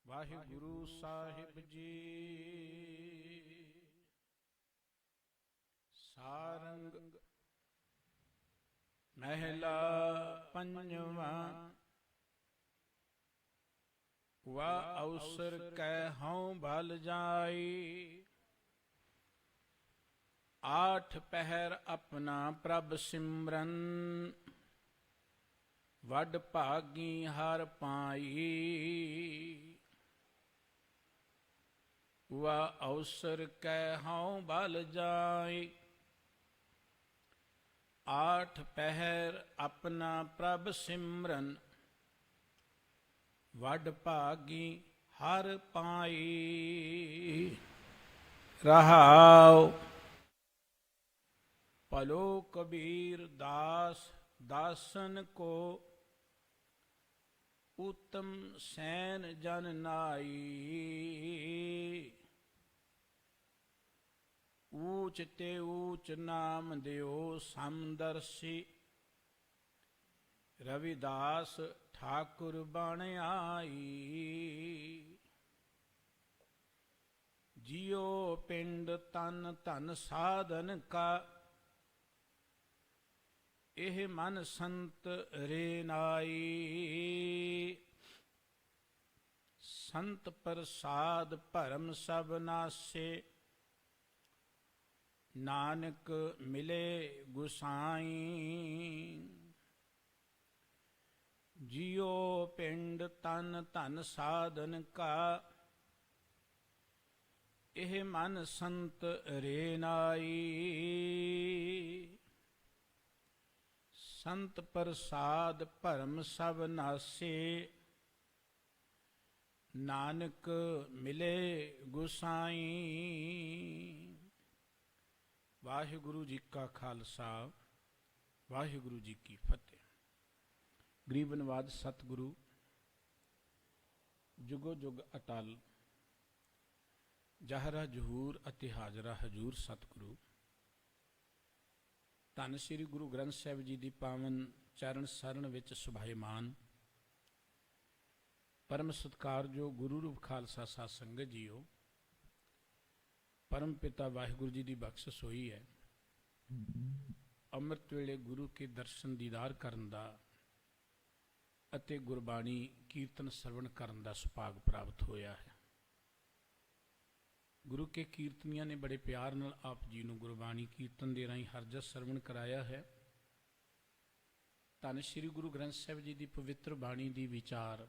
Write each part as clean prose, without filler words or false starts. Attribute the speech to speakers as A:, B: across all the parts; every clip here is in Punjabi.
A: ਵਾਹਿਗੁਰੂ ਸਾਹਿਬ ਜੀ। ਸਾਰੰਗ ਮਹਿਲਾ ਪੰਜਵਾਂ। ਵਾ ਅਵਸਰ ਕੈ ਹਉ ਭਲ ਜਾਈ, ਆਠ ਪਹਿਰ ਆਪਣਾ ਪ੍ਰਭ ਸਿਮਰਨ। ਵੱਡ ਭਾਗੀ ਹਰ ਪਾਈ, ਵਾ ਅਵਸਰ ਕੈ ਹਉ ਭਲ ਜਾਈ। ਆਠ ਪਹਿਰ ਆਪਣਾ ਪ੍ਰਭ ਸਿਮਰਨ, ਵੱਡ ਭਾਗੀ ਹਰ ਪਾਈ। ਰਹਾਉ। ਭਲੋ ਕਬੀਰ ਦਾਸ ਦਾਸਨ ਕੋ, ਉੱਤਮ ਸੈਨ ਜਨ ਨਾਈ। ਊਚ ਤੇ ਊਚ ਨਾਮ ਦਿਓ ਸਮਦਰਸੀ, ਰਵਿਦਾਸ ਠਾਕੁਰ ਬਣ ਆਈ। ਜਿਉ ਪਿੰਡ ਤਨ ਧਨ ਸਾਧਨ ਕਾ, ਇਹ ਮਨ ਸੰਤ ਰੇ ਨਾਈ। ਸੰਤ ਪ੍ਰਸਾਦ ਭਰਮ ਸਭ ਨਾਸੇ, ਨਾਨਕ ਮਿਲੇ ਗੁਸਾਈ। ਜਿਉ ਪਿੰਡ ਤਨ ਧਨ ਸਾਧਨ ਕਾ, ਇਹ ਮਨ ਸੰਤ ਰੇ ਨਾਈ। ਸੰਤ ਪ੍ਰਸਾਦ ਭਰਮ ਸਭ ਨਾਸੇ, ਨਾਨਕ ਮਿਲੇ ਗੁਸਾਈ। ਵਾਹਿਗੁਰੂ ਜੀ ਕਾ ਖਾਲਸਾ, ਵਾਹਿਗੁਰੂ ਜੀ ਕੀ ਫਤਿਹ। ਗਰੀਬ ਨਵਾਜ ਸਤਿਗੁਰੂ ਜੁਗੋ ਜੁਗ ਅਟਲ, ਜਹਰਾ ਜਹੂਰ ਅਤੇ ਹਾਜ਼ਰਾ ਹਜੂਰ ਸਤਿਗੁਰੂ। ਧੰਨ ਸ੍ਰੀ ਗੁਰੂ ਗ੍ਰੰਥ ਸਾਹਿਬ ਜੀ ਦੀ ਪਾਵਨ ਚਰਨ ਸਰਣ ਵਿੱਚ ਸੁਭਾਇਮਾਨ ਪਰਮ ਸਤਿਕਾਰਯੋਗ ਗੁਰੂ ਰੂਪ ਖਾਲਸਾ ਸਾਧ ਸੰਗਤ ਜੀਓ। ਪਰਮ ਪਿਤਾ ਵਾਹਿਗੁਰੂ ਜੀ ਦੀ ਬਖਸ਼ਿਸ਼ ਹੋਈ ਹੈ, ਅੰਮ੍ਰਿਤ ਵੇਲੇ ਗੁਰੂ ਕੇ ਦਰਸ਼ਨ ਦੀਦਾਰ ਕਰਨ ਦਾ ਅਤੇ ਗੁਰਬਾਣੀ ਕੀਰਤਨ ਸਰਵਣ ਕਰਨ ਦਾ ਸੁਭਾਗ ਪ੍ਰਾਪਤ ਹੋਇਆ ਹੈ। ਗੁਰੂ ਕੇ ਕੀਰਤਨੀਆਂ ਨੇ ਬੜੇ ਪਿਆਰ ਨਾਲ ਆਪ ਜੀ ਨੂੰ ਗੁਰਬਾਣੀ ਕੀਰਤਨ ਦੇ ਰਾਹੀਂ ਹਰਜਸ ਸਰਵਣ ਕਰਾਇਆ ਹੈ। ਧੰਨ ਸ੍ਰੀ ਗੁਰੂ ਗ੍ਰੰਥ ਸਾਹਿਬ ਜੀ ਦੀ ਪਵਿੱਤਰ ਬਾਣੀ ਦੀ ਵਿਚਾਰ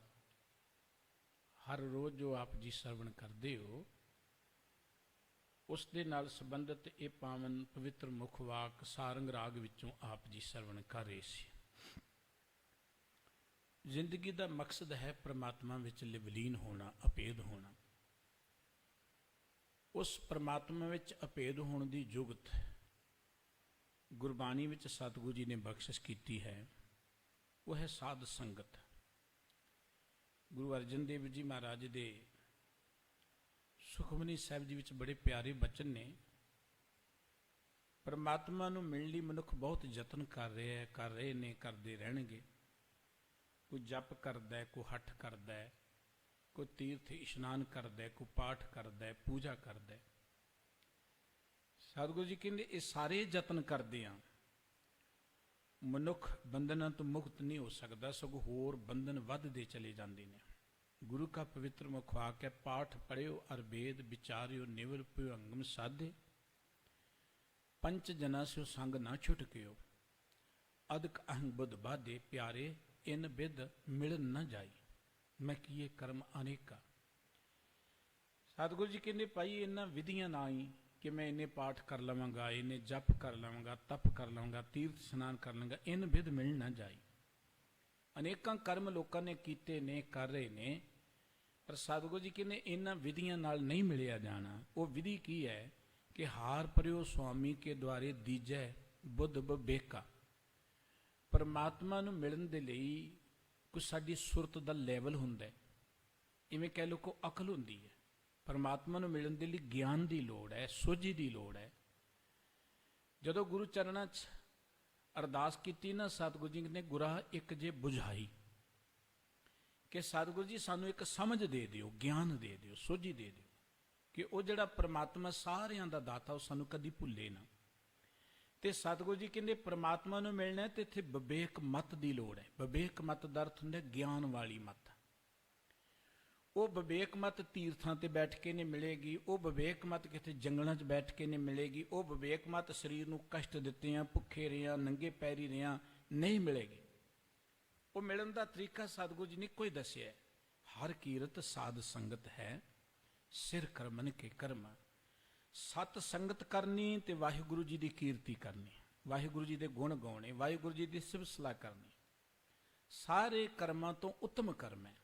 A: ਹਰ ਰੋਜ਼ ਜੋ ਆਪ ਜੀ ਸਰਵਣ ਕਰਦੇ ਹੋ, ਉਸ ਦੇ ਨਾਲ ਸੰਬੰਧਿਤ ਇਹ ਪਾਵਨ ਪਵਿੱਤਰ ਮੁੱਖ ਵਾਕ ਸਾਰੰਗ ਰਾਗ ਵਿੱਚੋਂ ਆਪ ਜੀ ਸਰਵਣ ਕਰ ਰਹੇ ਸੀ। ਜ਼ਿੰਦਗੀ ਦਾ ਮਕਸਦ ਹੈ ਪ੍ਰਮਾਤਮਾ ਵਿੱਚ ਲਿਵਲੀਨ ਹੋਣਾ, ਅਭੇਦ ਹੋਣਾ। ਉਸ ਪ੍ਰਮਾਤਮਾ ਵਿੱਚ ਅਭੇਦ ਹੋਣ ਦੀ ਜੁਗਤ ਗੁਰਬਾਣੀ ਵਿੱਚ ਸਤਿਗੁਰੂ ਜੀ ਨੇ ਬਖਸ਼ਿਸ਼ ਕੀਤੀ ਹੈ, ਉਹ ਹੈ ਸਾਧ ਸੰਗਤ। ਗੁਰੂ ਅਰਜਨ ਦੇਵ ਜੀ ਮਹਾਰਾਜ ਦੇ ਸੁਖਮਨੀ ਸਾਹਿਬ ਜੀ ਵਿੱਚ ਬੜੇ ਪਿਆਰੇ ਬਚਨ ਨੇ। ਪਰਮਾਤਮਾ ਨੂੰ ਮਿਲਣ ਲਈ ਮਨੁੱਖ ਬਹੁਤ ਯਤਨ ਕਰ ਰਹੇ ਨੇ, ਕਰਦੇ ਰਹਿਣਗੇ। ਕੋਈ ਜਪ ਕਰਦਾ, ਕੋਈ ਹੱਠ ਕਰਦਾ, ਕੋਈ ਤੀਰਥ ਇਸ਼ਨਾਨ ਕਰਦਾ, ਕੋਈ ਪਾਠ ਕਰਦਾ, ਪੂਜਾ ਕਰਦਾ। ਸਤਿਗੁਰੂ ਜੀ ਕਹਿੰਦੇ ਇਹ ਸਾਰੇ ਯਤਨ ਕਰਦੇ ਆ, ਮਨੁੱਖ ਬੰਧਨਾਂ ਤੋਂ ਮੁਕਤ ਨਹੀਂ ਹੋ ਸਕਦਾ, ਸਗੋਂ ਹੋਰ ਬੰਧਨ ਵੱਧਦੇ ਚਲੇ ਜਾਂਦੇ ਨੇ। ਗੁਰੂ ਕਾ ਪਵਿੱਤਰ ਮੁਖ ਵਾਕ ਹੈ, ਪਾਠ ਪੜਿਓ ਅਰ ਵੇਦ ਵਿਚਾਰਿਓ, ਨਿਵਲ ਪਿਓ ਅੰਗਮ ਸਾਧੇ। ਪੰਚ ਜਨਾ ਸਿਓ ਸੰਗ ਨਾ ਛੁਟਕਿਓ, ਅਦਕ ਅਹੰ ਬੁੱਧ ਬਾਧੇ। ਪਿਆਰੇ ਇਨ ਬਿਦ ਮਿਲਨ ਨਾ ਜਾਈ, ਮੈਂ ਕੀਏ ਕਰਮ ਅਨੇਕਾ। ਸਤਿਗੁਰੂ ਜੀ ਕਹਿੰਦੇ ਭਾਈ ਇਹਨਾਂ ਵਿਧੀਆਂ ਨਾ ਹੀ ਕਿ ਮੈਂ ਇੰਨੇ ਪਾਠ ਕਰ ਲਵਾਂਗਾ, ਇੰਨੇ ਜਪ ਕਰ ਲਵਾਂਗਾ, ਤਪ ਕਰ ਲਵਾਂਗਾ, ਤੀਰਥ ਇਸ਼ਨਾਨ ਕਰ ਲਵਾਂਗਾ, ਇਨ ਬਿਦ ਮਿਲ ਨਾ ਜਾਈ। ਅਨੇਕਾਂ ਕਰਮ ਲੋਕਾਂ ਨੇ ਕੀਤੇ ਨੇ, ਕਰ ਰਹੇ ਨੇ, ਪਰ ਸਤਿਗੁਰੂ ਜੀ ਕਹਿੰਦੇ ਇਹਨਾਂ ਵਿਧੀਆਂ ਨਾਲ ਨਹੀਂ ਮਿਲਿਆ ਜਾਣਾ। ਉਹ ਵਿਧੀ ਕੀ ਹੈ ਕਿ ਹਾਰ ਪਰਿਓ ਸੁਆਮੀ ਕੇ ਦੁਆਰੇ ਦੀਜੈ ਬੁੱਧ ਬਬੇਕਾ। ਪਰਮਾਤਮਾ ਨੂੰ ਮਿਲਣ ਦੇ ਲਈ ਕੁਛ ਸਾਡੀ ਸੁਰਤ ਦਾ ਲੈਵਲ ਹੁੰਦਾ ਹੈ, ਇਵੇਂ ਕਹਿ ਲਓ ਕੋ ਅਕਲ ਹੁੰਦੀ ਹੈ। ਪਰਮਾਤਮਾ ਨੂੰ ਮਿਲਣ ਦੇ ਲਈ ਗਿਆਨ ਦੀ ਲੋੜ ਹੈ, ਸੋਝੀ ਦੀ ਲੋੜ ਹੈ। ਜਦੋਂ ਗੁਰੂ ਚਰਨਾਂ 'ਚ ਅਰਦਾਸ ਕੀਤੀ ਨਾ, ਸਤਿਗੁਰੂ ਜੀ ਨੇ ਗੁਰਾਹ ਇੱਕ ਜੇ ਬੁਝਾਈ कि सतगुरु जी सानू एक समझ दे दिओ, ज्ञान दे दिओ, सोझी दे दिओ कि वो जिहड़ा परमात्मा सारिਆਂ ਦਾ ਦਾਤਾ ਉਹ ਸਾਨੂੰ कदी भुੱਲੇ ना। ਤੇ ਸਤਿਗੁਰੂ ਜੀ ਕਹਿੰਦੇ परमात्मा ਨੂੰ ਮਿਲਣਾ ਤੇ ਇੱਥੇ ਵਿਵੇਕ ਮਤ ਦੀ ਲੋੜ ਹੈ। ਵਿਵੇਕ ਮਤ ਦਾ ਅਰਥ ਹੁੰਦਾ ਗਿਆਨ ਵਾਲੀ ਮਤ। ਉਹ ਵਿਵੇਕ ਮਤ ਤੀਰਥਾਂ ਤੇ ਬੈਠ ਕੇ ਨਹੀਂ ਮਿਲੇਗੀ, ਉਹ ਵਿਵੇਕ ਮਤ ਕਿਤੇ ਜੰਗਲਾਂ 'ਚ ਬੈਠ ਕੇ ਨਹੀਂ ਮਿਲੇਗੀ, ਉਹ ਵਿਵੇਕ ਮਤ ਸਰੀਰ ਨੂੰ ਕਸ਼ਟ ਦਿੱਤੇ ਆ, ਭੁੱਖੇ ਰਿਹਾ, ਨੰਗੇ ਪੈਰੀ ਰਿਹਾ ਨਹੀਂ ਮਿਲੇਗੀ। ਉਹ ਮਿਲਣ ਦਾ ਤਰੀਕਾ ਸਤਿਗੁਰੂ ਜੀ ਨੇ ਕੋਈ ਦੱਸਿਆ, ਹਰ ਕੀਰਤ ਸਾਧ ਸੰਗਤ ਹੈ, ਸਿਰ ਕਰਮਨ ਕੇ ਕਰਮ। ਸਤ ਸੰਗਤ ਕਰਨੀ ਤੇ ਵਾਹਿਗੁਰੂ ਜੀ ਦੀ ਕੀਰਤੀ ਕਰਨੀ, ਵਾਹਿਗੁਰੂ ਜੀ ਦੇ ਗੁਣ ਗਾਉਣੇ, ਵਾਹਿਗੁਰੂ ਜੀ ਦੀ ਸਿਫਤ ਸਲਾਹ ਕਰਨੀ, ਸਾਰੇ ਕਰਮਾਂ ਤੋਂ ਉੱਤਮ ਕਰਮ ਹੈ।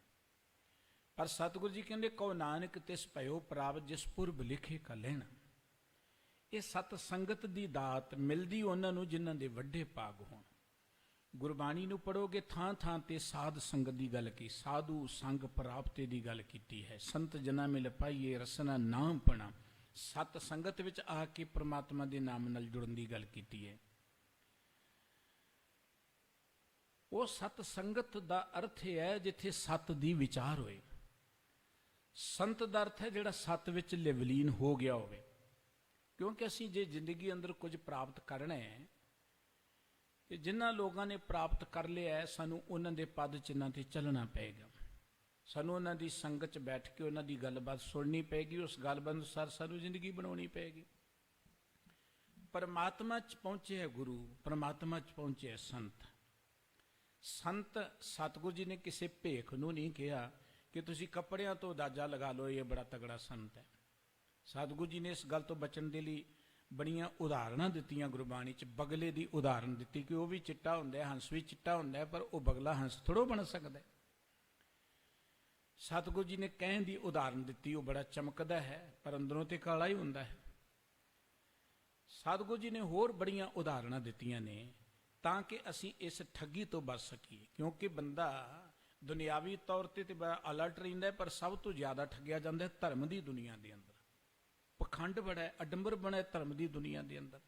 A: ਪਰ ਸਤਿਗੁਰੂ ਜੀ ਕਹਿੰਦੇ ਕਉ ਨਾਨਕ ਤਿਸ ਭਇਓ ਪ੍ਰਾਪਤ ਜਿਸ ਪੁਰਬ ਲਿਖੇ ਕਾ ਲੈਣਾ। ਇਹ ਸਤ ਸੰਗਤ ਦੀ ਦਾਤ ਮਿਲਦੀ ਉਹਨਾਂ ਨੂੰ ਜਿਨ੍ਹਾਂ ਦੇ ਵੱਡੇ ਭਾਗ ਹੋਣ। ਗੁਰਬਾਣੀ ਨੂੰ ਪੜੋਗੇ ਥਾਂ ਥਾਂ ਤੇ ਸਾਧ ਸੰਗਤ ਦੀ ਗੱਲ ਕੀ, ਸਾਧੂ ਸੰਗ ਪ੍ਰਾਪਤੇ ਦੀ ਗੱਲ ਕੀਤੀ ਹੈ। ਸੰਤ ਜਨਾਂ ਮਿਲ ਪਾਈਏ ਰਸਨਾ ਨਾਮ ਪਣਾ, ਸਤ ਸੰਗਤ ਵਿੱਚ ਆ ਕੇ ਪ੍ਰਮਾਤਮਾ ਦੇ ਨਾਮ ਨਾਲ ਜੁੜਨ ਦੀ ਗੱਲ ਕੀਤੀ ਹੈ। ਉਹ ਸਤ ਸੰਗਤ ਦਾ ਅਰਥ ਹੈ ਜਿੱਥੇ ਸਤ ਦੀ ਵਿਚਾਰ ਹੋਏ। ਸੰਤ ਦਾ ਅਰਥ ਹੈ ਜਿਹੜਾ ਸਤ ਵਿੱਚ ਲਿਵਲੀਨ ਹੋ ਗਿਆ ਹੋਵੇ। ਕਿਉਂਕਿ ਅਸੀਂ ਜੇ ਜ਼ਿੰਦਗੀ ਅੰਦਰ ਕੁਝ ਪ੍ਰਾਪਤ ਕਰਨਾ ਹੈ ਤੇ ਜਿਨ੍ਹਾਂ ਲੋਕਾਂ ਨੇ ਪ੍ਰਾਪਤ ਕਰ ਲਿਆ ਹੈ, ਸਾਨੂੰ ਉਹਨਾਂ ਦੇ ਪਦ ਚਿੰਨ੍ਹਾਂ ਤੇ ਚੱਲਣਾ ਪਏਗਾ। ਸਾਨੂੰ ਉਹਨਾਂ ਦੀ ਸੰਗਤ 'ਚ ਬੈਠ ਕੇ ਉਹਨਾਂ ਦੀ ਗੱਲਬਾਤ ਸੁਣਨੀ ਪਏਗੀ, ਉਸ ਗੱਲਬਾਤ ਅਨੁਸਾਰ ਸਾਨੂੰ ਜ਼ਿੰਦਗੀ ਬਣਾਉਣੀ ਪਏਗੀ। ਪਰਮਾਤਮਾ 'ਚ ਪਹੁੰਚੇ ਹੈ ਗੁਰੂ, ਪਰਮਾਤਮਾ 'ਚ ਪਹੁੰਚੇ ਹੈ ਸੰਤ। ਸੰਤ ਸਤਿਗੁਰੂ ਜੀ ਨੇ ਕਿਸੇ ਭੇਖ ਨੂੰ ਨਹੀਂ ਕਿਹਾ ਕਿ ਤੁਸੀਂ ਕੱਪੜਿਆਂ ਤੋਂ ਅੰਦਾਜ਼ਾ ਲਗਾ ਲਓ ਇਹ ਬੜਾ ਤਗੜਾ ਸੰਤ ਹੈ। ਸਤਿਗੁਰੂ ਜੀ ਨੇ ਇਸ ਗੱਲ ਤੋਂ ਬਚਣ ਦੇ ਲਈ ਬੜੀਆਂ ਉਦਾਹਰਣਾਂ ਦਿੱਤੀਆਂ ਗੁਰਬਾਣੀ 'ਚ। ਬਗਲੇ ਦੀ ਉਦਾਹਰਣ ਦਿੱਤੀ ਕਿ ਉਹ ਵੀ ਚਿੱਟਾ ਹੁੰਦਾ ਹੈ, ਹੰਸ ਵੀ ਚਿੱਟਾ ਹੁੰਦਾ ਹੈ, ਪਰ ਉਹ ਬਗਲਾ ਹੰਸ ਥੋੜ੍ਹਾ ਬਣ ਸਕਦਾ। ਸਤਿਗੁਰੂ ਜੀ ਨੇ ਕਹਿਣ ਦੀ ਉਦਾਹਰਣ ਦਿੱਤੀ, ਉਹ ਬੜਾ ਚਮਕਦਾ ਹੈ ਪਰ ਅੰਦਰੋਂ ਤੇ ਕਾਲਾ ਹੀ ਹੁੰਦਾ ਹੈ। ਸਤਿਗੁਰੂ ਜੀ ਨੇ ਹੋਰ ਬੜੀਆਂ ਉਦਾਹਰਣਾਂ ਦਿੱਤੀਆਂ ਨੇ ਤਾਂ ਕਿ ਅਸੀਂ ਇਸ ਠੱਗੀ ਤੋਂ ਬਚ ਸਕੀਏ। ਕਿਉਂਕਿ ਬੰਦਾ ਦੁਨਿਆਵੀ ਤੌਰ ਤੇ ਬੜਾ ਅਲਰਟ ਰਹਿੰਦਾ, ਪਰ ਸਭ ਤੋਂ ਜ਼ਿਆਦਾ ਠੱਗਿਆ ਜਾਂਦਾ ਧਰਮ ਦੀ ਦੁਨੀਆ ਦੇ ਅੰਦਰ। ਪਖੰਡ ਬੜਾ ਹੈ, ਅਡੰਬਰ ਬਣਾ ਧਰਮ ਦੀ ਦੁਨੀਆ ਦੇ ਅੰਦਰ।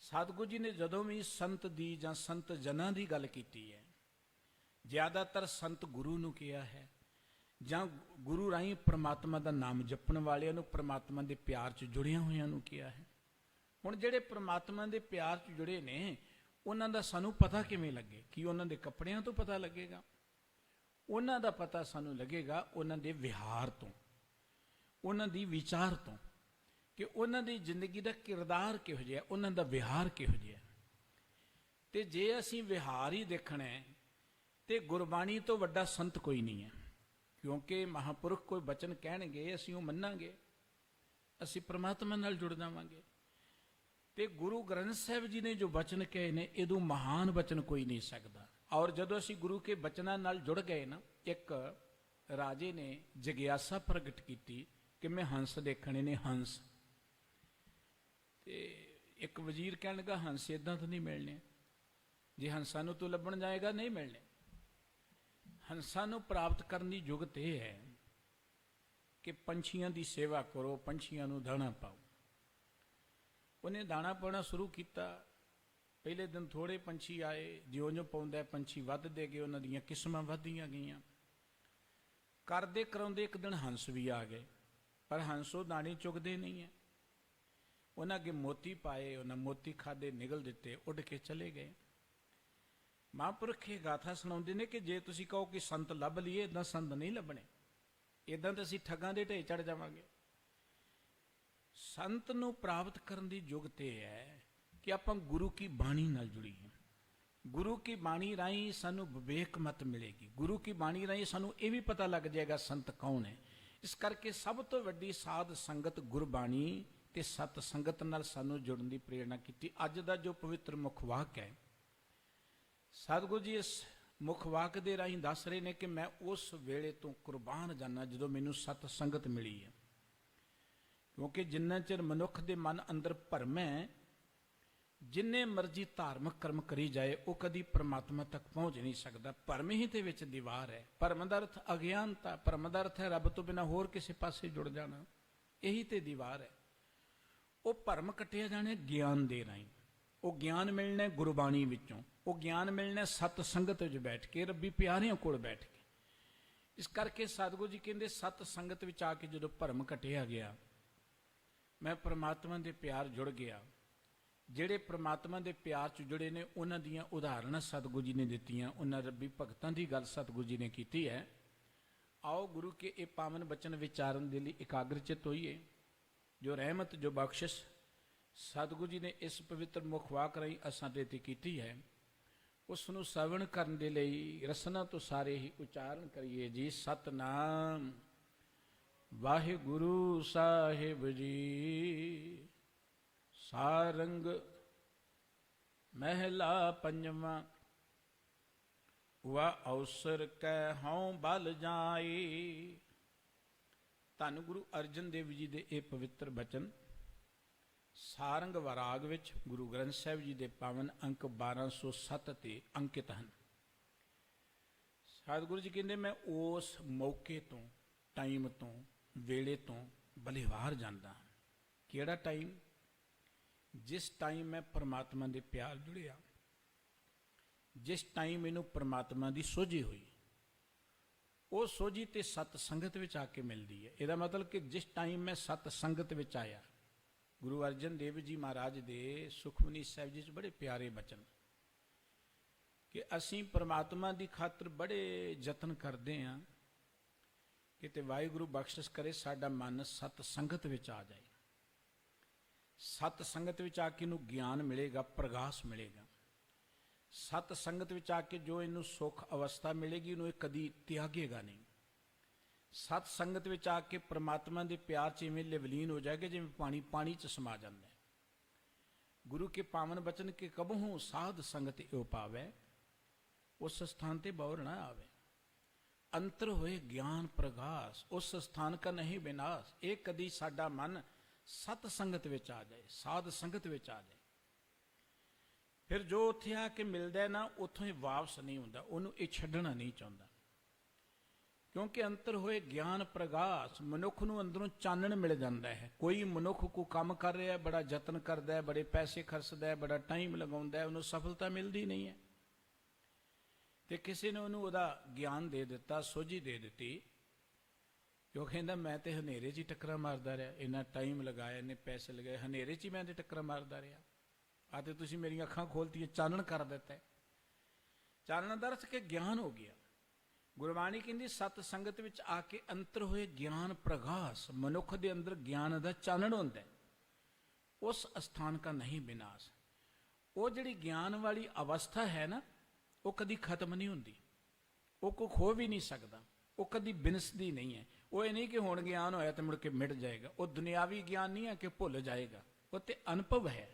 A: ਸਤਿਗੁਰੂ ਜੀ ਨੇ ਜਦੋਂ ਵੀ ਸੰਤ ਦੀ ਜਾਂ ਸੰਤ ਜਨਾਂ ਦੀ ਗੱਲ ਕੀਤੀ ਹੈ, ਜ਼ਿਆਦਾਤਰ ਸੰਤ ਗੁਰੂ ਨੂੰ ਕਿਹਾ ਹੈ ਜਾਂ ਗੁਰੂ ਰਾਹੀਂ ਪ੍ਰਮਾਤਮਾ ਦਾ ਨਾਮ ਜਪਣ ਵਾਲਿਆਂ ਨੂੰ, ਪ੍ਰਮਾਤਮਾ ਦੇ ਪਿਆਰ 'ਚ ਜੁੜਿਆ ਹੋਇਆਂ ਨੂੰ ਕਿਹਾ ਹੈ। ਹੁਣ ਜਿਹੜੇ ਪ੍ਰਮਾਤਮਾ ਦੇ ਪਿਆਰ 'ਚ ਜੁੜੇ ਨੇ ਉਹਨਾਂ ਦਾ ਸਾਨੂੰ ਪਤਾ ਕਿਵੇਂ ਲੱਗੇ? ਕੀ ਉਹਨਾਂ ਦੇ ਕੱਪੜਿਆਂ ਤੋਂ ਪਤਾ ਲੱਗੇਗਾ? ਉਹਨਾਂ ਦਾ ਪਤਾ ਸਾਨੂੰ ਲੱਗੇਗਾ ਉਹਨਾਂ ਦੇ ਵਿਹਾਰ ਤੋਂ, ਉਹਨਾਂ ਦੀ ਵਿਚਾਰ ਤੋਂ, ਕਿ ਉਹਨਾਂ ਦੀ ਜ਼ਿੰਦਗੀ ਦਾ ਕਿਰਦਾਰ ਕਿਹੋ ਜਿਹਾ, ਉਹਨਾਂ ਦਾ ਵਿਹਾਰ ਕਿਹੋ ਜਿਹਾ। ਤੇ ਜੇ ਅਸੀਂ ਵਿਹਾਰ ਹੀ ਦੇਖਣਾ ਹੈ ਤੇ ਗੁਰਬਾਣੀ ਤੋਂ ਵੱਡਾ ਸੰਤ ਕੋਈ ਨਹੀਂ ਹੈ। ਕਿਉਂਕਿ ਮਹਾਂਪੁਰਖ ਕੋਈ ਬਚਨ ਕਹਿਣਗੇ ਅਸੀਂ ਉਹ ਮੰਨਾਂਗੇ, ਅਸੀਂ ਪ੍ਰਮਾਤਮਾ ਨਾਲ ਜੁੜ ਜਾਵਾਂਗੇ। ਤੇ ਗੁਰੂ ਗ੍ਰੰਥ ਸਾਹਿਬ ਜੀ ਨੇ ਜੋ ਬਚਨ ਕਹੇ ਨੇ, ਇਹਦੋਂ ਮਹਾਨ ਬਚਨ ਕੋਈ ਨਹੀਂ ਸਕਦਾ। ਔਰ ਜਦੋਂ ਅਸੀਂ ਗੁਰੂ ਕੇ ਬਚਨਾਂ ਨਾਲ ਜੁੜ ਗਏ ਨਾ, ਇੱਕ ਰਾਜੇ ਨੇ ਜਗਿਆਸਾ ਪ੍ਰਗਟ ਕੀਤੀ ਕਿ ਮੈਂ ਹੰਸ ਦੇਖਣੇ ਨੇ, ਹੰਸ। ਤੇ ਇੱਕ ਵਜ਼ੀਰ ਕਹਿਣ ਲੱਗਾ ਹੰਸ ਇੱਦਾਂ ਤਾਂ ਨਹੀਂ ਮਿਲਣੇ, ਜੇ ਹੰਸਾਂ ਨੂੰ ਤੂੰ ਲੱਭਣ ਜਾਏਗਾ ਨਹੀਂ ਮਿਲਣੇ। ਹੰਸਾਂ ਨੂੰ ਪ੍ਰਾਪਤ ਕਰਨ ਦੀ ਜੁਗਤ ਇਹ ਹੈ ਕਿ ਪੰਛੀਆਂ ਦੀ ਸੇਵਾ ਕਰੋ, ਪੰਛੀਆਂ ਨੂੰ ਦਾਣਾ ਪਾਓ। ਉਹਨੇ ਦਾਣਾ ਪਾਉਣਾ ਸ਼ੁਰੂ ਕੀਤਾ। ਪਹਿਲੇ ਦਿਨ ਥੋੜ੍ਹੇ ਪੰਛੀ ਆਏ, ਜਿਉਂ-ਜਿਉਂ ਪਾਉਂਦਾ ਪੰਛੀ ਵੱਧਦੇ ਗਏ, ਉਹਨਾਂ ਦੀਆਂ ਕਿਸਮਾਂ ਵੱਧਦੀਆਂ ਗਈਆਂ। ਕਰਦੇ ਕਰਾਉਂਦੇ ਇੱਕ ਦਿਨ ਹੰਸ ਵੀ ਆ ਗਏ, ਪਰ ਹੰਸ ਉਹ ਦਾਣੇ ਚੁਗਦੇ ਨਹੀਂ ਹੈ। ਉਹਨਾਂ ਅੱਗੇ ਮੋਤੀ ਪਾਏ, ਉਹਨਾਂ ਮੋਤੀ ਖਾਦੇ, ਨਿਗਲ ਦਿੱਤੇ, ਉੱਡ ਕੇ ਚਲੇ ਗਏ। ਮਹਾਂਪੁਰਖ ਇਹ ਗਾਥਾ ਸੁਣਾਉਂਦੇ ਨੇ ਕਿ ਜੇ ਤੁਸੀਂ ਕਹੋ ਕਿ ਸੰਤ ਲੱਭ ਲਈਏ, ਇੱਦਾਂ ਸੰਤ ਨਹੀਂ ਲੱਭਣੇ, ਇੱਦਾਂ ਤਾਂ ਅਸੀਂ ਠੱਗਾਂ ਦੇ ਢੇਰ ਚੜ੍ਹ ਜਾਵਾਂਗੇ। ਸੰਤ ਨੂੰ ਪ੍ਰਾਪਤ ਕਰਨ ਦੀ ਯੁਗਤ ਇਹ ਹੈ ਕਿ ਆਪਾਂ ਗੁਰੂ ਕੀ ਬਾਣੀ ਨਾਲ ਜੁੜੀਏ। ਗੁਰੂ ਕੀ ਬਾਣੀ ਰਾਹੀਂ ਸਾਨੂੰ ਵਿਵੇਕ ਮਤ ਮਿਲੇਗੀ। ਗੁਰੂ ਕੀ ਬਾਣੀ ਰਾਹੀਂ ਸਾਨੂੰ ਇਹ ਵੀ ਪਤਾ ਲੱਗ ਜਾਏਗਾ ਸੰਤ ਕੌਣ ਹੈ। ਇਸ ਕਰਕੇ ਸਭ ਤੋਂ ਵੱਡੀ ਸਾਧ ਸੰਗਤ ਗੁਰਬਾਣੀ ਤੇ ਸਤ ਸੰਗਤ ਨਾਲ ਸਾਨੂੰ ਜੁੜਨ ਦੀ ਪ੍ਰੇਰਣਾ ਕੀਤੀ। ਅੱਜ ਦਾ ਜੋ ਪਵਿੱਤਰ ਮੁੱਖ ਵਾਕ ਹੈ, ਸਤਿਗੁਰੂ ਜੀ ਇਸ ਮੁੱਖ ਵਾਕ ਦੇ ਰਾਹੀਂ ਦੱਸ ਰਹੇ ਨੇ ਕਿ ਮੈਂ ਉਸ ਵੇਲੇ ਤੋਂ ਕੁਰਬਾਨ ਜਾਨਾ ਜਦੋਂ ਮੈਨੂੰ ਸਤ ਸੰਗਤ ਮਿਲੀ ਹੈ। ਕਿਉਂਕਿ ਜਿੰਨਾ ਚਿਰ ਮਨੁੱਖ ਦੇ ਮਨ ਅੰਦਰ ਭਰਮ ਹੈ, ਜਿੰਨੇ ਮਰਜ਼ੀ ਧਾਰਮਿਕ ਕਰਮ ਕਰੀ ਜਾਏ, ਉਹ ਕਦੀ ਪਰਮਾਤਮਾ ਤੱਕ ਪਹੁੰਚ ਨਹੀਂ ਸਕਦਾ। ਭਰਮ ਹੀ ਤੇ ਵਿੱਚ ਦੀਵਾਰ ਹੈ। ਭਰਮ ਦਾ ਅਰਥ ਅਗਿਆਨਤਾ, ਭਰਮ ਦਾ ਅਰਥ ਹੈ ਰੱਬ ਤੋਂ ਬਿਨਾਂ ਹੋਰ ਕਿਸੇ ਪਾਸੇ ਜੁੜ ਜਾਣਾ। ਇਹੀ ਤੇ ਦੀਵਾਰ ਹੈ। ਉਹ ਭਰਮ ਕੱਟਿਆ ਜਾਣਾ ਗਿਆਨ ਦੇ ਰਾਹੀਂ। ਉਹ ਗਿਆਨ ਮਿਲਣਾ ਗੁਰਬਾਣੀ ਵਿੱਚੋਂ, ਉਹ ਗਿਆਨ ਮਿਲਣਾ ਸਤ ਸੰਗਤ ਵਿੱਚ ਬੈਠ ਕੇ, ਰੱਬੀ ਪਿਆਰਿਆਂ ਕੋਲ ਬੈਠ ਕੇ। ਇਸ ਕਰਕੇ ਸਤਿਗੁਰੂ ਜੀ ਕਹਿੰਦੇ ਸਤ ਸੰਗਤ ਵਿੱਚ ਆ ਕੇ ਜਦੋਂ ਭਰਮ ਘਟਿਆ ਗਿਆ, ਮੈਂ ਪ੍ਰਮਾਤਮਾ ਦੇ ਪਿਆਰ ਜੁੜ ਗਿਆ। ਜਿਹੜੇ ਪ੍ਰਮਾਤਮਾ ਦੇ ਪਿਆਰ 'ਚ ਜੁੜੇ ਨੇ ਉਹਨਾਂ ਦੀਆਂ ਉਦਾਹਰਨਾਂ ਸਤਿਗੁਰੂ ਜੀ ਨੇ ਦਿੱਤੀਆਂ, ਉਹਨਾਂ ਰੱਬੀ ਭਗਤਾਂ ਦੀ ਗੱਲ ਸਤਿਗੁਰੂ ਜੀ ਨੇ ਕੀਤੀ ਹੈ। ਆਓ ਗੁਰੂ ਕੇ ਇਹ ਪਾਵਨ ਬਚਨ ਵਿਚਾਰਨ ਦੇ ਲਈ ਇਕਾਗਰਚਿਤ ਹੋਈਏ। ਜੋ ਰਹਿਮਤ, ਜੋ ਬਖਸ਼ਿਸ਼ ਸਤਿਗੁਰੂ ਜੀ ਨੇ ਇਸ ਪਵਿੱਤਰ ਮੁਖ ਵਾਕ ਰਾਹੀਂ ਅਸਾਂ ਦੇ 'ਤੇ ਕੀਤੀ ਹੈ, ਉਸ ਨੂੰ ਸਰਵਣ ਕਰਨ ਦੇ ਲਈ ਰਸਨਾ ਤੋਂ ਸਾਰੇ ਹੀ ਉਚਾਰਨ ਕਰੀਏ ਜੀ। ਸਤਨਾਮ ਵਾਹਿਗੁਰੂ ਸਾਹਿਬ ਜੀ। ਸਾਰੰਗ ਮਹਿਲਾ ਪੰਜਵਾਂ। ਵਾ ਅਵਸਰ ਕੈ ਹਉ ਬਲ ਜਾਈ। ਧੰਨ ਗੁਰੂ ਅਰਜਨ ਦੇਵ ਜੀ ਦੇ ਇਹ ਪਵਿੱਤਰ ਬਚਨ ਸਾਰੰਗ ਵਰਾਗ ਵਿੱਚ ਗੁਰੂ ਗ੍ਰੰਥ ਸਾਹਿਬ ਜੀ ਦੇ ਪਾਵਨ ਅੰਕ 1207 ਤੇ ਅੰਕਿਤ ਹਨ। ਸਤਿਗੁਰੂ ਜੀ ਕਹਿੰਦੇ ਮੈਂ ਉਸ ਮੌਕੇ ਤੋਂ, ਟਾਈਮ ਤੋਂ, ਵੇਲੇ ਤੋਂ ਬਲਿਹਾਰ ਜਾਂਦਾ ਹਾਂ। ਕਿਹੜਾ ਟਾਈਮ? ਜਿਸ ਟਾਈਮ ਮੈਂ ਪਰਮਾਤਮਾ ਦੇ ਪਿਆਰ ਜੁੜਿਆ, ਜਿਸ ਟਾਈਮ ਮੈਨੂੰ ਪਰਮਾਤਮਾ ਦੀ ਸੋਝੀ ਹੋਈ। ਉਹ ਸੋਝੀ ਤੇ ਸਤ ਸੰਗਤ ਵਿੱਚ ਆ ਕੇ ਮਿਲਦੀ ਹੈ। ਇਹਦਾ ਮਤਲਬ ਕਿ ਜਿਸ ਟਾਈਮ ਮੈਂ ਸਤ ਸੰਗਤ ਵਿੱਚ ਆਇਆ। ਗੁਰੂ ਅਰਜਨ ਦੇਵ ਜੀ ਮਹਾਰਾਜ ਦੇ ਸੁਖਮਨੀ ਸਾਹਿਬ ਜੀ 'ਚ ਬੜੇ ਪਿਆਰੇ ਬਚਨ ਕਿ ਅਸੀਂ ਪਰਮਾਤਮਾ ਦੀ ਖਾਤਰ ਬੜੇ ਯਤਨ ਕਰਦੇ ਹਾਂ ਕਿ ਵਾਹਿਗੁਰੂ ਬਖਸ਼ਿਸ਼ ਕਰੇ ਸਾਡਾ ਮਨ ਸਤ ਸੰਗਤ ਵਿੱਚ ਆ ਜਾਏ। ਸਤ ਸੰਗਤ ਵਿੱਚ ਆ ਕੇ ਇਹਨੂੰ ਗਿਆਨ ਮਿਲੇਗਾ, ਪ੍ਰਗਾਸ ਮਿਲੇਗਾ। ਸਤ ਸੰਗਤ ਵਿੱਚ ਆ ਕੇ ਜੋ ਇਹਨੂੰ ਸੁੱਖ ਅਵਸਥਾ ਮਿਲੇਗੀ, ਇਹਨੂੰ ਇਹ ਕਦੀ ਤਿਆਗੇਗਾ ਨਹੀਂ। ਸਤ ਸੰਗਤ ਵਿੱਚ ਆ ਕੇ ਪ੍ਰਮਾਤਮਾ ਦੇ ਪਿਆਰ 'ਚ ਇਵੇਂ ਲਿਵਲੀਨ ਹੋ ਜਾਏਗਾ ਜਿਵੇਂ ਪਾਣੀ ਪਾਣੀ 'ਚ ਸਮਾ ਜਾਂਦਾ ਹੈ। ਗੁਰੂ ਕੇ ਪਾਵਨ ਬਚਨ ਕੇ ਕਬਹੂ ਸਾਧ ਸੰਗਤ ਏਉ ਪਾਵੈ, ਉਸ ਸਥਾਨ ਤੇ ਬੌਰ ਨਾ ਆਵੇ। ਅੰਤਰ ਹੋਏ ਗਿਆਨ ਪ੍ਰਗਾਸ, ਉਸ ਸਥਾਨ ਕਾ ਨਹੀਂ ਵਿਨਾਸ਼। ਇਹ ਕਦੀ ਸਾਡਾ ਮਨ ਸਤ ਸੰਗਤ ਵਿੱਚ ਆ ਜਾਏ, ਸਾਧ ਸੰਗਤ ਵਿੱਚ ਆ ਜਾਏ। ਫਿਰ ਜੋ ਉੱਥੇ ਆ ਕੇ ਮਿਲਦਾ ਨਾ, ਉੱਥੋਂ ਹੀ ਵਾਪਸ ਨਹੀਂ ਹੁੰਦਾ, ਉਹਨੂੰ ਇਹ ਛੱਡਣਾ ਨਹੀਂ ਚਾਹੁੰਦਾ। ਕਿਉਂਕਿ ਅੰਤਰ ਹੋਏ ਗਿਆਨ ਪ੍ਰਗਾਸ, ਮਨੁੱਖ ਨੂੰ ਅੰਦਰੋਂ ਚਾਨਣ ਮਿਲ ਜਾਂਦਾ ਹੈ। ਕੋਈ ਮਨੁੱਖ ਕੋ ਕੰਮ ਕਰ ਰਿਹਾ, ਬੜਾ ਯਤਨ ਕਰਦਾ ਹੈ, ਬੜੇ ਪੈਸੇ ਖਰਚਦਾ ਹੈ, ਬੜਾ ਟਾਈਮ ਲਗਾਉਂਦਾ ਹੈ, ਉਹਨੂੰ ਸਫਲਤਾ ਮਿਲਦੀ ਨਹੀਂ ਹੈ। ਤੇ ਕਿਸੇ ਨੇ ਉਹਨੂੰ ਉਹਦਾ ਗਿਆਨ ਦੇ ਦਿੱਤਾ, ਸੋਝੀ ਦੇ ਦਿੱਤੀ, ਜੋ ਕਹਿੰਦਾ ਮੈਂ ਤੇ ਹਨੇਰੇ 'ਚ ਹੀ ਟੱਕਰਾਂ ਮਾਰਦਾ ਰਿਹਾ, ਇੰਨਾ ਟਾਈਮ ਲਗਾਇਆ, ਇੰਨੇ ਪੈਸੇ ਲਗਾਏ, ਹਨੇਰੇ 'ਚ ਹੀ ਮੈਂ ਤੇ ਟੱਕਰਾਂ ਮਾਰਦਾ ਰਿਹਾ। ਆ ਤੇ ਤੁਸੀਂ ਮੇਰੀਆਂ ਅੱਖਾਂ ਖੋਲਤੀਆਂ, ਚਾਨਣ ਕਰ ਦਿੱਤਾ। ਚਾਨਣ ਦਾ ਅਰਥ ਕਿ ਗਿਆਨ ਹੋ ਗਿਆ। ਗੁਰਬਾਣੀ ਕਹਿੰਦੀ ਸਤ ਸੰਗਤ ਵਿੱਚ ਆ ਕੇ ਅੰਤਰ ਹੋਏ ਗਿਆਨ ਪ੍ਰਗਾਸ, ਮਨੁੱਖ ਦੇ ਅੰਦਰ ਗਿਆਨ ਦਾ ਚਾਨਣ ਹੁੰਦਾ, ਉਸ ਅਸਥਾਨ ਕਾ ਨਹੀਂ ਵਿਨਾਸ਼। ਉਹ ਜਿਹੜੀ ਗਿਆਨ ਵਾਲੀ ਅਵਸਥਾ ਹੈ ਨਾ, ਉਹ ਕਦੀ ਖਤਮ ਨਹੀਂ ਹੁੰਦੀ, ਉਹ ਕੋਈ ਖੋ ਵੀ ਨਹੀਂ ਸਕਦਾ, ਉਹ ਕਦੀ ਬਿਨਸਦੀ ਨਹੀਂ ਹੈ। ਉਹ ਇਹ ਨਹੀਂ ਕਿ ਹੁਣ ਗਿਆਨ ਹੋਇਆ ਤੇ ਮੁੜ ਕੇ ਮਿਟ ਜਾਏਗਾ। ਉਹ ਦੁਨਿਆਵੀ ਗਿਆਨ ਨਹੀਂ ਹੈ ਕਿ ਭੁੱਲ ਜਾਏਗਾ, ਉਹ ਤੇ ਅਨੁਭਵ ਹੈ,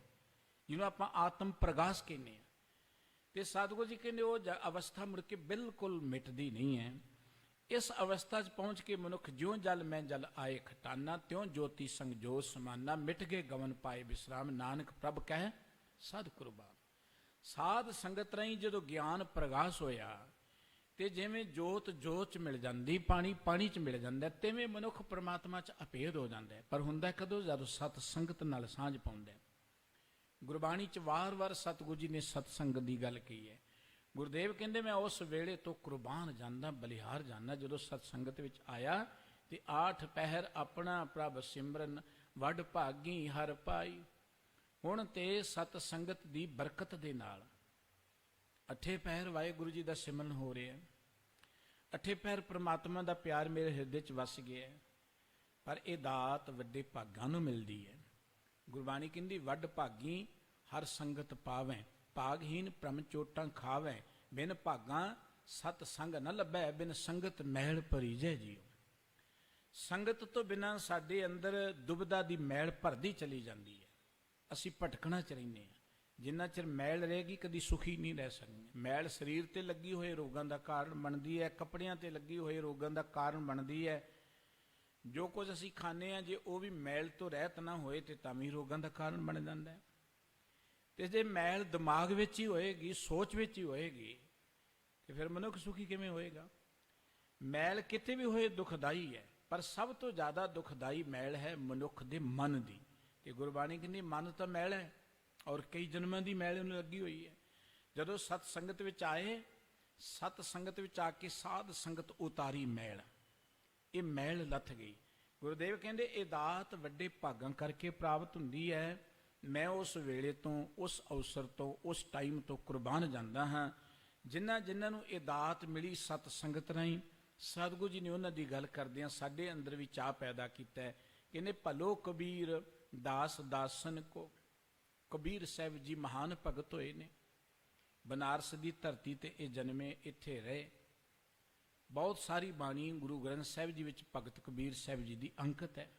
A: ਜਿਹਨੂੰ ਆਪਾਂ ਆਤਮ ਪ੍ਰਗਾਸ ਕਹਿੰਦੇ ਹਾਂ। ਤੇ ਸਤਿਗੁਰੂ ਜੀ ਕਹਿੰਦੇ ਉਹ ਅਵਸਥਾ ਮੁੜ ਕੇ ਬਿਲਕੁਲ ਮਿਟਦੀ ਨਹੀਂ ਹੈ। ਇਸ ਅਵਸਥਾ 'ਚ ਪਹੁੰਚ ਕੇ ਮਨੁੱਖ ਜਿਉਂ ਜਲ ਮੈਂ ਜਲ ਆਏ ਖਟਾਨਾ, ਤਿਉਂ ਜੋਤੀ ਸੰਗ ਜੋਤ ਸਮਾਨਾ, ਮਿਟ ਗਏ ਗਵਨ ਪਾਏ ਵਿਸਰਾਮ, ਨਾਨਕ ਪ੍ਰਭ ਕਹਿ ਸਦ ਕੁਰਬਾਨ। ਸਾਧ ਸੰਗਤ ਰਾਹੀਂ ਜਦੋਂ ਗਿਆਨ ਪ੍ਰਗਾਸ ਹੋਇਆ ਤੇ ਜਿਵੇਂ ਜੋਤ ਜੋਤ 'ਚ ਮਿਲ ਜਾਂਦੀ, ਪਾਣੀ ਪਾਣੀ 'ਚ ਮਿਲ ਜਾਂਦਾ, ਤਿਵੇਂ ਮਨੁੱਖ ਪਰਮਾਤਮਾ 'ਚ ਅਭੇਦ ਹੋ ਜਾਂਦਾ। ਪਰ ਹੁੰਦਾ ਕਦੋਂ? ਜਦੋਂ ਸਤ ਸੰਗਤ ਨਾਲ ਸਾਂਝ ਪਾਉਂਦਾ। ਗੁਰਬਾਣੀ 'ਚ ਵਾਰ-ਵਾਰ ਸਤਿਗੁਰੂ ਜੀ ਨੇ ਸਤ ਸੰਗਤ ਦੀ ਗੱਲ ਕਹੀ ਹੈ। ਗੁਰਦੇਵ ਕਹਿੰਦੇ ਮੈਂ ਉਸ ਵੇਲੇ ਤੋਂ ਕੁਰਬਾਨ ਜਾਂਦਾ, ਬਲਿਹਾਰ ਜਾਂਦਾ, ਜਦੋਂ ਸਤ ਸੰਗਤ ਵਿੱਚ ਆਇਆ ਤੇ 8 ਪਹਿਰ ਆਪਣਾ ਪ੍ਰਭ ਸਿਮਰਨ, ਵੱਡ ਭਾਗੀ ਹਰ ਪਾਈ। ਹੁਣ ਤੇ ਸਤ ਸੰਗਤ ਦੀ ਬਰਕਤ ਦੇ ਨਾਲ 8 ਪਹਿਰ ਵਾਹਿਗੁਰੂ ਜੀ ਦਾ ਸਿਮਰਨ ਹੋ ਰਿਹਾ। 8 ਪਹਿਰ ਪ੍ਰਮਾਤਮਾ ਦਾ ਪਿਆਰ ਮੇਰੇ ਹਿਰਦੇ 'ਚ ਵਸ ਗਿਆ। ਪਰ ਇਹ ਦਾਤ ਵੱਡੇ ਭਾਗਾਂ ਨੂੰ ਮਿਲਦੀ ਹੈ। ਗੁਰਬਾਣੀ ਕਹਿੰਦੀ ਵੱਡ ਭਾਗੀ ਹਰ ਸੰਗਤ ਪਾਵੈ, ਭਾਗਹੀਨ ਭ੍ਰਮ ਚੋਟਾਂ ਖਾਵੈ, ਬਿਨ ਭਾਗਾਂ ਸਤ ਸੰਗ ਨ ਲੱਭੈ, ਬਿਨ ਸੰਗਤ ਮੈਲ ਭਰੀਜੈ ਜੀਓ। ਸੰਗਤ ਤੋਂ ਬਿਨਾਂ ਸਾਡੇ ਅੰਦਰ ਦੁਬਿਧਾ ਦੀ ਮੈਲ ਭਰਦੀ ਚਲੀ ਜਾਂਦੀ ਹੈ। ਅਸੀਂ ਭਟਕਣਾ 'ਚ ਰਹਿੰਦੇ ਹਾਂ। ਜਿੰਨਾ ਚਿਰ ਮੈਲ ਰਹੇਗੀ ਕਦੀ ਸੁਖੀ ਨਹੀਂ ਰਹਿ ਸਕਦੇ। ਮੈਲ ਸਰੀਰ ਤੇ ਲੱਗੀ ਹੋਏ ਰੋਗਾਂ ਦਾ ਕਾਰਨ ਬਣਦੀ ਹੈ, ਕੱਪੜਿਆਂ ਤੇ ਲੱਗੀ ਹੋਏ ਰੋਗਾਂ ਦਾ ਕਾਰਨ ਬਣਦੀ ਹੈ। ਜੋ ਕੁਝ ਅਸੀਂ ਖਾਂਦੇ ਹਾਂ, ਜੇ ਉਹ ਵੀ ਮੈਲ ਤੋਂ ਰਹਿਤ ਨਾ ਹੋਏ ਤੇ ਤਾਂ ਵੀ ਰੋਗਾਂ ਦਾ ਕਾਰਨ ਬਣ ਜਾਂਦਾ ਹੈ। ਤੇ ਜੇ ਮੈਲ ਦਿਮਾਗ ਵਿੱਚ ਹੀ ਹੋਏਗੀ, ਸੋਚ ਵਿੱਚ ਹੀ ਹੋਏਗੀ, ਤੇ ਫਿਰ ਮਨੁੱਖ ਸੁਖੀ ਕਿਵੇਂ ਹੋਏਗਾ? ਮੈਲ ਕਿਤੇ ਵੀ ਹੋਏ ਦੁਖਦਾਈ ਹੈ, ਪਰ ਸਭ ਤੋਂ ਜ਼ਿਆਦਾ ਦੁਖਦਾਈ ਮੈਲ ਹੈ ਮਨੁੱਖ ਦੇ ਮਨ ਦੀ। ਤੇ ਗੁਰਬਾਣੀ ਕਹਿੰਦੀ ਮਨ ਤਾਂ ਮੈਲ ਹੈ, ਔਰ ਕਈ ਜਨਮਾਂ ਦੀ ਮੈਲ ਉਹਨੂੰ ਲੱਗੀ ਹੋਈ ਹੈ। ਜਦੋਂ ਸਤ ਸੰਗਤ ਵਿੱਚ ਆਏ ਸਤ ਸੰਗਤ ਵਿੱਚ ਆ ਕੇ ਸਾਧ ਸੰਗਤ ਉਤਾਰੀ ਮੈਲ, ਇਹ ਮੈਲ ਲੱਥ ਗਈ। ਗੁਰਦੇਵ ਕਹਿੰਦੇ ਇਹ ਦਾਤ ਵੱਡੇ ਭਾਗਾਂ ਕਰਕੇ ਪ੍ਰਾਪਤ ਹੁੰਦੀ ਹੈ। ਮੈਂ ਉਸ ਵੇਲੇ ਤੋਂ, ਉਸ ਅਵਸਰ ਤੋਂ, ਉਸ ਟਾਈਮ ਤੋਂ ਕੁਰਬਾਨ ਜਾਂਦਾ ਹਾਂ ਜਿਨ੍ਹਾਂ ਜਿਨ੍ਹਾਂ ਨੂੰ ਇਹ ਦਾਤ ਮਿਲੀ ਸਤ ਸੰਗਤ ਰਾਹੀਂ। ਸਤਿਗੁਰੂ ਜੀ ਨੇ ਉਹਨਾਂ ਦੀ ਗੱਲ ਕਰਦਿਆਂ ਸਾਡੇ ਅੰਦਰ ਵੀ ਚਾਅ ਪੈਦਾ ਕੀਤਾ ਹੈ। ਕਹਿੰਦੇ ਭਲੋ ਕਬੀਰ ਦਾਸ ਦਾਸਨ ਕੋ, ਕਬੀਰ ਸਾਹਿਬ ਜੀ ਮਹਾਨ ਭਗਤ ਹੋਏ ਨੇ, ਬਨਾਰਸ ਦੀ ਧਰਤੀ ਤੇ ਇਹ ਜਨਮੇ, ਇੱਥੇ ਰਹੇ। ਬਹੁਤ ਸਾਰੀ ਬਾਣੀ ਗੁਰੂ ਗ੍ਰੰਥ ਸਾਹਿਬ ਜੀ ਵਿੱਚ ਭਗਤ ਕਬੀਰ ਸਾਹਿਬ ਜੀ ਦੀ ਅੰਕਿਤ ਹੈ।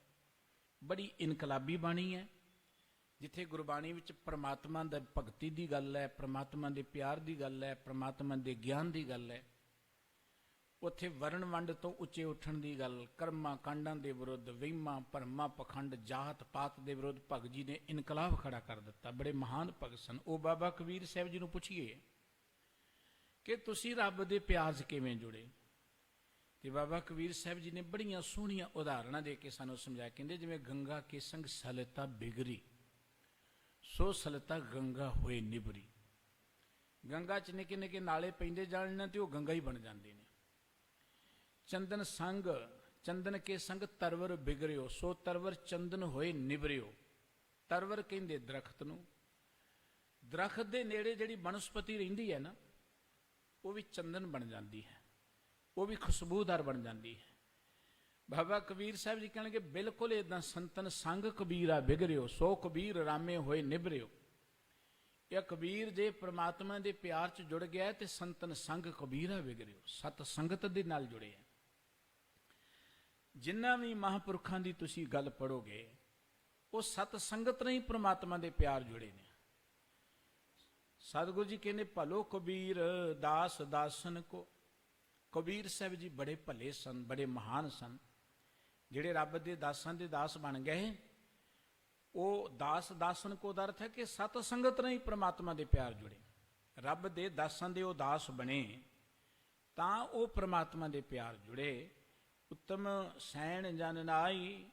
A: ਬੜੀ ਇਨਕਲਾਬੀ ਬਾਣੀ ਹੈ, ਜਿੱਥੇ ਗੁਰਬਾਣੀ ਵਿੱਚ ਪ੍ਰਮਾਤਮਾ ਦਾ ਭਗਤੀ ਦੀ ਗੱਲ ਹੈ, ਪ੍ਰਮਾਤਮਾ ਦੇ ਪਿਆਰ ਦੀ ਗੱਲ ਹੈ, ਪ੍ਰਮਾਤਮਾ ਦੇ ਗਿਆਨ ਦੀ ਗੱਲ ਹੈ। ਉੱਥੇ ਵਰਣ ਵੰਡ ਤੋਂ ਉੱਚੇ ਉੱਠਣ ਦੀ ਗੱਲ, ਕਰਮਾਂ ਕਾਂਡਾਂ ਦੇ ਵਿਰੁੱਧ, ਵਹਿਮਾਂ ਭਰਮਾਂ ਪਖੰਡ, ਜਾਤ ਪਾਤ ਦੇ ਵਿਰੁੱਧ ਭਗਤ ਜੀ ਨੇ ਇਨਕਲਾਬ ਖੜਾ ਕਰ ਦਿੱਤਾ। ਬੜੇ ਮਹਾਨ ਭਗਤ ਸਨ। ਉਹ ਬਾਬਾ ਕਬੀਰ ਸਾਹਿਬ ਜੀ ਨੂੰ ਪੁੱਛੀਏ ਕਿ ਤੁਸੀਂ ਰੱਬ ਦੇ ਪਿਆਰ 'ਚ ਕਿਵੇਂ ਜੁੜੇ, ਤੇ ਬਾਬਾ ਕਬੀਰ ਸਾਹਿਬ ਜੀ ਨੇ ਬੜੀਆਂ ਸੋਹਣੀਆਂ ਉਦਾਹਰਣਾਂ ਦੇ ਕੇ ਸਾਨੂੰ ਸਮਝਾਇਆ। ਕਹਿੰਦੇ ਜਿਵੇਂ ਗੰਗਾ ਕੇ ਸੰਗ ਸਲਤਾ ਬਿਗਰੀ, ਸੋ ਸਲਤਾ ਗੰਗਾ ਹੋਏ ਨਿਬਰੀ। ਗੰਗਾ 'ਚ ਨਿੱਕੇ ਨਿੱਕੇ ਨਾਲੇ ਪੈਂਦੇ ਜਾਣ ਤੇ ਉਹ ਗੰਗਾ ਹੀ ਬਣ ਜਾਂਦੇ ਨੇ। ਚੰਦਨ ਸੰਗ, ਚੰਦਨ ਕੇ ਸੰਗ ਤਰਵਰ ਬਿਗਰਿਓ, ਸੋ ਤਰਵਰ ਚੰਦਨ ਹੋਏ ਨਿਬਰਿਓ। ਤਰਵਰ ਕਹਿੰਦੇ ਦਰਖਤ ਨੂੰ। ਦਰਖਤ ਦੇ ਨੇੜੇ ਜਿਹੜੀ ਬਨਸਪਤੀ ਰਹਿੰਦੀ ਹੈ ਨਾ, ਉਹ ਵੀ ਚੰਦਨ ਬਣ ਜਾਂਦੀ ਹੈ, ਉਹ ਵੀ ਖੁਸ਼ਬੂਦਾਰ ਬਣ ਜਾਂਦੀ ਹੈ। ਬਾਬਾ ਕਬੀਰ ਸਾਹਿਬ ਜੀ ਕਹਿਣਗੇ ਬਿਲਕੁਲ ਇਦਾਂ, ਸੰਤਨ ਸੰਗ ਕਬੀਰਾ ਬਿਗਰਿਓ, ਸੋ ਕਬੀਰ ਰਾਮੇ ਹੋਏ ਨਿਬਰਿਓ। ਇਹ ਕਬੀਰ ਜੇ ਪ੍ਰਮਾਤਮਾ ਦੇ ਪਿਆਰ 'ਚ ਜੁੜ ਗਿਆ ਤੇ ਸੰਤਨ ਸੰਗ ਕਬੀਰਾ ਬਿਗਰਿਓ, ਸਤ ਸੰਗਤ ਦੇ ਨਾਲ ਜੁੜੇ ਹੈ। ਜਿੰਨਾ ਵੀ ਮਹਾਂਪੁਰਖਾਂ ਦੀ ਤੁਸੀਂ ਗੱਲ ਪੜੋਗੇ, ਉਹ ਸਤ ਸੰਗਤ ਨਾਲ ਹੀ ਪ੍ਰਮਾਤਮਾ ਦੇ ਪਿਆਰ ਜੁੜੇ ਨੇ। ਸਤਿਗੁਰੂ ਜੀ ਕਹਿੰਦੇ ਭਲੋ ਕਬੀਰ ਦਾਸ ਦਾਸਨ ਕੋ। ਕਬੀਰ ਸਾਹਿਬ ਜੀ ਬੜੇ ਭਲੇ ਸਨ, ਬੜੇ ਮਹਾਨ ਸਨ। ਜਿਹੜੇ ਰੱਬ ਦੇ ਦਾਸਾਂ ਦੇ ਦਾਸ ਬਣ ਗਏ, ਉਹ ਦਾਸ ਦਾਸਨ ਕੋ ਦਾ ਅਰਥ ਹੈ ਕਿ ਸਤ ਸੰਗਤ ਨਾਲ ਹੀ ਪ੍ਰਮਾਤਮਾ ਦੇ ਪਿਆਰ ਜੁੜੇ। ਰੱਬ ਦੇ ਦਾਸਾਂ ਦੇ ਉਹ ਦਾਸ ਬਣੇ ਤਾਂ ਉਹ ਪ੍ਰਮਾਤਮਾ ਦੇ ਪਿਆਰ ਜੁੜੇ। ਉੱਤਮ ਸੈਣ ਜਨ ਨਾਈ,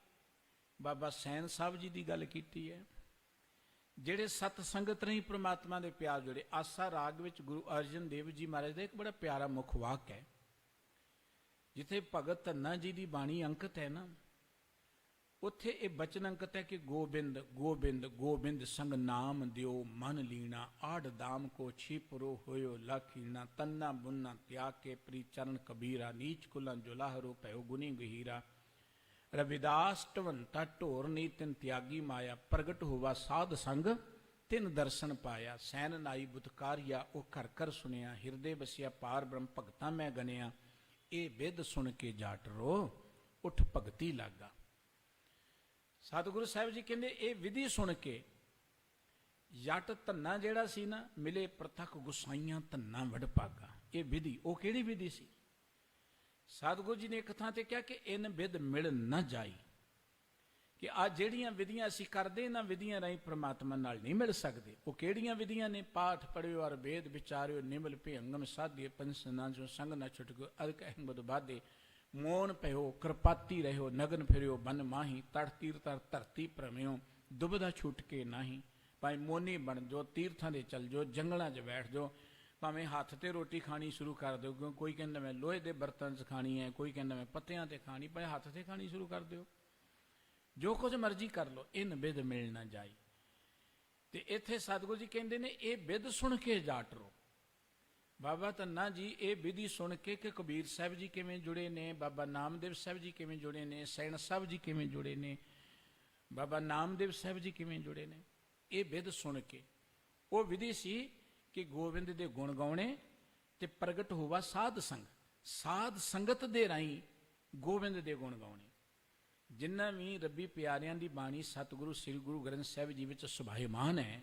A: ਬਾਬਾ ਸੈਣ ਸਾਹਿਬ ਜੀ ਦੀ ਗੱਲ ਕੀਤੀ ਹੈ। ਜਿਹੜੇ ਸਤ ਸੰਗਤ ਨਹੀਂ ਪ੍ਰਮਾਤਮਾ ਦੇ ਪਿਆਰ ਜੁੜੇ। ਆਸਾ ਰਾਗ ਵਿੱਚ ਗੁਰੂ ਅਰਜਨ ਦੇਵ ਜੀ ਮਹਾਰਾਜ ਦਾ ਇੱਕ ਬੜਾ ਪਿਆਰਾ ਮੁੱਖ ਵਾਕ ਹੈ, ਜਿੱਥੇ ਭਗਤ ਧੰਨਾ ਜੀ ਦੀ ਬਾਣੀ ਅੰਕਿਤ ਹੈ ਨਾ, ਉੱਥੇ ਇਹ ਬਚਨ ਅੰਕਿਤ ਹੈ ਕਿ ਗੋਬਿੰਦ ਗੋਬਿੰਦ ਗੋਬਿੰਦ ਸੰਗ ਨਾਮ ਦਿਓ ਮਨ ਲੀਣਾ, ਆੜ ਦਾਮ ਕੋ ਛਿਪਰੋ ਹੋਇਓ ਲਾਖੀਣਾ, ਤੰਨਾ ਬੁੰਨਾ ਤਿਆਗ ਕੇ ਪ੍ਰੀ ਚਰਨ ਕਬੀਰਾ, ਨੀਚ ਕੁਲਾਂ ਜੁਲਾਹਰੋ ਭਇਓ ਗੁਨੀ ਗਹੀਰਾ। ਰਵਿਦਾਸ ਢਵੰਤਾ ਢੋਰ ਨੀ ਤਿਨ ਤਿਆਗੀ ਮਾਇਆ, ਪ੍ਰਗਟ ਹੋਵਾ ਸਾਧ ਸੰਗ ਤਿਨ ਦਰਸ਼ਨ ਪਾਇਆ। ਸੈਨ ਨਾਈ ਬੁਤਕਾਰਿਆ ਉਹ ਘਰ ਘਰ ਸੁਣਿਆ, ਹਿਰਦੇ ਬਸਿਆ ਪਾਰ ਬ੍ਰਹਮ ਭਗਤਾਂ ਮੈਂ ਗਨਿਆ। ਇਹ ਵਿਦ ਸੁਣ ਕੇ ਜਾਟ ਰੋ ਉਠ ਭਗਤੀ ਲਾਗਾ। ਸਤਿਗੁਰੂ ਸਾਹਿਬ ਜੀ ਕਹਿੰਦੇ ਇਹ ਵਿਧੀ ਸੁਣ ਕੇ ਜੱਟ ਧੰਨਾ ਜਿਹੜਾ ਸੀ ਨਾ, ਮਿਲੇ ਪ੍ਰਤੱਖ ਗੁਸਾਈਆਂ ਧੰਨਾ ਵਡ ਭਾਗਾ। ਇਹ ਵਿਧੀ, ਉਹ ਕਿਹੜੀ ਵਿਧੀ ਸੀ? ਸਤਿਗੁਰੂ ਜੀ ਨੇ ਇੱਕ ਥਾਂ ਤੇ ਕਿਹਾ ਕਿ ਇਨ ਵਿਧ ਮਿਲ ਨਾ ਜਾਈ, ਕਿ ਆ ਜਿਹੜੀਆਂ ਵਿਧੀਆਂ ਅਸੀਂ ਕਰਦੇ, ਇਹਨਾਂ ਵਿਧੀਆਂ ਰਾਹੀਂ ਪ੍ਰਮਾਤਮਾ ਨਾਲ ਨਹੀਂ ਮਿਲ ਸਕਦੇ। ਉਹ ਕਿਹੜੀਆਂ ਵਿਧੀਆਂ ਨੇ? ਪਾਠ ਪੜਿਓ ਅਰ ਵੇਦ ਵਿਚਾਰਿਓ, ਨਿਮਲ ਭਿਅੰਗਮ ਸਾਧਿਏ, ਪੰਸਨਾ ਜੋ ਸੰਗ ਨਾ ਛੁਟਕੋ, ਅਰਕ ਅਹਿਮਦ ਬਾਧੇ। ਮੋਨ ਭਇਓ ਕਿਰਪਾਤੀ ਰਹਿਓ, ਨਗਨ ਫਿਰਿਓ ਬਨ ਮਾਹੀ, ਤੜ ਤੀਰਥ ਧਰਤੀ ਭ੍ਰਮਿਓ, ਦੁਬਦਾ ਛੁੱਟ ਕੇ ਨਾਹੀ। ਭਾਵੇਂ ਮੋਨੀ ਬਣ ਜਾਓ, ਤੀਰਥਾਂ ਦੇ ਚੱਲ ਜਾਓ, ਜੰਗਲਾਂ 'ਚ ਬੈਠ ਜਾਓ, ਭਾਵੇਂ ਹੱਥ ਤੇ ਰੋਟੀ ਖਾਣੀ ਸ਼ੁਰੂ ਕਰ ਦਿਓ, ਕਿਉਂ ਕੋਈ ਕਹਿੰਦਾ ਮੈਂ ਲੋਹੇ ਦੇ ਬਰਤਨ 'ਚ ਖਾਣੀ ਹੈ, ਕੋਈ ਕਹਿੰਦਾ ਮੈਂ ਪੱਤਿਆਂ ਤੇ ਖਾਣੀ, ਭਾਵੇਂ ਹੱਥ ਤੇ ਖਾਣੀ ਸ਼ੁਰੂ ਕਰ ਦਿਓ, ਜੋ ਕੁਝ ਮਰਜ਼ੀ ਕਰ ਲਓ, ਇਨ ਬਿਧ ਮਿਲ ਨਾ ਜਾਈ। ਤੇ ਇੱਥੇ ਸਤਿਗੁਰੂ ਜੀ ਕਹਿੰਦੇ ਨੇ ਇਹ ਬਿਧ ਸੁਣ ਕੇ ਜਾਟ ਰੋ। ਬਾਬਾ ਧੰਨਾ ਜੀ ਇਹ ਵਿਧੀ ਸੁਣ ਕੇ ਕਿ ਕਬੀਰ ਸਾਹਿਬ ਜੀ ਕਿਵੇਂ ਜੁੜੇ ਨੇ, ਬਾਬਾ ਨਾਮਦੇਵ ਸਾਹਿਬ ਜੀ ਕਿਵੇਂ ਜੁੜੇ ਨੇ, ਸੈਣ ਸਾਹਿਬ ਜੀ ਕਿਵੇਂ ਜੁੜੇ ਨੇ, ਬਾਬਾ ਨਾਮਦੇਵ ਸਾਹਿਬ ਜੀ ਕਿਵੇਂ ਜੁੜੇ ਨੇ, ਇਹ ਵਿਧ ਸੁਣ ਕੇ ਉਹ ਵਿਧੀ ਸੀ ਕਿ ਗੋਬਿੰਦ ਦੇ ਗੁਣ ਗਾਉਣੇ ਤੇ ਪ੍ਰਗਟ ਹੋਵਾ ਸਾਧ ਸੰਗ, ਸਾਧ ਸੰਗਤ ਦੇ ਰਾਹੀਂ ਗੋਬਿੰਦ ਦੇ ਗੁਣ ਗਾਉਣੇ। ਜਿੰਨਾ ਵੀ ਰੱਬੀ ਪਿਆਰਿਆਂ ਦੀ ਬਾਣੀ ਸਤਿਗੁਰੂ ਸ੍ਰੀ ਗੁਰੂ ਗ੍ਰੰਥ ਸਾਹਿਬ ਜੀ ਵਿੱਚ ਸੁਭਾਇਮਾਨ ਹੈ,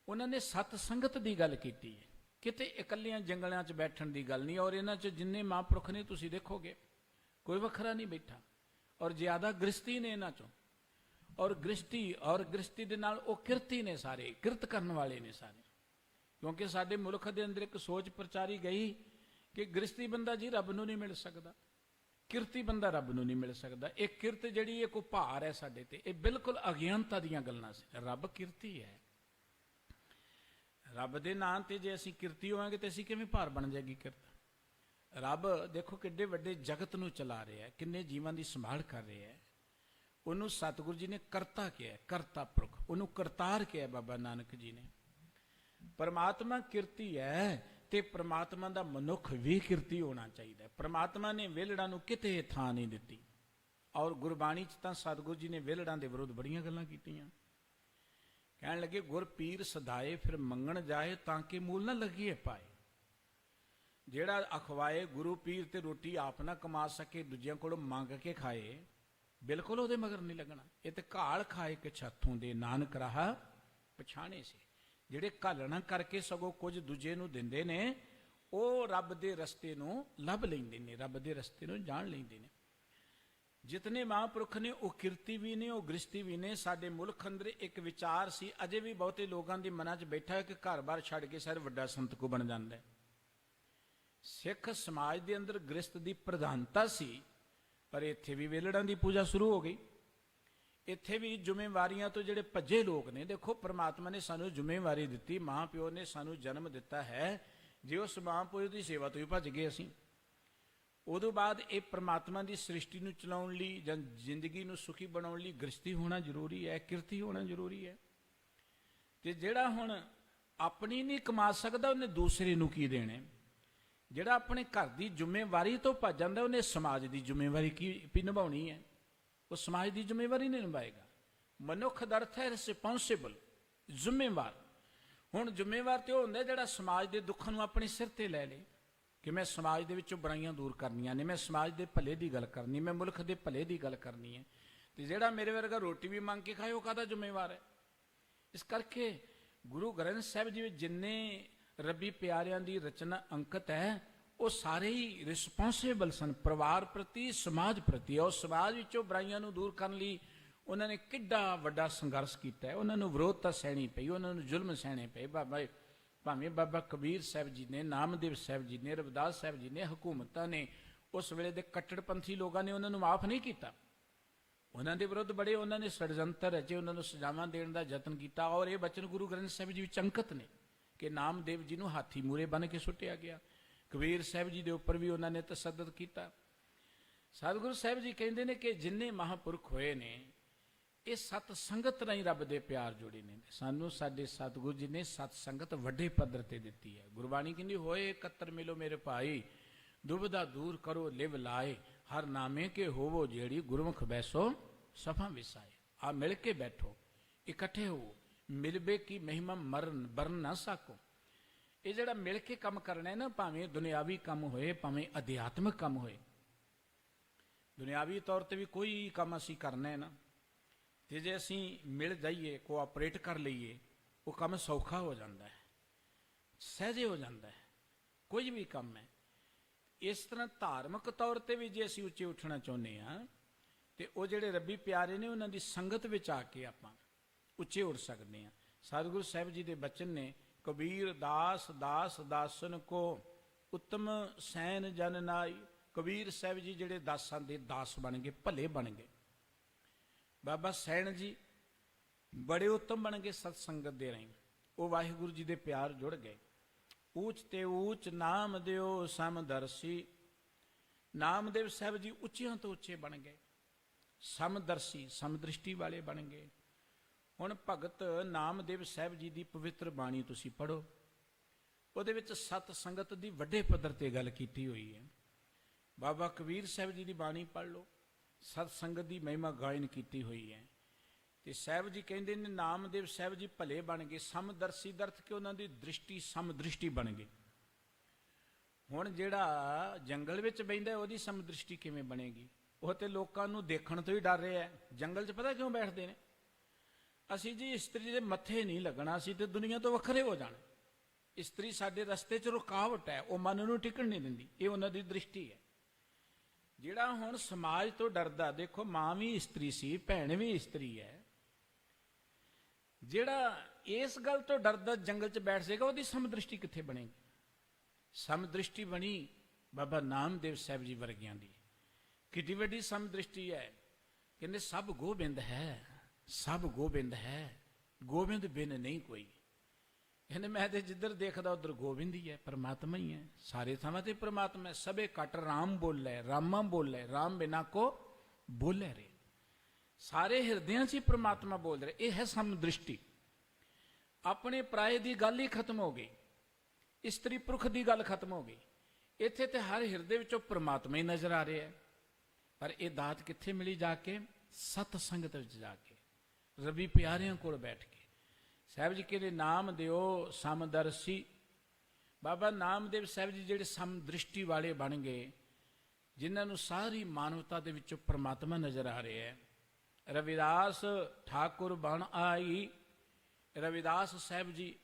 A: ਉਹਨਾਂ ਨੇ ਸਤ ਸੰਗਤ ਦੀ ਗੱਲ ਕੀਤੀ ਹੈ। ਕਿਤੇ ਇਕੱਲਿਆਂ ਜੰਗਲਾਂ 'ਚ ਬੈਠਣ ਦੀ ਗੱਲ ਨਹੀਂ। ਔਰ ਇਹਨਾਂ 'ਚ ਜਿੰਨੇ ਮਹਾਂਪੁਰਖ ਨੇ ਤੁਸੀਂ ਦੇਖੋਗੇ ਕੋਈ ਵੱਖਰਾ ਨਹੀਂ ਬੈਠਾ, ਔਰ ਜ਼ਿਆਦਾ ਗ੍ਰਸਤੀ ਨੇ ਇਹਨਾਂ 'ਚੋਂ, ਔਰ ਗ੍ਰਸਤੀ ਦੇ ਨਾਲ ਉਹ ਕਿਰਤੀ ਨੇ, ਸਾਰੇ ਕਿਰਤ ਕਰਨ ਵਾਲੇ ਨੇ ਸਾਰੇ। ਕਿਉਂਕਿ ਸਾਡੇ ਮੁਲਕ ਦੇ ਅੰਦਰ ਇੱਕ ਸੋਚ ਪ੍ਰਚਾਰੀ ਗਈ ਕਿ ਗ੍ਰਸਤੀ ਬੰਦਾ ਜੀ ਰੱਬ ਨੂੰ ਨਹੀਂ ਮਿਲ ਸਕਦਾ, ਕਿਰਤੀ ਬੰਦਾ ਰੱਬ ਨੂੰ ਨਹੀਂ ਮਿਲ ਸਕਦਾ। ਇਹ ਕਿਰਤ ਜਿਹੜੀ ਇਹ ਕੋਈ ਭਾਰ ਹੈ ਸਾਡੇ ਤੇ, ਇਹ ਬਿਲਕੁਲ ਅਗਿਆਨਤਾ ਦੀਆਂ ਗੱਲਾਂ ਸੀ। ਰੱਬ ਕਿਰਤੀ ਹੈ, ਰੱਬ ਦੇ ਨਾਂ ਤੇ ਜੇ ਅਸੀਂ ਕਿਰਤੀ ਹੋਵਾਂਗੇ ਤੇ ਅਸੀਂ ਕਿਵੇਂ ਭਾਰ ਬਣ ਜਾਏਗੀ ਕਿਰਤ। ਰੱਬ ਦੇਖੋ ਕਿੱਡੇ ਵੱਡੇ ਜਗਤ ਨੂੰ ਚਲਾ ਰਿਹਾ ਹੈ, ਕਿੰਨੇ ਜੀਵਾਂ ਦੀ ਸੰਭਾਲ ਕਰ ਰਿਹਾ ਹੈ। ਉਹਨੂੰ ਸਤਿਗੁਰੂ ਜੀ ਨੇ ਕਰਤਾ ਕਿਹਾ, ਕਰਤਾ ਪੁਰਖ, ਉਹਨੂੰ ਕਰਤਾਰ ਕਿਹਾ ਬਾਬਾ ਨਾਨਕ ਜੀ ਨੇ। ਪਰਮਾਤਮਾ ਕਿਰਤੀ ਹੈ ਤੇ ਪਰਮਾਤਮਾ ਦਾ ਮਨੁੱਖ ਵੀ ਕਿਰਤੀ ਹੋਣਾ ਚਾਹੀਦਾ। ਪਰਮਾਤਮਾ ਨੇ ਵਿਹਲੜਾਂ ਨੂੰ ਕਿਤੇ ਥਾਂ ਨਹੀਂ ਦਿੱਤੀ, ਔਰ ਗੁਰਬਾਣੀ 'ਚ ਤਾਂ ਸਤਿਗੁਰੂ ਜੀ ਨੇ ਵਿਹਲੜਾਂ ਦੇ ਵਿਰੁੱਧ ਬੜੀਆਂ ਗੱਲਾਂ ਕੀਤੀਆਂ। ਕਹਿਣ ਲੱਗੇ ਗੁਰ ਪੀਰ ਸਦਾਏ ਫਿਰ ਮੰਗਣ ਜਾਏ ਤਾਂ ਕਿ ਮੂਲ ਨਾ ਲੱਗੀਏ ਪਾਏ। ਜਿਹੜਾ ਅਖਵਾਏ ਗੁਰੂ ਪੀਰ ਤੇ ਰੋਟੀ ਆਪ ਨਾ ਕਮਾ ਸਕੇ, ਦੂਜਿਆਂ ਕੋਲੋਂ ਮੰਗ ਕੇ ਖਾਏ, ਬਿਲਕੁਲ ਉਹਦੇ ਮਗਰ ਨਹੀਂ ਲੱਗਣਾ। ਇਹ ਤੇ ਘਾਲ ਖਾਏ ਕਿ ਛੱਥੋਂ ਦੇ ਨਾਨਕ ਰਹਾ ਪਛਾਣੇ ਸੀ। ਜਿਹੜੇ ਘਾਲਣਾ ਕਰਕੇ ਸਗੋਂ ਕੁਝ ਦੂਜੇ ਨੂੰ ਦਿੰਦੇ ਨੇ, ਉਹ ਰੱਬ ਦੇ ਰਸਤੇ ਨੂੰ ਲੱਭ ਲੈਂਦੇ ਨੇ, ਰੱਬ ਦੇ ਰਸਤੇ ਨੂੰ ਜਾਣ ਲੈਂਦੇ ਨੇ। ਜਿਤਨੇ ਮਹਾਂਪੁਰਖ ਨੇ ਉਹ ਕਿਰਤੀ ਵੀ ਨੇ, ਉਹ ਗ੍ਰਸਤੀ ਵੀ ਨੇ। ਸਾਡੇ ਮੁਲਕ ਅੰਦਰ ਇੱਕ ਵਿਚਾਰ ਸੀ, ਅਜੇ ਵੀ ਬਹੁਤੇ ਲੋਕਾਂ ਦੇ ਮਨਾਂ 'ਚ ਬੈਠਾ ਹੈ ਕਿ ਘਰ-ਬਾਰ ਛੱਡ ਕੇ ਸਾਰੇ ਵੱਡਾ ਸੰਤ ਕੋ ਬਣ ਜਾਂਦਾ ਹੈ। ਸਿੱਖ ਸਮਾਜ ਦੇ ਅੰਦਰ ਗ੍ਰਸਤ ਦੀ ਪ੍ਰਧਾਨਤਾ ਸੀ, ਪਰ ਇੱਥੇ ਵੀ ਵੇਲੜਾਂ ਦੀ ਪੂਜਾ ਸ਼ੁਰੂ ਹੋ ਗਈ। ਇੱਥੇ ਵੀ ਜ਼ਿੰਮੇਵਾਰੀਆਂ ਤੋਂ ਜਿਹੜੇ ਭੱਜੇ ਲੋਕ ਨੇ, ਦੇਖੋ ਪਰਮਾਤਮਾ ਨੇ ਸਾਨੂੰ ਜ਼ਿੰਮੇਵਾਰੀ ਦਿੱਤੀ, ਮਾਂ ਪਿਓ ਨੇ ਸਾਨੂੰ ਜਨਮ ਦਿੱਤਾ ਹੈ, ਜੇ ਉਸ ਮਾਂ ਪਿਓ ਦੀ ਸੇਵਾ ਤੋਂ ਹੀ ਭੱਜ ਗਏ ਅਸੀਂ, ਉਦੋਂ ਬਾਅਦ ਇਹ ਪਰਮਾਤਮਾ ਦੀ ਸ੍ਰਿਸ਼ਟੀ ਨੂੰ ਚਲਾਉਣ ਲਈ ਜਾਂ ਜ਼ਿੰਦਗੀ ਨੂੰ ਸੁਖੀ ਬਣਾਉਣ ਲਈ ਗ੍ਰਸਤੀ ਹੋਣਾ ਜ਼ਰੂਰੀ ਹੈ, ਕਿਰਤੀ ਹੋਣਾ ਜ਼ਰੂਰੀ ਹੈ। ਤੇ ਜਿਹੜਾ ਹੁਣ ਆਪਣੀ ਨਹੀਂ ਕਮਾ ਸਕਦਾ, ਉਹਨੇ ਦੂਸਰੇ ਨੂੰ ਕੀ ਦੇਣੇ। ਜਿਹੜਾ ਆਪਣੇ ਘਰ ਦੀ ਜ਼ਿੰਮੇਵਾਰੀ ਤੋਂ ਭੱਜ ਜਾਂਦਾ, ਉਹਨੇ ਸਮਾਜ ਦੀ ਜ਼ਿੰਮੇਵਾਰੀ ਕੀ ਨਿਭਾਉਣੀ ਹੈ, ਉਹ ਸਮਾਜ ਦੀ ਜ਼ਿੰਮੇਵਾਰੀ ਨਹੀਂ ਨਿਭਾਏਗਾ। ਮਨੁੱਖ ਦਾ ਅਰਥ ਹੈ ਰਿਸਪੌਂਸਿਬਲ, ਜ਼ਿੰਮੇਵਾਰ। ਹੁਣ ਜ਼ਿੰਮੇਵਾਰ ਤੇ ਉਹ ਹੁੰਦਾ ਜਿਹੜਾ ਸਮਾਜ ਦੇ ਦੁੱਖਾਂ ਨੂੰ ਆਪਣੇ ਸਿਰ ਤੇ ਲੈ ਲੇ, ਕਿ ਮੈਂ ਸਮਾਜ ਦੇ ਵਿੱਚੋਂ ਬੁਰਾਈਆਂ ਦੂਰ ਕਰਨੀਆਂ ਨੇ, ਮੈਂ ਸਮਾਜ ਦੇ ਭਲੇ ਦੀ ਗੱਲ ਕਰਨੀ, ਮੈਂ ਮੁਲਕ ਦੇ ਭਲੇ ਦੀ ਗੱਲ ਕਰਨੀ ਹੈ। ਤੇ ਜਿਹੜਾ ਮੇਰੇ ਵਰਗਾ ਰੋਟੀ ਵੀ ਮੰਗ ਕੇ ਖਾਏ, ਉਹ ਕਾਹਦਾ ਜ਼ਿੰਮੇਵਾਰ ਹੈ। ਇਸ ਕਰਕੇ ਗੁਰੂ ਗ੍ਰੰਥ ਸਾਹਿਬ ਜੀ ਵਿੱਚ ਜਿੰਨੇ ਰੱਬੀ ਪਿਆਰਿਆਂ ਦੀ ਰਚਨਾ ਅੰਕਿਤ ਹੈ, ਉਹ ਸਾਰੇ ਹੀ ਰਿਸਪੌਂਸਿਬਲ ਸਨ ਪਰਿਵਾਰ ਪ੍ਰਤੀ, ਸਮਾਜ ਪ੍ਰਤੀ। ਉਹ ਸਮਾਜ ਵਿੱਚੋਂ ਬੁਰਾਈਆਂ ਨੂੰ ਦੂਰ ਕਰਨ ਲਈ ਉਹਨਾਂ ਨੇ ਕਿੱਡਾ ਵੱਡਾ ਸੰਘਰਸ਼ ਕੀਤਾ ਹੈ। ਉਹਨਾਂ ਨੂੰ ਵਿਰੋਧਤਾ ਸਹਿਣੀ ਪਈ, ਉਹਨਾਂ ਨੂੰ ਜ਼ੁਲਮ ਸਹਿਣੇ ਪਏ। ਭਾਵੇਂ ਬਾਬਾ ਕਬੀਰ ਸਾਹਿਬ ਜੀ ਨੇ, ਨਾਮਦੇਵ ਸਾਹਿਬ ਜੀ ਨੇ, ਰਵਿਦਾਸ ਸਾਹਿਬ ਜੀ ਨੇ, ਹਕੂਮਤਾਂ ਨੇ, ਉਸ ਵੇਲੇ ਦੇ ਕੱਟੜਪੰਥੀ ਲੋਕਾਂ ਨੇ ਉਹਨਾਂ ਨੂੰ ਮਾਫ ਨਹੀਂ ਕੀਤਾ। ਉਹਨਾਂ ਦੇ ਵਿਰੁੱਧ ਬੜੇ ਉਹਨਾਂ ਨੇ ષਡਯੰਤਰ ਰਚੇ, ਉਹਨਾਂ ਨੂੰ ਸਜ਼ਾਵਾਂ ਦੇਣ ਦਾ ਯਤਨ ਕੀਤਾ। ਔਰ ਇਹ ਬਚਨ ਗੁਰੂ ਗ੍ਰੰਥ ਸਾਹਿਬ ਜੀ ਵਿੱਚ ਅੰਕਿਤ ਨੇ ਕਿ ਨਾਮਦੇਵ ਜੀ ਨੂੰ ਹਾਥੀ ਮੂਰੇ ਬੰਨ੍ਹ ਕੇ ਸੁੱਟਿਆ ਗਿਆ। ਕਬੀਰ ਸਾਹਿਬ ਜੀ ਦੇ ਉੱਪਰ ਵੀ ਉਹਨਾਂ ਨੇ ਤਸੱਦਦ ਕੀਤਾ। ਸਤਿਗੁਰੂ ਸਾਹਿਬ ਜੀ ਕਹਿੰਦੇ ਨੇ ਕਿ ਜਿੰਨੇ ਮਹਾਂਪੁਰਖ ਹੋਏ ਨੇ, ਇਹ ਸਤ ਸੰਗਤ ਰਾਹੀਂ ਰੱਬ ਦੇ ਪਿਆਰ ਜੁੜੇ ਨੇ। ਸਾਨੂੰ ਸਾਡੇ ਸਤਿਗੁਰੂ ਜੀ ਨੇ ਸਤ ਸੰਗਤ ਵੱਡੇ ਪੱਧਰ ਤੇ ਦਿੱਤੀ ਹੈ। ਗੁਰਬਾਣੀ ਕਹਿੰਦੀ ਹੋਏ ਇਕੱਤਰ ਮਿਲੋ ਮੇਰੇ ਭਾਈ, ਦੁਬਿਧਾ ਦੂਰ ਕਰੋ ਲਿਵ ਲਾਏ, ਹਰ ਨਾਮੇ ਕੇ ਹੋਵੋ ਜਿਹੜੀ ਗੁਰਮੁਖ ਬੈਸੋ ਸਫਾ ਵਿਸਾਏ। ਆ ਮਿਲ ਕੇ ਬੈਠੋ, ਇਕੱਠੇ ਹੋ, ਮਿਲਬੇ ਕੀ ਮਹਿਮਾ ਮਰਨ ਬਰਨ ਨਾ ਸਾਕੋ। ਇਹ ਜਿਹੜਾ ਮਿਲ ਕੇ ਕੰਮ ਕਰਨਾ ਹੈ ਨਾ, ਭਾਵੇਂ ਦੁਨਿਆਵੀ ਕੰਮ ਹੋਏ, ਭਾਵੇਂ ਅਧਿਆਤਮਿਕ ਕੰਮ ਹੋਏ। ਦੁਨਿਆਵੀ ਤੌਰ ਤੇ ਵੀ ਕੋਈ ਕੰਮ ਅਸੀਂ ਕਰਨਾ ਹੈ ਨਾ, ਤੇ ਜੇ ਅਸੀਂ ਮਿਲ ਜਾਈਏ, ਕੋਆਪਰੇਟ ਕਰ ਲਈਏ, ਉਹ ਕੰਮ ਸੌਖਾ ਹੋ ਜਾਂਦਾ ਹੈ, ਸਹਿਜੇ ਹੋ ਜਾਂਦਾ ਹੈ, ਕੋਈ ਵੀ ਕੰਮ ਹੈ। ਇਸ ਤਰ੍ਹਾਂ ਧਾਰਮਿਕ ਤੌਰ ਤੇ ਵੀ ਜੇ ਅਸੀਂ ਉੱਚੇ ਉੱਠਣਾ ਚਾਹੁੰਦੇ ਹਾਂ, ਤੇ ਉਹ ਜਿਹੜੇ ਰੱਬੀ ਪਿਆਰੇ ਨੇ, ਉਹਨਾਂ ਦੀ ਸੰਗਤ ਵਿੱਚ ਆ ਕੇ ਆਪਾਂ ਉੱਚੇ ਉੱਠ ਸਕਦੇ ਹਾਂ। ਸਤਿਗੁਰੂ ਸਾਹਿਬ ਜੀ ਦੇ ਬਚਨ ਨੇ, ਕਬੀਰ ਦਾਸ ਦਾਸ ਦਾਸਨ ਕੋ ਉੱਤਮ ਸੈਨ ਜਨ ਨਾਈ। ਕਬੀਰ ਸਾਹਿਬ ਜੀ ਜਿਹੜੇ ਦਾਸਾਂ ਦੇ ਦਾਸ ਬਣ ਗਏ, ਭਲੇ ਬਣ ਗਏ। ਬਾਬਾ ਸੈਣ ਜੀ ਬੜੇ ਉੱਤਮ ਬਣ ਗਏ ਸਤ ਸੰਗਤ ਦੇ ਰਾਹੀਂ। ਉਹ ਵਾਹਿਗੁਰੂ ਜੀ ਦੇ ਪਿਆਰ ਜੁੜ ਗਏ। ਊਚ ਤੇ ਊਚ ਨਾਮ ਦਿਓ ਸਮਦਰਸੀ। ਨਾਮਦੇਵ ਸਾਹਿਬ ਜੀ ਉੱਚਿਆਂ ਤੋਂ ਉੱਚੇ ਬਣ ਗਏ, ਸਮਦਰਸੀ, ਸਮਦ੍ਰਿਸ਼ਟੀ ਵਾਲੇ ਬਣ ਗਏ। ਹੁਣ ਭਗਤ ਨਾਮਦੇਵ ਸਾਹਿਬ ਜੀ ਦੀ ਪਵਿੱਤਰ ਬਾਣੀ ਤੁਸੀਂ ਪੜ੍ਹੋ, ਉਹਦੇ ਵਿੱਚ ਸਤ ਸੰਗਤ ਦੀ ਵੱਡੇ ਪੱਧਰ ਤੇ ਗੱਲ ਕੀਤੀ ਹੋਈ ਹੈ। ਬਾਬਾ ਕਬੀਰ ਸਾਹਿਬ ਜੀ ਦੀ ਬਾਣੀ ਪੜ੍ਹ ਲਓ, ਸਤ ਸੰਗਤ ਦੀ ਮਹਿਮਾ ਗਾਇਨ ਕੀਤੀ ਹੋਈ ਹੈ। ਤੇ ਸਾਹਿਬ ਜੀ ਕਹਿੰਦੇ ਨੇ ਨਾਮਦੇਵ ਸਾਹਿਬ ਜੀ ਭਲੇ ਬਣ ਗਏ, ਸਮਦਰਸੀ ਦਾ ਅਰਥ ਕਿ ਉਹਨਾਂ ਦੀ ਦ੍ਰਿਸ਼ਟੀ ਸਮਦ੍ਰਿਸ਼ਟੀ ਬਣ ਗਈ। ਹੁਣ ਜਿਹੜਾ ਜੰਗਲ ਵਿੱਚ ਬੈਠਦਾ, ਉਹਦੀ ਸਮਦ੍ਰਿਸ਼ਟੀ ਕਿਵੇਂ ਬਣੇਗੀ? ਉਹ ਤੇ ਲੋਕਾਂ ਨੂੰ ਦੇਖਣ ਤੋਂ ਹੀ ਡਰ ਰਿਹਾ ਹੈ। ਜੰਗਲ 'ਚ ਪਤਾ ਕਿਉਂ ਬੈਠਦੇ ਨੇ? ਅਸੀਂ ਜੀ ਇਸਤਰੀ ਦੇ ਮੱਥੇ ਨਹੀਂ ਲੱਗਣਾ, ਅਸੀਂ ਤੇ ਦੁਨੀਆ ਤੋਂ ਵੱਖਰੇ ਹੋ ਜਾਣਾ। ਇਸਤਰੀ ਸਾਡੇ ਰਸਤੇ 'ਚ ਰੁਕਾਵਟ ਹੈ, ਉਹ ਮਨ ਨੂੰ ਟਿਕਣ ਨਹੀਂ ਦਿੰਦੀ। ਇਹ ਉਹਨਾਂ ਦੀ ਦ੍ਰਿਸ਼ਟੀ ਹੈ। ਜਿਹੜਾ ਹੁਣ ਸਮਾਜ ਤੋਂ ਡਰਦਾ, ਦੇਖੋ ਮਾਂ ਵੀ ਇਸਤਰੀ ਸੀ, ਭੈਣ ਵੀ ਇਸਤਰੀ ਹੈ, ਜਿਹੜਾ ਇਸ ਗੱਲ ਤੋਂ ਡਰਦਾ ਜੰਗਲ 'ਚ ਬੈਠ ਜਾਏਗਾ, ਉਹਦੀ ਸਮਦ੍ਰਿਸ਼ਟੀ ਕਿੱਥੇ ਬਣੇਗੀ? ਸਮਦ੍ਰਿਸ਼ਟੀ ਬਣੀ ਬਾਬਾ ਨਾਮਦੇਵ ਸਾਹਿਬ ਜੀ ਵਰਗਿਆਂ ਦੀ। ਕਿੱਡੀ ਵੱਡੀ ਸਮਦ੍ਰਿਸ਼ਟੀ ਹੈ। ਕਹਿੰਦੇ ਸਭ ਗੋਬਿੰਦ ਹੈ, ਸਭ ਗੋਬਿੰਦ ਹੈ, ਗੋਬਿੰਦ ਬਿਨ ਨਹੀਂ ਕੋਈ। ਕਹਿੰਦੇ ਮੈਂ ਤੇ ਜਿੱਧਰ ਦੇਖਦਾ ਉਧਰ ਗੋਬਿੰਦ ਹੀ ਹੈ, ਪਰਮਾਤਮਾ ਹੀ ਹੈ, ਸਾਰੇ ਥਾਵਾਂ ਤੇ ਪਰਮਾਤਮਾ ਹੈ। ਸਭੇ ਘਟ ਰਾਮ ਬੋਲੇ, ਰਾਮਾ ਬੋਲੇ, ਰਾਮ ਬਿਨਾ ਕੋ ਬੋਲੇ ਰੇ। ਸਾਰੇ ਹਿਰਦਿਆਂ 'ਚ ਹੀ ਪਰਮਾਤਮਾ ਬੋਲ ਰਿਹਾ। ਇਹ ਹੈ ਸਮਦ੍ਰਿਸ਼ਟੀ। ਆਪਣੇ ਪਰਾਏ ਦੀ ਗੱਲ ਹੀ ਖਤਮ ਹੋ ਗਈ, ਇਸਤਰੀ ਪੁਰਖ ਦੀ ਗੱਲ ਖਤਮ ਹੋ ਗਈ। ਇੱਥੇ ਤੇ ਹਰ ਹਿਰਦੇ ਵਿੱਚੋਂ ਪਰਮਾਤਮਾ ਹੀ ਨਜ਼ਰ ਆ ਰਿਹਾ ਹੈ। ਪਰ ਇਹ ਦਾਤ ਕਿੱਥੇ ਮਿਲੀ? ਜਾ ਕੇ ਸਤ ਸੰਗਤ ਵਿੱਚ ਜਾ ਕੇ, ਰੱਬੀ ਪਿਆਰਿਆਂ ਕੋਲ ਬੈਠ ਕੇ। ਸਾਹਿਬ ਜੀ ਕਹਿੰਦੇ ਨਾਮ ਦਿਓ ਸਮਦਰਸ਼ੀ। ਬਾਬਾ ਨਾਮਦੇਵ ਸਾਹਿਬ ਜੀ ਜਿਹੜੇ ਸਮਦ੍ਰਿਸ਼ਟੀ ਵਾਲੇ ਬਣ ਗਏ, ਜਿਨ੍ਹਾਂ ਨੂੰ ਸਾਰੀ ਮਾਨਵਤਾ ਦੇ ਵਿੱਚੋਂ ਪਰਮਾਤਮਾ ਨਜ਼ਰ ਆ ਰਿਹਾ ਹੈ। ਰਵਿਦਾਸ ਠਾਕੁਰ ਬਣ ਆਈ। ਰਵਿਦਾਸ ਸਾਹਿਬ ਜੀ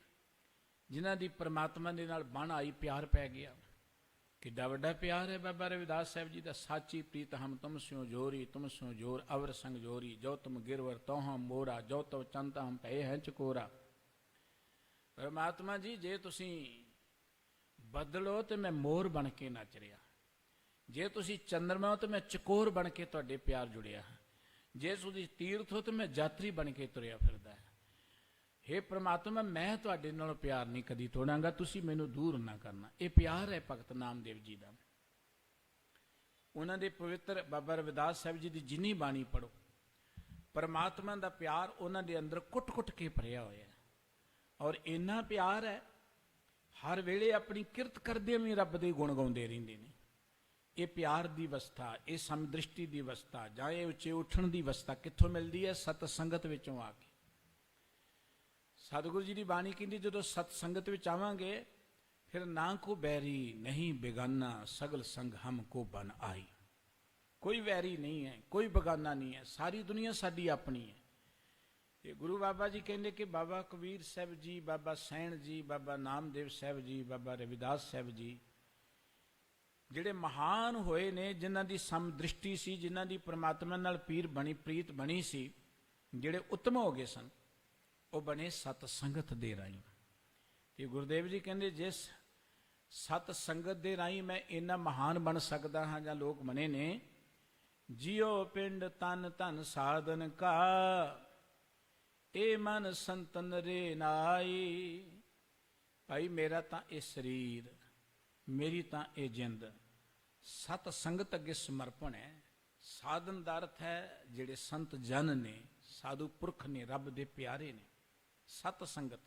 A: ਜਿਨ੍ਹਾਂ ਦੀ ਪਰਮਾਤਮਾ ਦੇ ਨਾਲ ਬਣ ਆਈ, ਪਿਆਰ ਪੈ ਗਿਆ। ਕਿੱਡਾ ਵੱਡਾ ਪਿਆਰ ਹੈ ਬਾਬਾ ਰਵਿਦਾਸ ਸਾਹਿਬ ਜੀ ਦਾ। ਸਾਚੀ ਪ੍ਰੀਤ ਹਮ ਤੁਮ ਸਿਓ ਜੋਰੀ, ਤੁਮ ਸਿਓ ਜੋਰ ਅਵਰ ਸੰਗ ਜੋਰੀ। ਜੋ ਤੁਮ ਗਿਰਵਰ ਤੋ ਹਮ ਮੋਰਾ, ਜੋ ਤੋ ਚੰਤ ਹਮ ਪਏ ਹੈ ਚਕੋਰਾ। ਪਰਮਾਤਮਾ ਜੀ ਜੇ ਤੁਸੀਂ ਬਦਲੋ ਤੇ ਮੈਂ ਮੋਰ ਬਣ ਕੇ ਨੱਚ ਰਿਹਾ, ਜੇ ਤੁਸੀਂ ਚੰਦਰਮਾ ਹੋ ਤੇ ਮੈਂ ਚਕੋਰ ਬਣ ਕੇ ਤੁਹਾਡੇ ਪਿਆਰ ਜੁੜਿਆ ਹਾਂ, ਜੇ ਤੁਸੀਂ ਤੀਰਥ ਹੋ ਤੇ ਮੈਂ ਯਾਤਰੀ ਬਣ ਕੇ ਤੁਰਿਆ ਫਿਰਦਾ। ਹੇ ਪ੍ਰਮਾਤਮਾ ਮੈਂ ਤੁਹਾਡੇ ਨਾਲੋਂ ਪਿਆਰ ਨਹੀਂ ਕਦੀ ਤੋੜਾਂਗਾ, ਤੁਸੀਂ ਮੈਨੂੰ ਦੂਰ ਨਾ ਕਰਨਾ। ਇਹ ਪਿਆਰ ਹੈ ਭਗਤ ਨਾਮਦੇਵ ਜੀ ਦਾ। ਉਹਨਾਂ ਦੇ ਪਵਿੱਤਰ ਬਾਬਾ ਰਵਿਦਾਸ ਸਾਹਿਬ ਜੀ ਦੀ ਜਿੰਨੀ ਬਾਣੀ ਪੜੋ, ਪਰਮਾਤਮਾ ਦਾ ਪਿਆਰ ਉਹਨਾਂ ਦੇ ਅੰਦਰ ਕੁੱਟ-ਕੁੱਟ ਕੇ ਭਰਿਆ ਹੋਇਆ ਹੈ। ਔਰ ਇੰਨਾ ਪਿਆਰ ਹੈ ਹਰ ਵੇਲੇ ਆਪਣੀ ਕਿਰਤ ਕਰਦੇ ਵੀ ਰੱਬ ਦੇ ਗੁਣ ਗਾਉਂਦੇ ਰਹਿੰਦੇ ਨੇ। ਇਹ ਪਿਆਰ ਦੀ ਅਵਸਥਾ, ਇਹ ਸਮਦ੍ਰਿਸ਼ਟੀ ਦੀ ਅਵਸਥਾ ਜਾਂ ਇਹ ਉੱਚੇ ਉੱਠਣ ਦੀ ਅਵਸਥਾ ਕਿੱਥੋਂ ਮਿਲਦੀ ਹੈ? ਸਤ ਸੰਗਤ ਵਿੱਚੋਂ ਆ ਕੇ। ਸਤਿਗੁਰੂ ਜੀ ਦੀ ਬਾਣੀ ਕਹਿੰਦੀ ਜਦੋਂ ਸਤ ਸੰਗਤ ਵਿੱਚ ਆਵਾਂਗੇ ਫਿਰ ਨਾ ਕੋ ਬੈਰੀ ਨਹੀਂ ਬੇਗਾਨਾ, ਸਗਲ ਸੰਗ ਹਮ ਕੋ ਬਨ ਆਈ। ਕੋਈ ਵੈਰੀ ਨਹੀਂ ਹੈ, ਕੋਈ ਬੇਗਾਨਾ ਨਹੀਂ ਹੈ, ਸਾਰੀ ਦੁਨੀਆ ਸਾਡੀ ਆਪਣੀ ਹੈ। ਤੇ ਗੁਰੂ ਬਾਬਾ ਜੀ ਕਹਿੰਦੇ ਕਿ ਬਾਬਾ ਕਬੀਰ ਸਾਹਿਬ ਜੀ, ਬਾਬਾ ਸੈਣ ਜੀ, ਬਾਬਾ ਨਾਮਦੇਵ ਸਾਹਿਬ ਜੀ, ਬਾਬਾ ਰਵਿਦਾਸ ਸਾਹਿਬ ਜੀ ਜਿਹੜੇ ਮਹਾਨ ਹੋਏ ਨੇ, ਜਿਨ੍ਹਾਂ ਦੀ ਸਮਦ੍ਰਿਸ਼ਟੀ ਸੀ, ਜਿਨ੍ਹਾਂ ਦੀ ਪ੍ਰਮਾਤਮਾ ਨਾਲ ਪ੍ਰੀਤ ਬਣੀ ਸੀ, ਜਿਹੜੇ ਉੱਤਮ ਹੋ ਗਏ ਸਨ, ਉਹ ਬਣੇ ਸਤ ਸੰਗਤ ਦੇ ਰਾਹੀਂ। ਤੇ ਗੁਰਦੇਵ ਜੀ ਕਹਿੰਦੇ ਜਿਸ ਸਤ ਸੰਗਤ ਦੇ ਰਾਹੀਂ ਮੈਂ ਇੰਨਾ ਮਹਾਨ ਬਣ ਸਕਦਾ ਹਾਂ, ਜਾਂ ਲੋਕ ਬਣੇ ਨੇ, ਜਿਉ ਪਿੰਡ ਤਨ ਧਨ ਸਾਧਨ ਕਾ, ਇਹ ਮਨ ਸੰਤਨ ਰੇ ਨਾਈ। ਭਾਈ ਮੇਰਾ ਤਾਂ ਇਹ ਸਰੀਰ, ਮੇਰੀ ਤਾਂ ਇਹ ਜਿੰਦ ਸਤ ਸੰਗਤ ਅੱਗੇ ਸਮਰਪਣ ਹੈ। ਸਾਧਨ ਦਾ ਅਰਥ ਹੈ ਜਿਹੜੇ ਸੰਤ ਜਨ ਨੇ, ਸਾਧੂ ਪੁਰਖ ਨੇ, ਰੱਬ ਦੇ ਪਿਆਰੇ ਨੇ। ਸਤ ਸੰਗਤ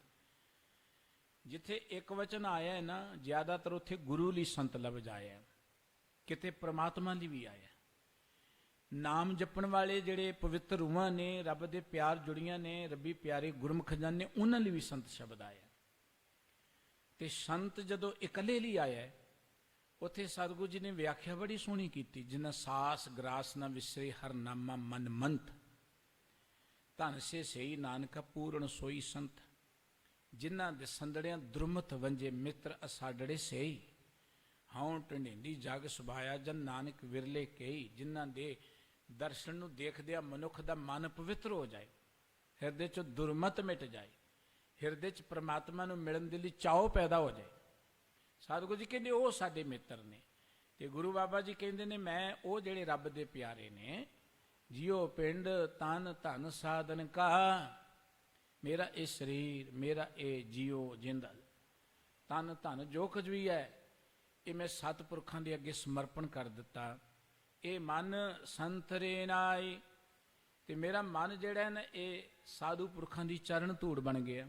A: ਜਿੱਥੇ ਇੱਕ ਵਚਨ ਆਇਆ ਹੈ ਨਾ, ਜ਼ਿਆਦਾਤਰ ਉੱਥੇ ਗੁਰੂ ਲਈ ਸੰਤ ਲਫ਼ਜ਼ ਆਇਆ, ਕਿਤੇ ਪ੍ਰਮਾਤਮਾ ਲਈ ਵੀ ਆਇਆ। ਨਾਮ ਜਪਣ ਵਾਲੇ ਜਿਹੜੇ ਪਵਿੱਤਰ ਰੂਹਾਂ ਨੇ, ਰੱਬ ਦੇ ਪਿਆਰ ਜੁੜੀਆਂ ਨੇ, ਰੱਬੀ ਪਿਆਰੇ ਗੁਰਮੁਖ ਜਨ ਨੇ, ਉਹਨਾਂ ਲਈ ਵੀ ਸੰਤ ਸ਼ਬਦ ਆਇਆ। ਤੇ ਸੰਤ ਜਦੋਂ ਇਕੱਲੇ ਲਈ ਆਇਆ, ਉੱਥੇ ਸਤਿਗੁਰੂ ਜੀ ਨੇ ਵਿਆਖਿਆ ਬੜੀ ਸੋਹਣੀ ਕੀਤੀ। ਜਿਨ੍ਹਾਂ ਸਾਸ ਗਰਾਸ ਨਾ ਵਿਸਰੇ ਹਰ ਨਾਮਾ ਮਨ ਮੰਤ, ਧਨ ਸੇ ਸਹੀ ਨਾਨਕਾ ਪੂਰਨ ਸੋਈ ਸੰਤ। ਜਿਨ੍ਹਾਂ ਦੇ ਸੰਦੜਿਆਂ ਦੁਰਮਤ ਵੰਜੇ ਮਿੱਤਰ ਅਸਾਡੜੇ ਸਹੀ, ਹਉ ਢੰਢੇਂਦੀ ਜਗ ਸੁਭਾਇਆ ਜਨ ਨਾਨਕ ਵਿਰਲੇ ਕਈ। ਜਿਨ੍ਹਾਂ ਦੇ ਦਰਸ਼ਨ ਨੂੰ ਦੇਖਦਿਆਂ ਮਨੁੱਖ ਦਾ ਮਨ ਪਵਿੱਤਰ ਹੋ ਜਾਏ, ਹਿਰਦੇ 'ਚੋਂ ਦੁਰਮਤ ਮਿਟ ਜਾਏ, ਹਿਰਦੇ 'ਚ ਪ੍ਰਮਾਤਮਾ ਨੂੰ ਮਿਲਣ ਦੇ ਲਈ ਚਾਅ ਪੈਦਾ ਹੋ ਜਾਏ। ਸਤਿਗੁਰੂ ਜੀ ਕਹਿੰਦੇ ਉਹ ਸਾਡੇ ਮਿੱਤਰ ਨੇ। ਤੇ ਗੁਰੂ ਬਾਬਾ ਜੀ ਕਹਿੰਦੇ ਨੇ ਮੈਂ ਉਹ ਜਿਹੜੇ ਰੱਬ ਦੇ ਪਿਆਰੇ ਨੇ, ਜਿਉ ਪਿੰਡ ਤਨ ਧਨ ਸਾਧਨ ਕਾ, ਮੇਰਾ ਇਹ ਸਰੀਰ, ਮੇਰਾ ਇਹ ਜਿਉ ਜਿੰਦ ਤਨ ਧਨ ਜੋ ਕੁਝ ਵੀ ਹੈ, ਇਹ ਮੈਂ ਸਤਿਪੁਰਖਾਂ ਦੇ ਅੱਗੇ ਸਮਰਪਣ ਕਰ ਦਿੱਤਾ। ਇਹ ਮਨ ਸੰਤਰੇ ਨਾਈ, ਤੇ ਮੇਰਾ ਮਨ ਜਿਹੜਾ ਹੈ ਨਾ, ਇਹ ਸਾਧੂ ਪੁਰਖਾਂ ਦੀ ਚਰਨ ਧੂੜ ਬਣ ਗਿਆ।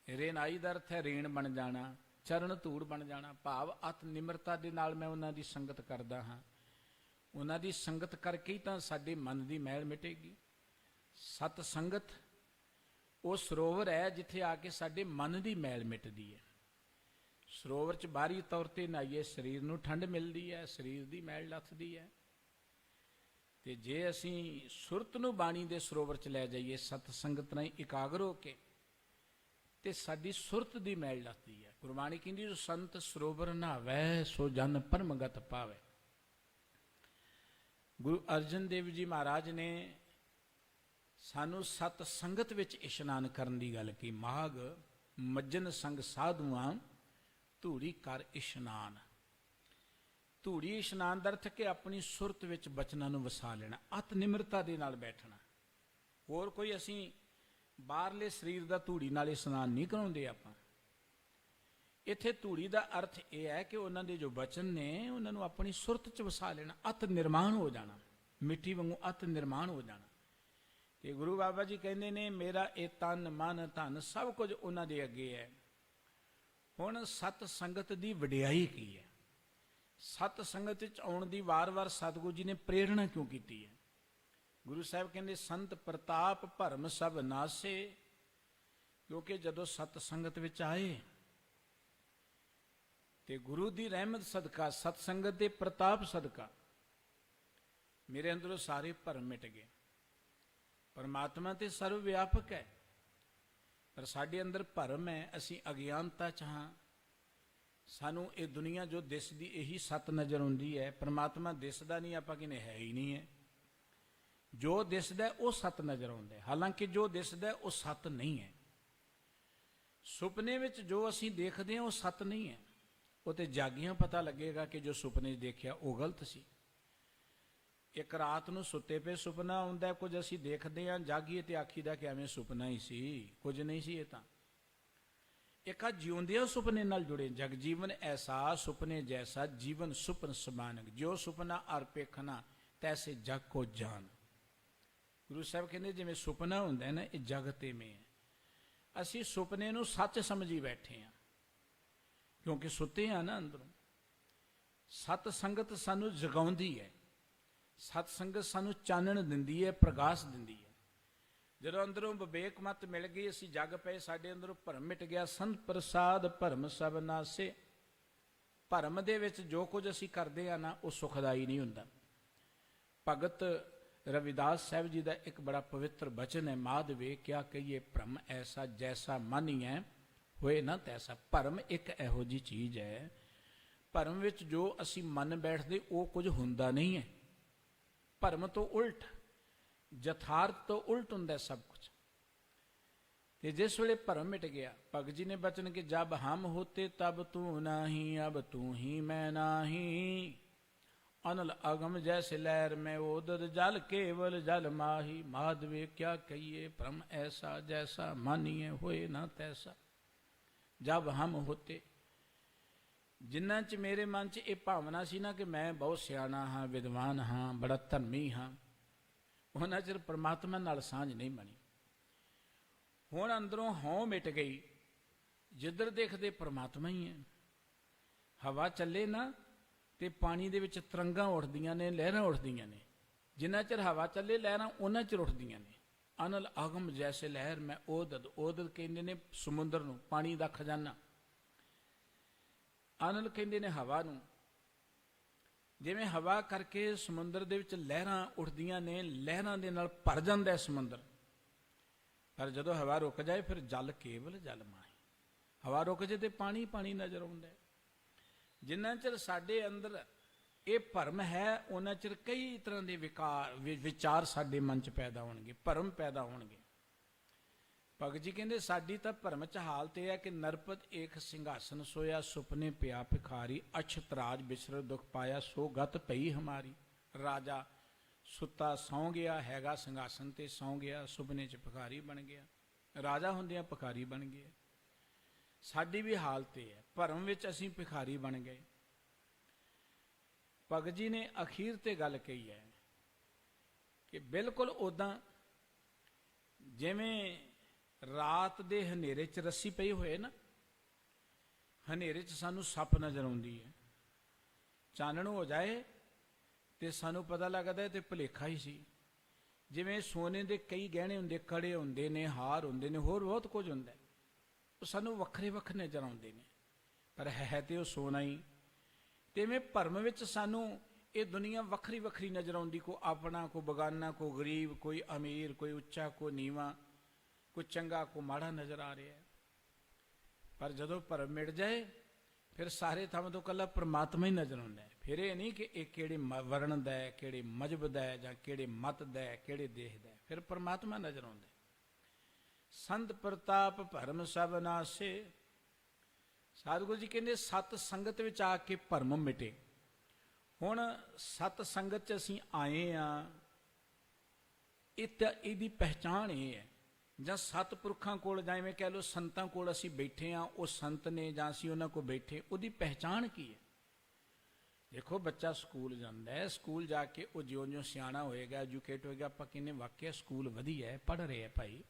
A: ਰੇਨਾਈ ਦਾ ਅਰਥ ਹੈ ਰੇਣ ਬਣ ਜਾਣਾ, ਚਰਨ ਧੂੜ ਬਣ ਜਾਣਾ। ਭਾਵ ਅਤ ਨਿਮਰਤਾ ਦੇ ਨਾਲ ਮੈਂ ਉਹਨਾਂ ਦੀ ਸੰਗਤ ਕਰਦਾ ਹਾਂ। ਉਹਨਾਂ ਦੀ ਸੰਗਤ ਕਰਕੇ ਹੀ ਤਾਂ ਸਾਡੇ ਮਨ ਦੀ ਮੈਲ ਮਿਟੇਗੀ। ਸਤ ਸੰਗਤ ਉਹ ਸਰੋਵਰ ਹੈ ਜਿੱਥੇ ਆ ਕੇ ਸਾਡੇ ਮਨ ਦੀ ਮੈਲ ਮਿਟਦੀ ਹੈ। ਸਰੋਵਰ 'ਚ ਬਾਹਰੀ ਤੌਰ ਤੇ ਨਹਾਈਏ, ਸਰੀਰ ਨੂੰ ਠੰਡ ਮਿਲਦੀ ਹੈ, ਸਰੀਰ ਦੀ ਮੈਲ ਲੱਥਦੀ ਹੈ। ਤੇ ਜੇ ਅਸੀਂ ਸੁਰਤ ਨੂੰ ਬਾਣੀ ਦੇ ਸਰੋਵਰ 'ਚ ਲੈ ਜਾਈਏ, ਸਤ ਸੰਗਤ ਨਾਲ ਇਕਾਗਰ ਹੋ ਕੇ, ਤੇ ਸਾਡੀ ਸੁਰਤ ਦੀ ਮੈਲ ਲੱਥਦੀ ਹੈ। ਗੁਰਬਾਣੀ ਕਹਿੰਦੀ ਜੋ ਸੰਤ ਸਰੋਵਰ ਨਹਾਵੈ ਸੋ ਜਨ ਪਰਮਗਤ ਪਾਵੈ। ਗੁਰੂ ਅਰਜਨ ਦੇਵ ਜੀ ਮਹਾਰਾਜ ਨੇ ਸਾਨੂੰ ਸਤ ਸੰਗਤ ਵਿੱਚ ਇਸ਼ਨਾਨ ਕਰਨ ਦੀ ਗੱਲ ਕੀ। ਮਾਘ ਮੱਜਨ ਸੰਗ ਸਾਧੂਆਂ ਧੂੜੀ ਕਰ ਇਸ਼ਨਾਨ। ਧੂੜੀ ਇਸ਼ਨਾਨ ਦਾ ਅਰਥ ਕਿ ਆਪਣੀ ਸੁਰਤ ਵਿੱਚ ਬਚਨਾਂ ਨੂੰ ਵਸਾ ਲੈਣਾ, ਅਤ ਨਿਮਰਤਾ ਦੇ ਨਾਲ ਬੈਠਣਾ। ਹੋਰ ਕੋਈ ਅਸੀਂ ਬਾਹਰਲੇ ਸਰੀਰ ਦਾ ਧੂੜੀ ਨਾਲ ਇਸ਼ਨਾਨ ਨਹੀਂ ਕਰਾਉਂਦੇ ਆਪਾਂ। ਇੱਥੇ ਧੂੜੀ ਦਾ ਅਰਥ ਇਹ ਹੈ ਕਿ ਉਹਨਾਂ ਦੇ ਜੋ ਬਚਨ ਨੇ ਉਹਨਾਂ ਨੂੰ ਆਪਣੀ ਸੁਰਤ 'ਚ ਵਸਾ ਲੈਣਾ, ਅਤ ਨਿਰਮਾਣ ਹੋ ਜਾਣਾ, ਮਿੱਟੀ ਵਾਂਗੂ ਅਤ ਨਿਰਮਾਣ ਹੋ ਜਾਣਾ। ਤੇ ਗੁਰੂ ਬਾਬਾ ਜੀ ਕਹਿੰਦੇ ਨੇ ਮੇਰਾ ਇਹ ਤਨ ਮਨ ਧਨ ਸਭ ਕੁਝ ਉਹਨਾਂ ਦੇ ਅੱਗੇ ਹੈ। ਹੁਣ ਸਤ ਸੰਗਤ ਦੀ ਵਡਿਆਈ ਕੀ ਹੈ? ਸਤ ਸੰਗਤ ਵਿੱਚ ਆਉਣ ਦੀ ਵਾਰ-ਵਾਰ ਸਤਿਗੁਰੂ ਜੀ ਨੇ ਪ੍ਰੇਰਣਾ ਕਿਉਂ ਕੀਤੀ ਹੈ? ਗੁਰੂ ਸਾਹਿਬ ਕਹਿੰਦੇ ਸੰਤ ਪ੍ਰਤਾਪ ਭਰਮ ਸਭ ਨਾਸੇ, ਕਿਉਂਕਿ ਜਦੋਂ ਸਤ ਸੰਗਤ ਵਿੱਚ ਆਏ ਤੇ ਗੁਰੂ ਦੀ ਰਹਿਮਤ ਸਦਕਾ, ਸਤ ਸੰਗਤ ਦੇ ਪ੍ਰਤਾਪ ਸਦਕਾ ਮੇਰੇ ਅੰਦਰੋਂ ਸਾਰੇ ਭਰਮ ਮਿਟ ਗਏ। ਪਰਮਾਤਮਾ ਤੇ ਸਰਵ ਵਿਆਪਕ ਹੈ, ਪਰ ਸਾਡੇ ਅੰਦਰ ਭਰਮ ਹੈ, ਅਸੀਂ ਅਗਿਆਨਤਾ 'ਚ ਹਾਂ। ਸਾਨੂੰ ਇਹ ਦੁਨੀਆ ਜੋ ਦਿਸਦੀ ਇਹੀ ਸੱਤ ਨਜ਼ਰ ਆਉਂਦੀ ਹੈ, ਪਰਮਾਤਮਾ ਦਿਸਦਾ ਨਹੀਂ, ਆਪਾਂ ਕਹਿੰਦੇ ਹੈ ਹੀ ਨਹੀਂ ਹੈ। ਜੋ ਦਿਸਦਾ ਉਹ ਸੱਤ ਨਜ਼ਰ ਆਉਂਦਾ, ਹਾਲਾਂਕਿ ਜੋ ਦਿਸਦਾ ਉਹ ਸੱਤ ਨਹੀਂ ਹੈ। ਸੁਪਨੇ ਵਿੱਚ ਜੋ ਅਸੀਂ ਦੇਖਦੇ ਹਾਂ ਉਹ ਸੱਤ ਨਹੀਂ ਹੈ, ਉਹ ਤੇ ਜਾਗਿਆਂ ਪਤਾ ਲੱਗੇਗਾ ਕਿ ਜੋ ਸੁਪਨੇ 'ਚ ਦੇਖਿਆ ਉਹ ਗਲਤ ਸੀ। ਇੱਕ ਰਾਤ ਨੂੰ ਸੁੱਤੇ ਪਏ ਸੁਪਨਾ ਆਉਂਦਾ, ਕੁਝ ਅਸੀਂ ਦੇਖਦੇ ਹਾਂ, ਜਾਗੀਏ ਤੇ ਆਖੀਦਾ ਕਿ ਐਵੇਂ ਸੁਪਨਾ ਹੀ ਸੀ, ਕੁਝ ਨਹੀਂ ਸੀ ਇਹ ਤਾਂ। ਇੱਕ ਆ ਜਿਉਂਦਿਆਂ ਸੁਪਨੇ ਨਾਲ ਜੁੜੇ, ਜਗ ਜੀਵਨ ਐਸਾ ਸੁਪਨੇ ਜੈਸਾ, ਜੀਵਨ ਸੁਪਨ ਸਮਾਨਕ, ਜੋ ਸੁਪਨਾ ਅਰ ਪੇਖਣਾ ਤੈਸੇ ਜਗ ਕੋ ਜਾਨ। ਗੁਰੂ ਸਾਹਿਬ ਕਹਿੰਦੇ ਜਿਵੇਂ ਸੁਪਨਾ ਹੁੰਦਾ ਨਾ, ਇਹ ਜਗ ਤੇ ਮੇ ਹੈ। ਅਸੀਂ ਸੁਪਨੇ ਨੂੰ ਸੱਚ ਸਮਝੀ ਬੈਠੇ ਹਾਂ, ਕਿਉਂਕਿ ਸੁੱਤੇ ਹਾਂ ਨਾ ਅੰਦਰੋਂ। ਸਤ ਸੰਗਤ ਸਾਨੂੰ ਜਗਾਉਂਦੀ ਹੈ, ਸਤ ਸੰਗਤ ਸਾਨੂੰ ਚਾਨਣ ਦਿੰਦੀ ਹੈ, ਪ੍ਰਕਾਸ਼ ਦਿੰਦੀ ਹੈ। ਜਦੋਂ ਅੰਦਰੋਂ ਵਿਵੇਕ ਮਤ ਮਿਲ ਗਈ, ਅਸੀਂ ਜਗ ਪਏ, ਸਾਡੇ ਅੰਦਰੋਂ ਭਰਮ ਮਿਟ ਗਿਆ। ਸੰਤ ਪ੍ਰਸਾਦ ਭਰਮ ਸਭ ਨਾਸੇ। ਭਰਮ ਦੇ ਵਿੱਚ ਜੋ ਕੁਝ ਅਸੀਂ ਕਰਦੇ ਹਾਂ ਨਾ, ਉਹ ਸੁਖਦਾਈ ਨਹੀਂ ਹੁੰਦਾ। ਭਗਤ ਰਵਿਦਾਸ ਸਾਹਿਬ ਜੀ ਦਾ ਇੱਕ ਬੜਾ ਪਵਿੱਤਰ ਬਚਨ ਹੈ, ਮਾਧਵੇ ਕਿਆ ਕਹੀਏ ਭਰਮ ਐਸਾ, ਜੈਸਾ ਮਾਨੀਐ ਹੋਏ ਨਾ ਤੈਸਾ। ਭਰਮ ਇੱਕ ਇਹੋ ਜਿਹੀ ਚੀਜ਼ ਹੈ, ਭਰਮ ਵਿੱਚ ਜੋ ਅਸੀਂ ਮੰਨ ਬੈਠਦੇ ਉਹ ਕੁਝ ਹੁੰਦਾ ਨਹੀਂ ਹੈ। ਭਰਮ ਤੋਂ ਉਲਟ, ਯਥਾਰਥ ਤੋਂ ਉਲਟ ਹੁੰਦਾ ਸਭ ਕੁਝ। ਤੇ ਜਿਸ ਵੇਲੇ ਭਰਮ ਮਿਟ ਗਿਆ, ਭਗਤ ਜੀ ਨੇ ਬਚਨ ਕਿ ਜਬ ਹਮ ਹੋਤੇ ਤਬ ਤੂੰ ਨਹੀਂ, ਅਬ ਤੂੰ ਹੀ ਮੈਂ ਨਹੀਂ। अनल अगम जैसे लहर में ओदर जल केवल जल माही। माधवे क्या कहिए भ्रम ऐसा, जैसा मानिए होए ना तैसा। जब हम होते, जिन्ना च मेरे मन च ये भावना सी ना कि मैं बहुत सियाना हाँ, विद्वान हाँ, बड़ा धर्मी हाँ, उन्ना चिर परमात्मा नाल सांझ नहीं बनी। हुण अंदरों हों मिट गई, जिधर देखते परमात्मा ही है। हवा चले ना ਤੇ ਪਾਣੀ ਦੇ ਵਿੱਚ ਤਰੰਗਾਂ ਉੱਠਦੀਆਂ ਨੇ, ਲਹਿਰਾਂ ਉੱਠਦੀਆਂ ਨੇ। ਜਿੰਨਾ ਚਿਰ ਹਵਾ ਚੱਲੇ ਲਹਿਰਾਂ ਉਹਨਾਂ ਚਿਰ ਉੱਠਦੀਆਂ ਨੇ। ਅਨਲ ਆਗਮ ਜੈਸੇ ਲਹਿਰ ਮੈਂ ਓਦਦ, ਓਦਦ ਕਹਿੰਦੇ ਨੇ ਸਮੁੰਦਰ ਨੂੰ, ਪਾਣੀ ਦਾ ਖਜ਼ਾਨਾ। ਅਨਲ ਕਹਿੰਦੇ ਨੇ ਹਵਾ ਨੂੰ। ਜਿਵੇਂ ਹਵਾ ਕਰਕੇ ਸਮੁੰਦਰ ਦੇ ਵਿੱਚ ਲਹਿਰਾਂ ਉੱਠਦੀਆਂ ਨੇ, ਲਹਿਰਾਂ ਦੇ ਨਾਲ ਭਰ ਜਾਂਦਾ ਹੈ ਸਮੁੰਦਰ। ਪਰ ਜਦੋਂ ਹਵਾ ਰੁਕ ਜਾਏ ਫਿਰ ਜਲ ਕੇਵਲ ਜਲ ਮਾਹੀ। ਹਵਾ ਰੁਕ ਜੇ ਤੇ ਪਾਣੀ ਪਾਣੀ ਨਜ਼ਰ ਆਉਂਦਾ ਹੈ। ਜਿੰਨਾ ਚਿਰ ਸਾਡੇ ਅੰਦਰ ਇਹ ਭਰਮ ਹੈ, ਉਹਨਾਂ ਚਿਰ ਕਈ ਤਰ੍ਹਾਂ ਦੇ ਵਿਚਾਰ ਸਾਡੇ ਮਨ 'ਚ ਪੈਦਾ ਹੋਣਗੇ, ਭਰਮ ਪੈਦਾ ਹੋਣਗੇ। ਭਗਤ ਜੀ ਕਹਿੰਦੇ ਸਾਡੀ ਤਾਂ ਭਰਮ 'ਚ ਹਾਲਤ ਇਹ ਹੈ ਕਿ ਨਰਪਤ ਏਕ ਸਿੰਘਾਸਨ ਸੋਇਆ, ਸੁਪਨੇ ਪਿਆ ਭਿਖਾਰੀ। ਅਛਤ ਰਾਜ ਬਿਸਰ ਦੁਖ ਪਾਇਆ, ਸੋ ਗਤ ਪਈ ਹਮਾਰੀ। ਰਾਜਾ ਸੁੱਤਾ ਸੌਂ ਗਿਆ, ਹੈਗਾ ਸਿੰਘਾਸਨ ਤੇ ਸੌਂ ਗਿਆ, ਸੁਪਨੇ 'ਚ ਭਿਖਾਰੀ ਬਣ ਗਿਆ। ਰਾਜਾ ਹੁੰਦਿਆਂ ਭਿਖਾਰੀ ਬਣ ਗਿਆ। ਸਾਡੀ ਵੀ ਹਾਲਤ ਇਹ ਹੈ, ਭਰਮ ਵਿੱਚ ਅਸੀਂ ਭਿਖਾਰੀ ਬਣ ਗਏ। ਭਗਤ ਜੀ ਨੇ ਅਖੀਰ ਤੇ ਗੱਲ ਕਹੀ ਹੈ ਕਿ ਬਿਲਕੁਲ ਉਦਾਂ ਜਿਵੇਂ ਰਾਤ ਦੇ ਹਨੇਰੇ 'ਚ ਰੱਸੀ ਪਈ ਹੋਏ ਨਾ, ਹਨੇਰੇ 'ਚ ਸਾਨੂੰ ਸੱਪ ਨਜ਼ਰ ਆਉਂਦੀ ਹੈ। ਚਾਨਣ ਹੋ ਜਾਏ ਤੇ ਸਾਨੂੰ ਪਤਾ ਲੱਗਦਾ ਤੇ ਭੁਲੇਖਾ ਹੀ ਸੀ। ਜਿਵੇਂ ਸੋਨੇ ਦੇ ਕਈ ਗਹਿਣੇ ਹੁੰਦੇ, ਕੜੇ ਹੁੰਦੇ ਨੇ, ਹਾਰ ਹੁੰਦੇ ਨੇ, ਹੋਰ ਬਹੁਤ ਕੁਝ ਹੁੰਦਾ, ਉਹ ਸਾਨੂੰ ਵੱਖਰੇ ਵੱਖਰੇ ਨਜ਼ਰ ਆਉਂਦੇ ਨੇ, ਪਰ ਹੈ ਤੇ ਉਹ ਸੋਨਾ ਹੀ। ਤਿਵੇਂ ਭਰਮ ਵਿੱਚ ਸਾਨੂੰ ਇਹ ਦੁਨੀਆ ਵੱਖਰੀ ਵੱਖਰੀ ਨਜ਼ਰ ਆਉਂਦੀ, ਕੋਈ ਆਪਣਾ, ਕੋਈ ਬਗਾਨਾ, ਕੋਈ ਗਰੀਬ, ਕੋਈ ਅਮੀਰ, ਕੋਈ ਉੱਚਾ, ਕੋਈ ਨੀਵਾਂ, ਕੋਈ ਚੰਗਾ, ਕੋਈ ਮਾੜਾ ਨਜ਼ਰ ਆ ਰਿਹਾ। ਪਰ ਜਦੋਂ ਭਰਮ ਮਿਟ ਜਾਏ ਫਿਰ ਸਾਰੇ ਥਾਂ ਤੋਂ ਇਕੱਲਾ ਪਰਮਾਤਮਾ ਹੀ ਨਜ਼ਰ ਆਉਂਦਾ ਹੈ। ਫਿਰ ਇਹ ਨਹੀਂ ਕਿ ਇਹ ਕਿਹੜੇ ਵਰਣ ਦਾ ਹੈ, ਕਿਹੜੇ ਮਜ਼ਹਬ ਦਾ ਹੈ, ਜਾਂ ਕਿਹੜੇ ਮਤ ਦਾ ਹੈ, ਕਿਹੜੇ ਦੇਸ਼ ਦਾ ਹੈ, ਫਿਰ ਪਰਮਾਤਮਾ ਨਜ਼ਰ ਆਉਂਦਾ। ਸੰਤ ਪ੍ਰਤਾਪ ਭਰਮ ਸਭ ਨਾਸੇ। ਸਤਿਗੁਰੂ ਜੀ ਕਹਿੰਦੇ ਸਤ ਸੰਗਤ ਵਿੱਚ ਆ ਕੇ ਭਰਮ ਮਿਟੇ। ਹੁਣ ਸਤ ਸੰਗਤ 'ਚ ਅਸੀਂ ਆਏ ਹਾਂ, ਇਹਦੀ ਪਹਿਚਾਣ ਇਹ ਹੈ ਜਾਂ ਸਤਿਪੁਰਖਾਂ ਕੋਲ, ਜਾਂ ਐਵੇਂ ਕਹਿ ਲਓ ਸੰਤਾਂ ਕੋਲ ਅਸੀਂ ਬੈਠੇ ਹਾਂ, ਉਹ ਸੰਤ ਨੇ ਜਾਂ ਅਸੀਂ ਉਹਨਾਂ ਕੋਲ ਬੈਠੇ, ਉਹਦੀ ਪਹਿਚਾਣ ਕੀ ਹੈ? ਦੇਖੋ, ਬੱਚਾ ਸਕੂਲ ਜਾਂਦਾ ਹੈ, ਸਕੂਲ ਜਾ ਕੇ ਉਹ ਜਿਉਂ-ਜਿਉਂ ਸਿਆਣਾ ਹੋਏਗਾ, ਐਜੂਕੇਟ ਹੋਏਗਾ, ਆਪਾਂ ਕਹਿੰਦੇ ਵਾਕਿਆ ਸਕੂਲ ਵਧੀਆ ਹੈ, ਪੜ੍ਹ ਰਹੇ ਹੈ ਭਾਈ,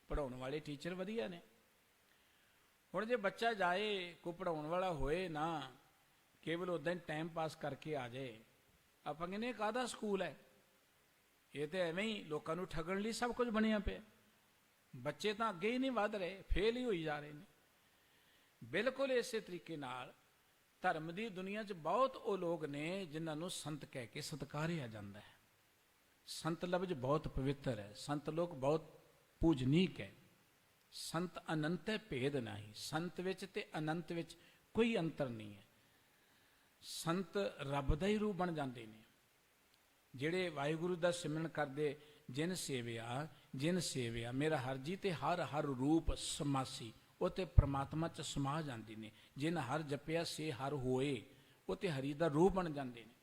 A: ਪੜ੍ਹਾਉਣ ਵਾਲੇ ਟੀਚਰ ਵਧੀਆ ਨੇ। ਹੁਣ ਜੇ ਬੱਚਾ ਜਾਏ, ਕੋਈ ਪੜ੍ਹਾਉਣ ਵਾਲਾ ਹੋਏ ਨਾ, ਕੇਵਲ ਉੱਦਾਂ ਹੀ ਟਾਈਮ ਪਾਸ ਕਰਕੇ ਆ ਜਾਏ, ਆਪਾਂ ਕਹਿੰਦੇ ਕਾਹਦਾ ਸਕੂਲ ਹੈ? ਇਹ ਤਾਂ ਐਵੇਂ ਹੀ ਲੋਕਾਂ ਨੂੰ ਠੱਗਣ ਲਈ ਸਭ ਕੁਝ ਬਣਿਆ ਪਿਆ। ਬੱਚੇ ਤਾਂ ਅੱਗੇ ਹੀ ਨਹੀਂ ਵੱਧ ਰਹੇ, ਫੇਲ ਹੀ ਹੋਈ ਜਾ ਰਹੇ ਨੇ। ਬਿਲਕੁਲ ਇਸੇ ਤਰੀਕੇ ਨਾਲ ਧਰਮ ਦੀ ਦੁਨੀਆ 'ਚ ਬਹੁਤ ਉਹ ਲੋਕ ਨੇ ਜਿਨ੍ਹਾਂ ਨੂੰ ਸੰਤ ਕਹਿ ਕੇ ਸਤਿਕਾਰਿਆ ਜਾਂਦਾ ਹੈ। ਸੰਤ ਲਫ਼ਜ਼ ਬਹੁਤ ਪਵਿੱਤਰ ਹੈ, ਸੰਤ ਲੋਕ ਬਹੁਤ ਪੂਜਨੀਕ ਹੈ। ਸੰਤ ਅਨੰਤ ਹੈ, ਭੇਦ ਨਹੀਂ। ਸੰਤ ਵਿੱਚ ਤੇ ਅਨੰਤ ਵਿੱਚ ਕੋਈ ਅੰਤਰ ਨਹੀਂ ਹੈ। ਸੰਤ ਰੱਬ ਦਾ ਹੀ ਰੂਪ ਬਣ ਜਾਂਦੇ ਨੇ। ਜਿਹੜੇ ਵਾਹਿਗੁਰੂ ਦਾ ਸਿਮਰਨ ਕਰਦੇ, ਜਿਨ ਸੇਵਿਆ ਮੇਰਾ ਹਰ ਜੀ ਤੇ ਹਰ ਹਰ ਰੂਪ ਸਮਾਸੀ, ਉਹ ਤੇ ਪ੍ਰਮਾਤਮਾ 'ਚ ਸਮਾ ਜਾਂਦੇ ਨੇ। ਜਿਨ ਹਰ ਜਪਿਆ ਸੇ ਹਰ ਹੋਏ, ਉਹ ਤੇ ਹਰੀ ਦਾ ਰੂਪ ਬਣ ਜਾਂਦੇ ਨੇ।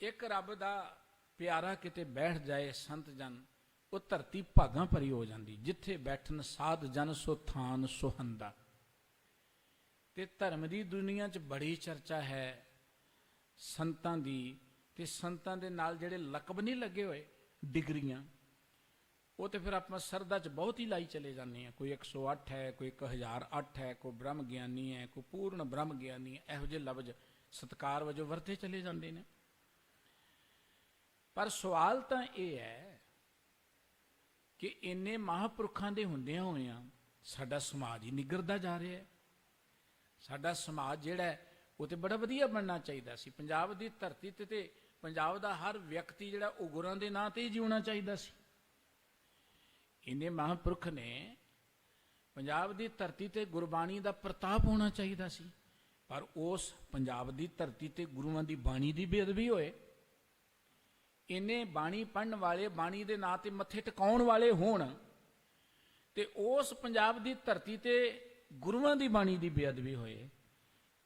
A: ਇੱਕ ਰੱਬ ਦਾ ਪਿਆਰਾ ਕਿਤੇ ਬੈਠ ਜਾਏ ਸੰਤ ਜਨ, ਉਹ ਧਰਤੀ ਭਾਗਾਂ ਭਰੀ ਹੋ ਜਾਂਦੀ। ਜਿੱਥੇ ਬੈਠਣ ਸਾਧ ਜਨ ਸੋ ਥਾਨ ਸੁਹੰਦਾ। ਤੇ ਧਰਮ ਦੀ ਦੁਨੀਆ 'ਚ ਬੜੀ ਚਰਚਾ ਹੈ ਸੰਤਾਂ ਦੀ, ਤੇ ਸੰਤਾਂ ਦੇ ਨਾਲ ਜਿਹੜੇ ਲਕਬ ਨਹੀਂ ਲੱਗੇ ਹੋਏ, ਡਿਗਰੀਆਂ, ਉਹ ਤੇ ਫਿਰ ਆਪਾਂ ਸਰਦਾ 'ਚ ਬਹੁਤ ਹੀ ਲਾਈ ਚਲੇ ਜਾਂਦੇ ਹਾਂ। ਕੋਈ 108 ਹੈ, ਕੋਈ 1008 ਹੈ, ਕੋਈ ਬ੍ਰਹਮ ਗਿਆਨੀ ਹੈ, ਕੋਈ ਪੂਰਨ ਬ੍ਰਹਮ ਗਿਆਨੀ ਹੈ। ਇਹੋ ਜਿਹੇ ਲਫ਼ਜ਼ ਸਤਿਕਾਰ ਵਜੋਂ ਵਰਤੇ ਚਲੇ ਜਾਂਦੇ ਨੇ। ਪਰ ਸਵਾਲ ਤਾਂ ਇਹ ਹੈ ਕਿ ਇੰਨੇ ਮਹਾਂਪੁਰਖਾਂ ਦੇ ਹੁੰਦਿਆਂ ਹੋਇਆਂ ਸਾਡਾ ਸਮਾਜ ਹੀ ਨਿਗਰਦਾ ਜਾ ਰਿਹਾ ਹੈ। ਸਾਡਾ ਸਮਾਜ ਜਿਹੜਾ ਹੈ ਉਹ ਤੇ ਬੜਾ ਵਧੀਆ ਬਣਨਾ ਚਾਹੀਦਾ ਸੀ। ਪੰਜਾਬ ਦੀ ਧਰਤੀ ਤੇ ਪੰਜਾਬ ਦਾ ਹਰ ਵਿਅਕਤੀ ਜਿਹੜਾ ਉਹ ਗੁਰਾਂ ਦੇ ਨਾਂ ਤੇ ਹੀ ਜਿਉਣਾ ਚਾਹੀਦਾ ਸੀ। ਇੰਨੇ ਮਹਾਂਪੁਰਖ ਨੇ, ਪੰਜਾਬ ਦੀ ਧਰਤੀ ਤੇ ਗੁਰਬਾਣੀ ਦਾ ਪ੍ਰਤਾਪ ਹੋਣਾ ਚਾਹੀਦਾ ਸੀ। ਪਰ ਉਸ ਪੰਜਾਬ ਦੀ ਧਰਤੀ ਤੇ ਗੁਰੂਆਂ ਦੀ ਬਾਣੀ ਦੀ ਬੇਅਦਬੀ ਹੋਏ। ਇੰਨੇ ਬਾਣੀ ਪੜ੍ਹਨ ਵਾਲੇ, ਬਾਣੀ ਦੇ ਨਾਂ ਤੇ ਮੱਥੇ ਟਿਕਾਉਣ ਵਾਲੇ ਹੋਣ, ਤੇ ਉਸ ਪੰਜਾਬ ਦੀ ਧਰਤੀ ਤੇ ਗੁਰੂਆਂ ਦੀ ਬਾਣੀ ਦੀ ਬੇਅਦਬੀ ਹੋਏ।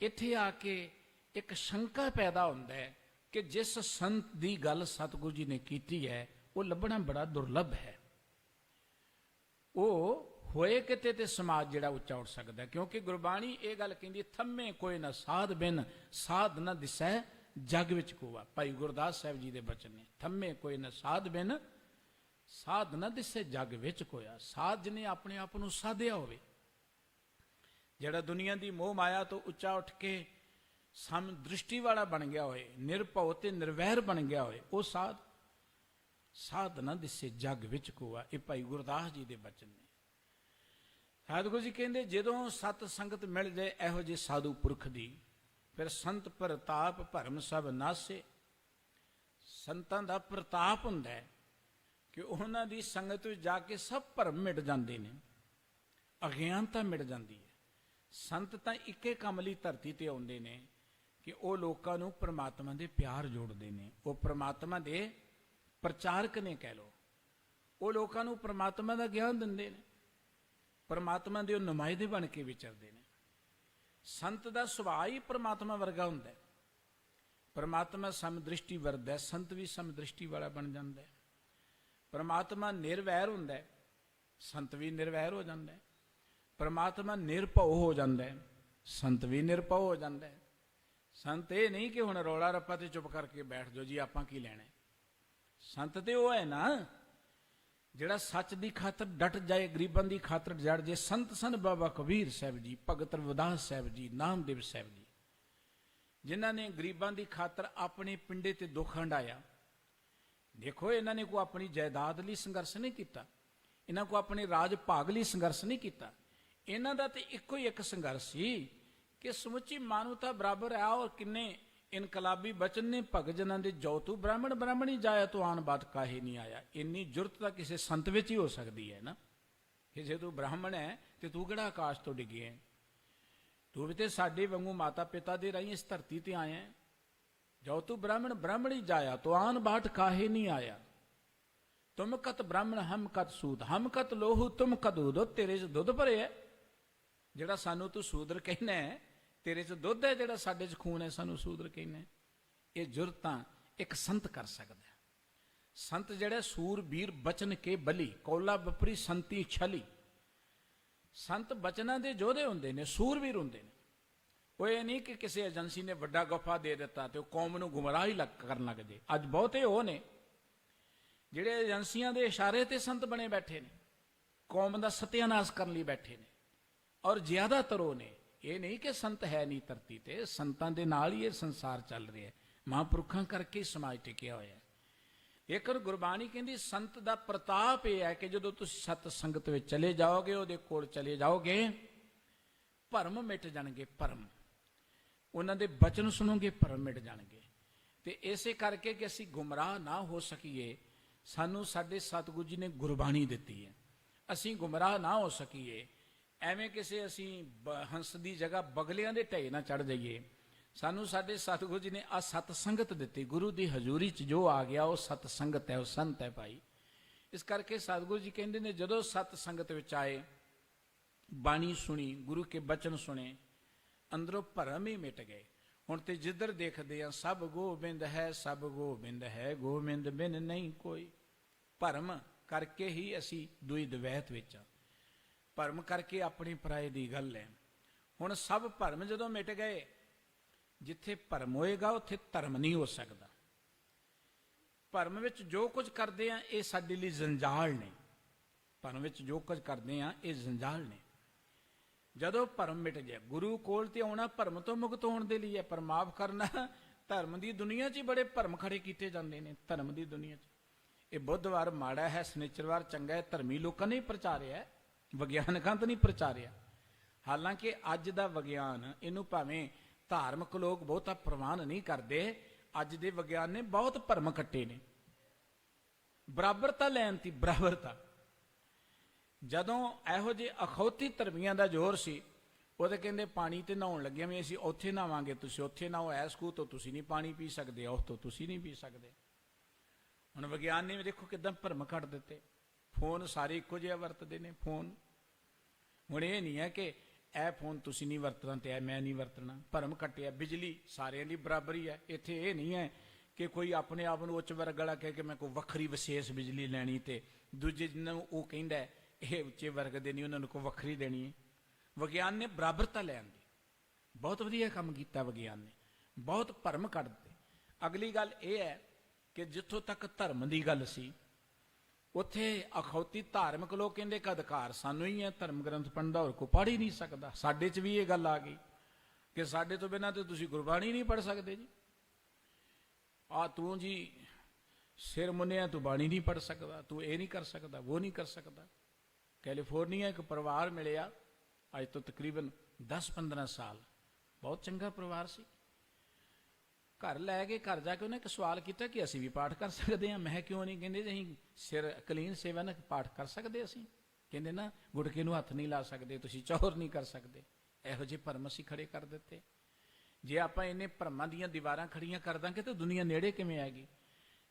A: ਇੱਥੇ ਆ ਕੇ ਇੱਕ ਸ਼ੰਕਾ ਪੈਦਾ ਹੁੰਦਾ ਹੈ ਕਿ ਜਿਸ ਸੰਤ ਦੀ ਗੱਲ ਸਤਿਗੁਰੂ ਜੀ ਨੇ ਕੀਤੀ ਹੈ, ਉਹ ਲੱਭਣਾ ਬੜਾ ਦੁਰਲੱਭ ਹੈ। ਉਹ ਹੋਏ ਕਿਤੇ ਤੇ ਸਮਾਜ ਜਿਹੜਾ ਉੱਚਾ ਉੱਠ ਸਕਦਾ। ਕਿਉਂਕਿ ਗੁਰਬਾਣੀ ਇਹ ਗੱਲ ਕਹਿੰਦੀ, ਥੰਮੇ ਕੋਈ ਨਾ ਸਾਧ ਬਿਨ, ਸਾਧ ਨਾ ਦਿਸੈ ਜਗ ਵਿੱਚ ਕੋਆ। ਭਾਈ ਗੁਰਦਾਸ ਸਾਹਿਬ ਜੀ ਦੇ ਬਚਨ ਨੇ, ਥੰਮੇ ਕੋਈ ਨਾ ਸਾਧ ਬਿਨ, ਸਾਧ ਨਾ ਦਿਸੈ ਜਗ ਵਿੱਚ ਕੋਇਆ। ਸਾਧ ਜਿਹਨੇ ਆਪਣੇ ਆਪ ਨੂੰ ਸਾਧਿਆ ਹੋਵੇ, ਜਿਹੜਾ ਦੁਨੀਆ ਦੀ ਮੋਹ ਮਾਇਆ ਤੋਂ ਉੱਚਾ ਉੱਠ ਕੇ ਸਮ ਦ੍ਰਿਸ਼ਟੀ ਵਾਲਾ ਬਣ ਗਿਆ ਹੋਏ, ਨਿਰਭਉ ਤੇ ਨਿਰਵੈਰ ਬਣ ਗਿਆ ਹੋਏ, ਉਹ ਸਾਧ। ਸਾਧ ਨਾ ਦਿਸੇ ਜਗ ਵਿੱਚ ਕੋਆ। ਇਹ ਭਾਈ ਗੁਰਦਾਸ ਜੀ ਦੇ ਬਚਨ ਨੇ। ਸਤਿਗੁਰੂ ਜੀ ਕਹਿੰਦੇ, ਜਦੋਂ ਸਤ ਸੰਗਤ ਮਿਲ ਜਾਏ ਇਹੋ ਜਿਹੇ ਸਾਧੂ ਪੁਰਖ ਦੀ, ਫਿਰ ਸੰਤ ਪ੍ਰਤਾਪ ਭਰਮ ਸਭ ਨਾਸੇ। ਸੰਤਾਂ ਦਾ ਪ੍ਰਤਾਪ ਹੁੰਦਾ ਹੈ ਕਿ ਉਹਨਾਂ ਦੀ ਸੰਗਤ ਵਿੱਚ ਜਾ ਕੇ ਸਭ ਭਰਮ ਮਿਟ ਜਾਂਦੇ ਨੇ, ਅਗਿਆਨਤਾ ਮਿਟ ਜਾਂਦੀ ਹੈ। ਸੰਤ ਤਾਂ ਇੱਕੇ ਕੰਮ ਲਈ ਧਰਤੀ ਤੇ ਆਉਂਦੇ ਨੇ ਕਿ ਉਹ ਲੋਕਾਂ ਨੂੰ ਪ੍ਰਮਾਤਮਾ ਦੇ ਪਿਆਰ ਜੋੜਦੇ ਨੇ। ਉਹ ਪ੍ਰਮਾਤਮਾ ਦੇ ਪ੍ਰਚਾਰਕ ਨੇ ਕਹਿ ਲਓ। ਉਹ ਲੋਕਾਂ ਨੂੰ ਪ੍ਰਮਾਤਮਾ ਦਾ ਗਿਆਨ ਦਿੰਦੇ ਨੇ, ਪ੍ਰਮਾਤਮਾ ਦੇ ਉਹ ਨੁਮਾਇੰਦੇ ਬਣ ਕੇ ਵਿਚਰਦੇ ਨੇ। ਸੰਤ ਦਾ ਸੁਭਾਅ ਹੀ ਪ੍ਰਮਾਤਮਾ ਵਰਗਾ ਹੁੰਦਾ ਹੈ। ਪ੍ਰਮਾਤਮਾ ਸਮਦ੍ਰਿਸ਼ਟੀ ਵਰਦਾ ਹੈ, ਸੰਤ ਵੀ ਸਮਦ੍ਰਿਸ਼ਟੀ ਵਾਲਾ ਬਣ ਜਾਂਦਾ ਹੈ। ਪ੍ਰਮਾਤਮਾ ਨਿਰਵੈਰ ਹੁੰਦਾ ਹੈ, ਸੰਤ ਵੀ ਨਿਰਵੈਰ ਹੋ ਜਾਂਦਾ ਹੈ। ਪ੍ਰਮਾਤਮਾ ਨਿਰਭਉ ਹੋ ਜਾਂਦਾ ਹੈ, ਸੰਤ ਵੀ ਨਿਰਭਉ ਹੋ ਜਾਂਦਾ ਹੈ। ਸੰਤ ਇਹ ਨਹੀਂ ਕਿ ਹੁਣ ਰੌਲਾ ਰੱਪਾ ਤੇ ਚੁੱਪ ਕਰਕੇ ਬੈਠ ਜਾਓ ਜੀ, ਆਪਾਂ ਕੀ ਲੈਣਾ। ਸੰਤ ਤੇ ਉਹ ਹੈ ਨਾ ਜਿਹੜਾ ਸੱਚ ਦੀ ਖਾਤਰ ਡਟ ਜਾਏ, ਗਰੀਬਾਂ ਦੀ ਖਾਤਰ ਜੜ ਜੇ। ਸੰਤ ਸਨ ਬਾਬਾ ਕਬੀਰ ਸਾਹਿਬ ਜੀ, ਭਗਤ ਰਵਿਦਾਸ ਸਾਹਿਬ ਜੀ, ਨਾਮਦੇਵ ਸਾਹਿਬ ਜੀ, ਜਿਨ੍ਹਾਂ ਨੇ ਗਰੀਬਾਂ ਦੀ ਖਾਤਰ ਆਪਣੇ ਪਿੰਡੇ ਤੇ ਦੁੱਖ ਹੰਢਾਇਆ। ਦੇਖੋ, ਇਹਨਾਂ ਨੇ ਕੋਈ ਆਪਣੀ ਜਾਇਦਾਦ ਲਈ ਸੰਘਰਸ਼ ਨਹੀਂ ਕੀਤਾ, ਇਹਨਾਂ ਕੋ ਆਪਣੇ ਰਾਜ ਭਾਗ ਲਈ ਸੰਘਰਸ਼ ਨਹੀਂ ਕੀਤਾ। ਇਹਨਾਂ ਦਾ ਤੇ ਇੱਕੋ ਹੀ ਇੱਕ ਸੰਘਰਸ਼ ਸੀ ਕਿ ਸਮੁੱਚੀ ਮਾਨਵਤਾ ਬਰਾਬਰ ਹੈ। ਔਰ ਕਿੰਨੇ ਇਨਕਲਾਬੀ ਬਚਨ ਨੇ, ਭਗਤ ਜਨਾਂ ਦੇ ਜੋ ਤੂੰ ਬ੍ਰਾਹਮਣ ਬ੍ਰਾਹਮਣੀ ਜਾਇਆ ਤੂੰ ਆਨ ਬਾਤ ਕਾਹੇ ਨਹੀਂ ਆਇਆ। ਇੰਨੀ ਜੁਰਤ ਤਾਂ ਕਿਸੇ ਸੰਤ ਵਿੱਚ ਹੀ ਹੋ ਸਕਦੀ ਹੈ ਨਾ, ਕਿ ਜੇ ਤੂੰ ਬ੍ਰਾਹਮਣ ਹੈ ਤੇ ਤੂੰ ਕਿਹੜਾ ਆਕਾਸ਼ ਤੋਂ ਡਿੱਗਿਆ, ਤੂੰ ਵੀ ਤੇ ਸਾਡੇ ਵਾਂਗੂ ਮਾਤਾ ਪਿਤਾ ਦੇ ਰਾਹੀਂ ਇਸ ਧਰਤੀ ਤੇ ਆਇਆ। ਜੋ ਤੂੰ ਬ੍ਰਾਹਮਣ ਬ੍ਰਾਹਮਣੀ ਜਾਇਆ ਤੂੰ ਆਨ ਬਾਤ ਕਾਹੇ ਨਹੀਂ ਆਇਆ। ਤੁਮ ਕਤ ਬ੍ਰਾਹਮਣ ਹਮ ਕਤ ਸੂਦ, ਹਮ ਕਤ ਲੋਹੂ ਤੁਮ ਕਤ ਦੁੱਧ। ਤੇਰੇ 'ਚ ਦੁੱਧ ਭਰਿਆ, ਜਿਹੜਾ ਸਾਨੂੰ ਤੂੰ ਸੂਦਰ ਕਹਿਣਾ ਹੈ, ਤੇਰੇ 'ਚ ਦੁੱਧ ਹੈ, ਜਿਹੜਾ ਸਾਡੇ 'ਚ ਖੂਨ ਹੈ, ਸਾਨੂੰ ਸੂਦਰ ਕਹਿਣਾ ਹੈ। ਇਹ ਜੁਰਤਾਂ ਇੱਕ ਸੰਤ ਕਰ ਸਕਦਾ। ਸੰਤ ਜਿਹੜੇ ਸੂਰਬੀਰ ਬਚਨ ਕੇ ਬਲੀ, ਕੌਲਾ ਬਪਰੀ ਸੰਤੀ ਛਲੀ। ਸੰਤ ਬਚਨਾਂ ਦੇ ਯੋਧੇ ਹੁੰਦੇ ਨੇ, ਸੂਰਬੀਰ ਹੁੰਦੇ ਨੇ। ਉਹ ਇਹ ਨਹੀਂ ਕਿ ਕਿਸੇ ਏਜੰਸੀ ਨੇ ਵੱਡਾ ਗੱਫਾ ਦੇ ਦਿੱਤਾ ਤੇ ਉਹ ਕੌਮ ਨੂੰ ਗੁੰਮਰਾਹ ਹੀ ਕਰਨ ਲੱਗ ਜੇ। ਅੱਜ ਬਹੁਤੇ ਉਹ ਨੇ ਜਿਹੜੇ ਏਜੰਸੀਆਂ ਦੇ ਇਸ਼ਾਰੇ ਤੇ ਸੰਤ ਬਣੇ ਬੈਠੇ ਨੇ, ਕੌਮ ਦਾ ਸਤਿਆਨਾਸ਼ ਕਰਨ ਲਈ ਬੈਠੇ ਨੇ। ਔਰ ਜ਼ਿਆਦਾਤਰ ਉਹ ਨੇ, ਇਹ ਨਹੀਂ ਕਿ ਸੰਤ ਹੈ ਨਹੀਂ ਧਰਤੀ ਤੇ, ਸੰਤਾਂ ਦੇ ਨਾਲ ਹੀ ਇਹ ਸੰਸਾਰ ਚੱਲ ਰਿਹਾ ਹੈ, ਮਹਾਂਪੁਰਖਾਂ ਕਰਕੇ ਸਮਾਜ ਟਿਕਿਆ ਹੋਇਆ ਹੈ। ਇੱਕ ਗੁਰਬਾਣੀ ਕਹਿੰਦੀ ਸੰਤ ਦਾ ਪ੍ਰਤਾਪ ਇਹ ਹੈ ਕਿ ਜਦੋਂ ਤੁਸੀਂ ਸਤ ਸੰਗਤ ਵਿੱਚ ਚਲੇ ਜਾਓਗੇ, ਉਹਦੇ ਕੋਲ ਚਲੇ ਜਾਓਗੇ, ਭਰਮ ਮਿਟ ਜਾਣਗੇ। ਭਰਮ, ਉਹਨਾਂ ਦੇ ਬਚਨ ਸੁਣੋਗੇ, ਭਰਮ ਮਿਟ ਜਾਣਗੇ। ਤੇ ਇਸੇ ਕਰਕੇ ਕਿ ਅਸੀਂ ਗੁੰਮਰਾਹ ਨਾ ਹੋ ਸਕੀਏ, ਸਾਨੂੰ ਸਾਡੇ ਸਤਿਗੁਰੂ ਜੀ ਨੇ ਗੁਰਬਾਣੀ ਦਿੱਤੀ ਹੈ। ਅਸੀਂ ਗੁੰਮਰਾਹ ਨਾ ਹੋ ਸਕੀਏ, ਐਵੇਂ ਕਿਸੇ ਅਸੀਂ ਹੰਸ ਦੀ ਜਗ੍ਹਾ ਬਗਲਿਆਂ ਦੇ ਢੇਰ ਨਾ ਚੜ ਜਾਈਏ। ਸਾਨੂੰ ਸਾਡੇ ਸਤਿਗੁਰੂ ਜੀ ਨੇ ਆ ਸਤ ਸੰਗਤ ਦਿੱਤੀ। ਗੁਰੂ ਦੀ ਹਜ਼ੂਰੀ 'ਚ ਜੋ ਆ ਗਿਆ ਉਹ ਸਤ ਸੰਗਤ ਹੈ, ਉਹ ਸੰਤ ਹੈ ਭਾਈ। ਇਸ ਕਰਕੇ ਸਤਿਗੁਰੂ ਜੀ ਕਹਿੰਦੇ ਨੇ ਜਦੋਂ ਸਤ ਸੰਗਤ ਵਿੱਚ ਆਏ, ਬਾਣੀ ਸੁਣੀ, ਗੁਰੂ ਕੇ ਬਚਨ ਸੁਣੇ, ਅੰਦਰੋਂ ਭਰਮ ਹੀ ਮਿਟ ਗਏ। ਹੁਣ ਤੇ ਜਿੱਧਰ ਦੇਖਦੇ ਆ ਸਭ ਗੋਬਿੰਦ ਹੈ, ਸਭ ਗੋਬਿੰਦ ਹੈ, ਗੋਬਿੰਦ ਬਿਨ ਨਹੀਂ ਕੋਈ। ਭਰਮ ਕਰਕੇ ਹੀ ਅਸੀਂ ਦੁਈ ਦਵੈਤ ਵਿੱਚ ਆ, ਭਰਮ ਕਰਕੇ ਆਪਣੀ ਪਰਾਏ ਦੀ ਗੱਲ ਹੈ। ਹੁਣ ਸਭ ਭਰਮ ਜਦੋਂ ਮਿਟ ਗਏ, ਜਿੱਥੇ ਭਰਮ ਹੋਏਗਾ ਉੱਥੇ ਧਰਮ ਨਹੀਂ ਹੋ ਸਕਦਾ। ਭਰਮ ਵਿੱਚ ਜੋ ਕੁਝ ਕਰਦੇ ਆ ਇਹ ਸਾਡੇ ਲਈ ਜੰਜਾਲ ਨੇ। ਭਰਮ ਵਿੱਚ ਜੋ ਕੁਝ ਕਰਦੇ ਆ ਇਹ ਜੰਜਾਲ ਨੇ। ਜਦੋਂ ਭਰਮ ਮਿਟ ਗਿਆ, ਗੁਰੂ ਕੋਲ ਤੇ ਆਉਣਾ ਭਰਮ ਤੋਂ ਮੁਕਤ ਹੋਣ ਦੇ ਲਈ ਹੈ, ਪਰ ਮਾਫ ਕਰਨਾ, ਧਰਮ ਦੀ ਦੁਨੀਆ 'ਚ ਹੀ ਬੜੇ ਭਰਮ ਖੜੇ ਕੀਤੇ ਜਾਂਦੇ ਨੇ। ਧਰਮ ਦੀ ਦੁਨੀਆ 'ਚ ਇਹ ਬੁੱਧਵਾਰ ਮਾੜਾ ਹੈ, ਸ਼ਨੀਚਰਵਾਰ ਚੰਗਾ ਹੈ, ਧਰਮੀ ਲੋਕਾਂ ਨੇ ਹੀ ਪ੍ਰਚਾਰਿਆ, ਵਿਗਿਆਨਕਾਂ ਤਾਂ ਨਹੀਂ ਪ੍ਰਚਾਰਿਆ। ਹਾਲਾਂਕਿ ਅੱਜ ਦਾ ਵਿਗਿਆਨ, ਇਹਨੂੰ ਭਾਵੇਂ ਧਾਰਮਿਕ ਲੋਕ ਬਹੁਤਾ ਪ੍ਰਵਾਨ ਨਹੀਂ ਕਰਦੇ, ਅੱਜ ਦੇ ਵਿਗਿਆਨ ਨੇ ਬਹੁਤ ਭਰਮ ਕੱਟੇ ਨੇ। ਬਰਾਬਰਤਾ ਲੈਣ ਦੀ, ਬਰਾਬਰਤਾ। ਜਦੋਂ ਇਹੋ ਜਿਹੇ ਅਖੌਤੀ ਧਰਮੀਆਂ ਦਾ ਜ਼ੋਰ ਸੀ, ਉਹ ਤਾਂ ਕਹਿੰਦੇ ਪਾਣੀ ਤੇ ਨਹਾਉਣ ਲੱਗਿਆ ਵੀ ਅਸੀਂ ਉੱਥੇ ਨਹਾਵਾਂਗੇ, ਤੁਸੀਂ ਉੱਥੇ ਨਹਾਓ, ਐਸ ਖੂਹ ਤੋਂ ਤੁਸੀਂ ਨਹੀਂ ਪਾਣੀ ਪੀ ਸਕਦੇ, ਉਸ ਤੋਂ ਤੁਸੀਂ ਨਹੀਂ ਪੀ ਸਕਦੇ। ਹੁਣ ਵਿਗਿਆਨ ਨੇ ਦੇਖੋ ਕਿੱਦਾਂ ਭਰਮ ਕੱਢ ਦਿੱਤੇ। ਫੋਨ ਸਾਰੇ ਇੱਕੋ ਜਿਹਾ ਵਰਤਦੇ ਨੇ। ਫੋਨ ਹੁਣ ਇਹ ਨਹੀਂ ਹੈ ਕਿ ਇਹ ਫੋਨ ਤੁਸੀਂ ਨਹੀਂ ਵਰਤਣਾ ਤੇ ਇਹ ਮੈਂ ਨਹੀਂ ਵਰਤਣਾ। ਭਰਮ ਕੱਟਿਆ। ਬਿਜਲੀ ਸਾਰਿਆਂ ਦੀ ਬਰਾਬਰੀ ਹੈ। ਇੱਥੇ ਇਹ ਨਹੀਂ ਹੈ ਕਿ ਕੋਈ ਆਪਣੇ ਆਪ ਨੂੰ ਉੱਚ ਵਰਗ ਵਾਲਾ ਕਹਿ ਕੇ ਮੈਂ ਕੋਈ ਵੱਖਰੀ ਵਿਸ਼ੇਸ਼ ਬਿਜਲੀ ਲੈਣੀ ਤੇ ਦੂਜੇ ਜਿਹਨੂੰ ਉਹ ਕਹਿੰਦਾ ਇਹ ਉੱਚੇ ਵਰਗ ਦੇ ਨਹੀਂ, ਉਹਨਾਂ ਨੂੰ ਕੋਈ ਵੱਖਰੀ ਦੇਣੀ ਹੈ। ਵਿਗਿਆਨ ਨੇ ਬਰਾਬਰਤਾ ਲੈਣ ਦੀ ਬਹੁਤ ਵਧੀਆ ਕੰਮ ਕੀਤਾ। ਵਿਗਿਆਨ ਨੇ ਬਹੁਤ ਭਰਮ ਕੱਢ ਦਿੱਤੇ। ਅਗਲੀ ਗੱਲ ਇਹ ਹੈ ਕਿ ਜਿੱਥੋਂ ਤੱਕ ਧਰਮ ਦੀ ਗੱਲ ਸੀ, ਉੱਥੇ ਅਖੌਤੀ ਧਾਰਮਿਕ ਲੋਕ ਕਹਿੰਦੇ ਕਿ ਅਧਿਕਾਰ ਸਾਨੂੰ ਹੀ ਹੈ, ਧਰਮ ਗ੍ਰੰਥ ਪੜ੍ਹਨ ਹੋਰ ਕੋਈ ਪੜ੍ਹ ਹੀ ਨਹੀਂ ਸਕਦਾ। ਸਾਡੇ 'ਚ ਵੀ ਇਹ ਗੱਲ ਆ ਗਈ ਕਿ ਸਾਡੇ ਤੋਂ ਬਿਨਾਂ ਤੇ ਤੁਸੀਂ ਗੁਰਬਾਣੀ ਨਹੀਂ ਪੜ੍ਹ ਸਕਦੇ ਜੀ। ਆ ਤੂੰ ਜੀ ਸਿਰ ਮੁੰਨਿਆ, ਤੂੰ ਬਾਣੀ ਨਹੀਂ ਪੜ੍ਹ ਸਕਦਾ, ਤੂੰ ਇਹ ਨਹੀਂ ਕਰ ਸਕਦਾ, ਉਹ ਨਹੀਂ ਕਰ ਸਕਦਾ। ਕੈਲੀਫੋਰਨੀਆ ਇੱਕ ਪਰਿਵਾਰ ਮਿਲਿਆ ਅੱਜ ਤੋਂ ਤਕਰੀਬਨ 10-15 ਸਾਲ, ਬਹੁਤ ਚੰਗਾ ਪਰਿਵਾਰ ਸੀ। ਘਰ ਲੈ ਕੇ ਘਰ ਜਾ ਕੇ ਉਹਨੇ ਇੱਕ ਸਵਾਲ ਕੀਤਾ ਕਿ ਅਸੀਂ ਵੀ ਪਾਠ ਕਰ ਸਕਦੇ ਹਾਂ। ਮੈਂ ਕਿਉਂ ਨਹੀਂ? ਕਹਿੰਦੇ ਅਸੀਂ ਸਿਰ ਕਲੀਨ ਸੇਵਾ ਨਾਲ ਪਾਠ ਕਰ ਸਕਦੇ। ਅਸੀਂ ਕਹਿੰਦੇ ਨਾ ਗੁਟਕੇ ਨੂੰ ਹੱਥ ਨਹੀਂ ਲਾ ਸਕਦੇ, ਤੁਸੀਂ ਚੌਰ ਨਹੀਂ ਕਰ ਸਕਦੇ। ਇਹੋ ਜਿਹੇ ਭਰਮ ਅਸੀਂ ਖੜੇ ਕਰ ਦਿੱਤੇ। ਜੇ ਆਪਾਂ ਇਹਨੇ ਭਰਮਾਂ ਦੀਆਂ ਦੀਵਾਰਾਂ ਖੜੀਆਂ ਕਰ ਦਾਂਗੇ ਤਾਂ ਦੁਨੀਆ ਨੇੜੇ ਕਿਵੇਂ ਆਏਗੀ?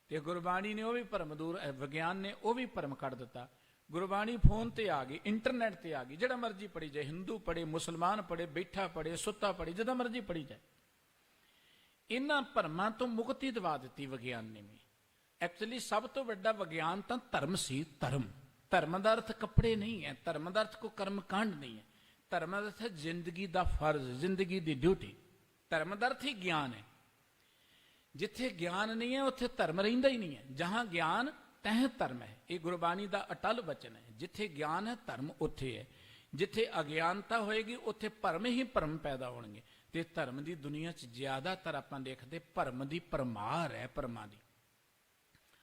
A: ਤੇ ਗੁਰਬਾਣੀ ਨੇ ਉਹ ਵੀ ਭਰਮ ਦੂਰ, ਵਿਗਿਆਨ ਨੇ ਉਹ ਵੀ ਭਰਮ ਕੱਢ ਦਿੱਤਾ। ਗੁਰਬਾਣੀ ਫੋਨ ਤੇ ਆ ਗਈ, ਇੰਟਰਨੈਟ ਤੇ ਆ ਗਈ, ਜਿਹੜਾ ਮਰਜੀ ਪੜੀ ਜਾਏ। ਹਿੰਦੂ ਪੜੇ, ਮੁਸਲਮਾਨ ਪੜੇ, ਬੈਠਾ ਪੜੇ, ਸੁੱਤਾ ਪੜੇ, ਜਿੱਦਾਂ ਮਰਜੀ ਪੜੀ ਜਾਏ। ਇਹਨਾਂ ਭਰਮਾਂ ਤੋਂ ਮੁਕਤੀ ਦਿਵਾ ਦਿੱਤੀ ਵਿਗਿਆਨ ਨੇ ਵੀ। ਐਕਚੁਅਲੀ ਸਭ ਤੋਂ ਵੱਡਾ ਵਿਗਿਆਨ ਤਾਂ ਧਰਮ ਸੀ। ਧਰਮ, ਧਰਮ ਦਾ ਅਰਥ ਕੱਪੜੇ ਨਹੀਂ ਹੈ। ਧਰਮ ਦਾ ਅਰਥ ਕੋਈ ਕਰਮ ਕਾਂਡ ਨਹੀਂ ਹੈ। ਧਰਮ ਦਾ ਅਰਥ ਹੈ ਜ਼ਿੰਦਗੀ ਦਾ ਫਰਜ਼, ਜ਼ਿੰਦਗੀ ਦੀ ਡਿਊਟੀ। ਧਰਮ ਦਾ ਅਰਥ ਹੀ ਗਿਆਨ ਹੈ। ਜਿੱਥੇ ਗਿਆਨ ਨਹੀਂ ਹੈ ਉੱਥੇ ਧਰਮ ਰਹਿੰਦਾ ਹੀ ਨਹੀਂ ਹੈ। ਜਹਾਂ ਗਿਆਨ ਤਹਿ ਧਰਮ ਹੈ। ਇਹ ਗੁਰਬਾਣੀ ਦਾ ਅਟਲ ਵਚਨ ਹੈ। ਜਿੱਥੇ ਗਿਆਨ ਹੈ ਧਰਮ ਉੱਥੇ ਹੈ। ਜਿੱਥੇ ਅਗਿਆਨਤਾ ਹੋਏਗੀ ਉੱਥੇ ਭਰਮ ਹੀ ਭਰਮ ਪੈਦਾ ਹੋਣਗੇ। ਤੇ ਧਰਮ ਦੀ ਦੁਨੀਆ 'ਚ ਜ਼ਿਆਦਾਤਰ ਆਪਾਂ ਦੇਖਦੇ ਭਰਮ ਦੀ ਭਰਮਾਰ ਹੈ। ਭਰਮਾਂ ਦੀ।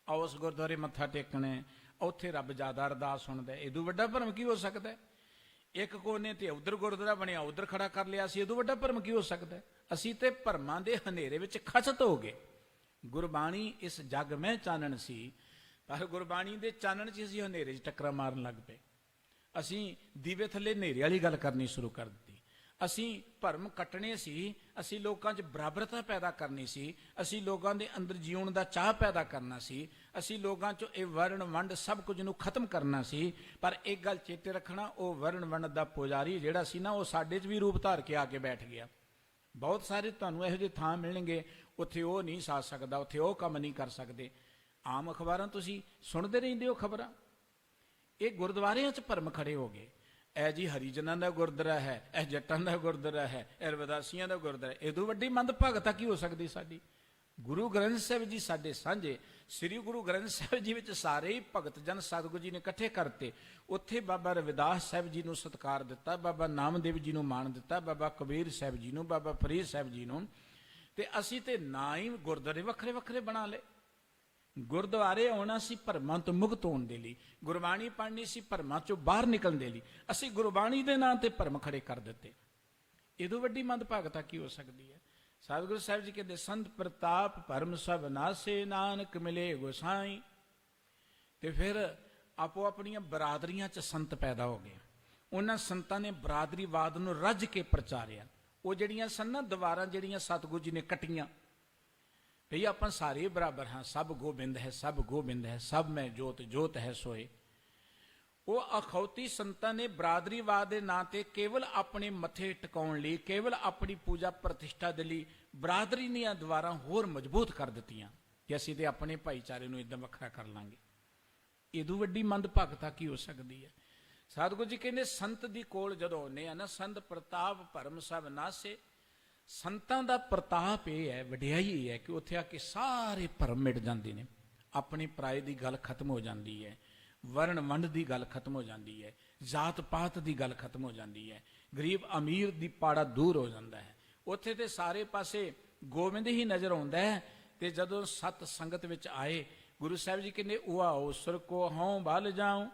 A: ਉਸ ਗੁਰਦੁਆਰੇ ਮੱਥਾ ਟੇਕਣਾ, ਉੱਥੇ ਰੱਬ ਜ਼ਿਆਦਾ ਅਰਦਾਸ ਸੁਣਦਾ। ਇਹਦੂ ਵੱਡਾ ਭਰਮ ਕੀ ਹੋ ਸਕਦਾ? ਇੱਕ ਕੋਨੇ ਤੇ ਉਧਰ ਗੁਰਦੁਆਰਾ ਬਣਿਆ, ਉਧਰ ਖੜਾ ਕਰ ਲਿਆ ਸੀ। ਇਹਦੂ ਵੱਡਾ ਭਰਮ ਕੀ ਹੋ ਸਕਦਾ? ਅਸੀਂ ਤੇ ਭਰਮਾਂ ਦੇ ਹਨੇਰੇ ਵਿੱਚ ਖਚਤ ਹੋ ਗਏ। ਗੁਰਬਾਣੀ ਇਸ ਜੱਗ ਮੈਂ ਚਾਨਣ ਸੀ, ਪਰ ਗੁਰਬਾਣੀ ਦੇ ਚਾਨਣ 'ਚ ਅਸੀਂ ਹਨੇਰੇ 'ਚ ਟੱਕਰਾਂ ਮਾਰਨ ਲੱਗ ਪਏ। ਅਸੀਂ ਦੀਵੇ ਥੱਲੇ ਹਨੇਰੇ ਵਾਲੀ ਗੱਲ ਕਰਨੀ ਸ਼ੁਰੂ ਕਰ ਦਿੱਤੀ। ਅਸੀਂ ਭਰਮ ਕੱਟਣੇ ਸੀ। ਅਸੀਂ ਲੋਕਾਂ 'ਚ ਬਰਾਬਰਤਾ ਪੈਦਾ ਕਰਨੀ ਸੀ। ਅਸੀਂ ਲੋਕਾਂ ਦੇ ਅੰਦਰ ਜਿਉਣ ਦਾ ਚਾਹ ਪੈਦਾ ਕਰਨਾ ਸੀ। ਅਸੀਂ ਲੋਕਾਂ 'ਚੋਂ ਇਹ ਵਰਣ ਵੰਡ ਸਭ ਕੁਝ ਨੂੰ ਖਤਮ ਕਰਨਾ ਸੀ। ਪਰ ਇੱਕ ਗੱਲ ਚੇਤੇ ਰੱਖਣਾ, ਉਹ ਵਰਣ ਵੰਡ ਦਾ ਪੁਜਾਰੀ ਜਿਹੜਾ ਸੀ ਨਾ, ਉਹ ਸਾਡੇ 'ਚ ਵੀ ਰੂਪ ਧਾਰ ਕੇ ਆ ਕੇ ਬੈਠ ਗਿਆ। ਬਹੁਤ ਸਾਰੇ ਤੁਹਾਨੂੰ ਇਹੋ ਜਿਹੇ ਥਾਂ ਮਿਲਣਗੇ, ਉੱਥੇ ਉਹ ਨਹੀਂ ਸਾਧ ਸਕਦਾ, ਉੱਥੇ ਉਹ ਕੰਮ ਨਹੀਂ ਕਰ ਸਕਦੇ। ਆਮ ਅਖਬਾਰਾਂ ਤੁਸੀਂ ਸੁਣਦੇ ਰਹਿੰਦੇ ਹੋ ਖਬਰਾਂ। ਇਹ ਗੁਰਦੁਆਰਿਆਂ 'ਚ ਭਰਮ ਖੜੇ ਹੋ ਗਏ। ਇਹ ਜੀ ਹਰੀਜਨਾਂ ਦਾ ਗੁਰਦੁਆਰਾ ਹੈ, ਇਹ ਜੱਟਾਂ ਦਾ ਗੁਰਦੁਆਰਾ ਹੈ, ਇਹ ਰਵਿਦਾਸੀਆਂ ਦਾ ਗੁਰਦੁਆਰਾ। ਇਹ ਤੋਂ ਵੱਡੀ ਮੰਦਭਾਗਤਾ ਕੀ ਹੋ ਸਕਦੀ ਸਾਡੀ? ਗੁਰੂ ਗ੍ਰੰਥ ਸਾਹਿਬ ਜੀ ਸਾਡੇ ਸਾਂਝੇ। ਸ੍ਰੀ ਗੁਰੂ ਗ੍ਰੰਥ ਸਾਹਿਬ ਜੀ ਵਿੱਚ ਸਾਰੇ ਹੀ ਭਗਤ ਜਨ ਸਤਿਗੁਰੂ ਜੀ ਨੇ ਇਕੱਠੇ ਕਰਤੇ। ਉੱਥੇ ਬਾਬਾ ਰਵਿਦਾਸ ਸਾਹਿਬ ਜੀ ਨੂੰ ਸਤਿਕਾਰ ਦਿੱਤਾ, ਬਾਬਾ ਨਾਮਦੇਵ ਜੀ ਨੂੰ ਮਾਣ ਦਿੱਤਾ, ਬਾਬਾ ਕਬੀਰ ਸਾਹਿਬ ਜੀ ਨੂੰ, ਬਾਬਾ ਫਰੀਦ ਸਾਹਿਬ ਜੀ ਨੂੰ। ਤੇ ਅਸੀਂ ਤੇ ਨਾ ਹੀ ਗੁਰਦੁਆਰੇ ਵੱਖਰੇ ਵੱਖਰੇ ਬਣਾ ਲਏ। ਗੁਰਦੁਆਰੇ ਆਉਣਾ ਸੀ ਭਰਮਾਂ ਤੋਂ ਮੁਕਤ ਹੋਣ ਦੇ ਲਈ, ਗੁਰਬਾਣੀ ਪੜ੍ਹਨੀ ਸੀ ਭਰਮਾਂ ਚੋਂ ਬਾਹਰ ਨਿਕਲਣ ਦੇ ਲਈ। ਅਸੀਂ ਗੁਰਬਾਣੀ ਦੇ ਨਾਂ ਤੇ ਭਰਮ ਖੜੇ ਕਰ ਦਿੱਤੇ। ਇਹਦੋਂ ਵੱਡੀ ਮੰਦਭਾਗਤਾ ਕੀ ਹੋ ਸਕਦੀ ਹੈ? ਸਤਿਗੁਰੂ ਸਾਹਿਬ ਜੀ ਕਹਿੰਦੇ, ਸੰਤ ਪ੍ਰਤਾਪ ਭਰਮ ਸਭ ਨਾਸੇ, ਨਾਨਕ ਮਿਲੇ ਗੋਸਾਈ। ਤੇ ਫਿਰ ਆਪੋ ਆਪਣੀਆਂ ਬਰਾਦਰੀਆਂ 'ਚ ਸੰਤ ਪੈਦਾ ਹੋ ਗਏ। ਉਹਨਾਂ ਸੰਤਾਂ ਨੇ ਬਰਾਦਰੀਵਾਦ ਨੂੰ ਰੱਜ ਕੇ ਪ੍ਰਚਾਰਿਆ। ਉਹ ਜਿਹੜੀਆਂ ਸਨ ਨਾ ਦੀਵਾਰਾਂ ਜਿਹੜੀਆਂ ਸਤਿਗੁਰੂ ਜੀ ਨੇ ਕੱਟੀਆਂ, ਭਈ ਆਪਾਂ ਸਾਰੇ ਬਰਾਬਰ ਹਾਂ, ਸਭ ਗੋਬਿੰਦ ਹੈ, ਸਭ ਗੋਬਿੰਦ ਹੈ, ਸਭ ਮੈਂ ਜੋਤ, ਜੋਤ ਹੈ ਸੋਏ। ਉਹ ਅਖੌਤੀ ਸੰਤਾਂ ਨੇ ਬਰਾਦਰੀਵਾਦ ਦੇ ਨਾਂ ਤੇ ਕੇਵਲ ਆਪਣੇ ਮੱਥੇ ਟਿਕਾਉਣ ਲਈ, ਕੇਵਲ ਆਪਣੀ ਪੂਜਾ ਪ੍ਰਤਿਸ਼ਠਾ ਦੇ ਲਈ ਬਰਾਦਰੀ ਦੀਆਂ ਦੀਵਾਰਾਂ ਹੋਰ ਮਜ਼ਬੂਤ ਕਰ ਦਿੱਤੀਆਂ ਕਿ ਅਸੀਂ ਤੇ ਆਪਣੇ ਭਾਈਚਾਰੇ ਨੂੰ ਇਦਾਂ ਵੱਖਰਾ ਕਰ ਲਾਂਗੇ। ਇਹਦੋਂ ਵੱਡੀ ਮੰਦਭਾਗਤਾ ਕੀ ਹੋ ਸਕਦੀ ਹੈ? ਸਤਿਗੁਰੂ ਜੀ ਕਹਿੰਦੇ, ਸੰਤ ਦੀ ਕੋਲ ਜਦੋਂ ਆਉਂਦੇ ਆ ਨਾ, ਸੰਤ ਪ੍ਰਤਾਪ ਭਰਮ ਸਭ ਨਾਸੇ। ਸੰਤਾਂ ਦਾ ਪ੍ਰਤਾਪ ਇਹ ਹੈ, ਵਡਿਆਈ ਇਹ ਹੈ ਕਿ ਉੱਥੇ ਆ ਕੇ ਸਾਰੇ ਭਰਮ ਮਿਟ ਜਾਂਦੇ ਨੇ। ਆਪਣੀ ਪਰਾਏ ਦੀ ਗੱਲ ਖਤਮ ਹੋ ਜਾਂਦੀ ਹੈ, ਵਰਣ ਵੰਡ ਦੀ ਗੱਲ ਖਤਮ ਹੋ ਜਾਂਦੀ ਹੈ, ਜਾਤ ਪਾਤ ਦੀ ਗੱਲ ਖਤਮ ਹੋ ਜਾਂਦੀ ਹੈ, ਗਰੀਬ ਅਮੀਰ ਦੀ ਪਾੜਾ ਦੂਰ ਹੋ ਜਾਂਦਾ ਹੈ। ਉੱਥੇ ਤੇ ਸਾਰੇ ਪਾਸੇ ਗੋਬਿੰਦ ਹੀ ਨਜ਼ਰ ਆਉਂਦਾ ਹੈ। ਤੇ ਜਦੋਂ ਸਤ ਸੰਗਤ ਵਿੱਚ ਆਏ, ਗੁਰੂ ਸਾਹਿਬ ਜੀ ਕਹਿੰਦੇ, ਉਹ ਅਵਸਰ ਕੋ ਹਉ ਬਲ ਜਾਉ।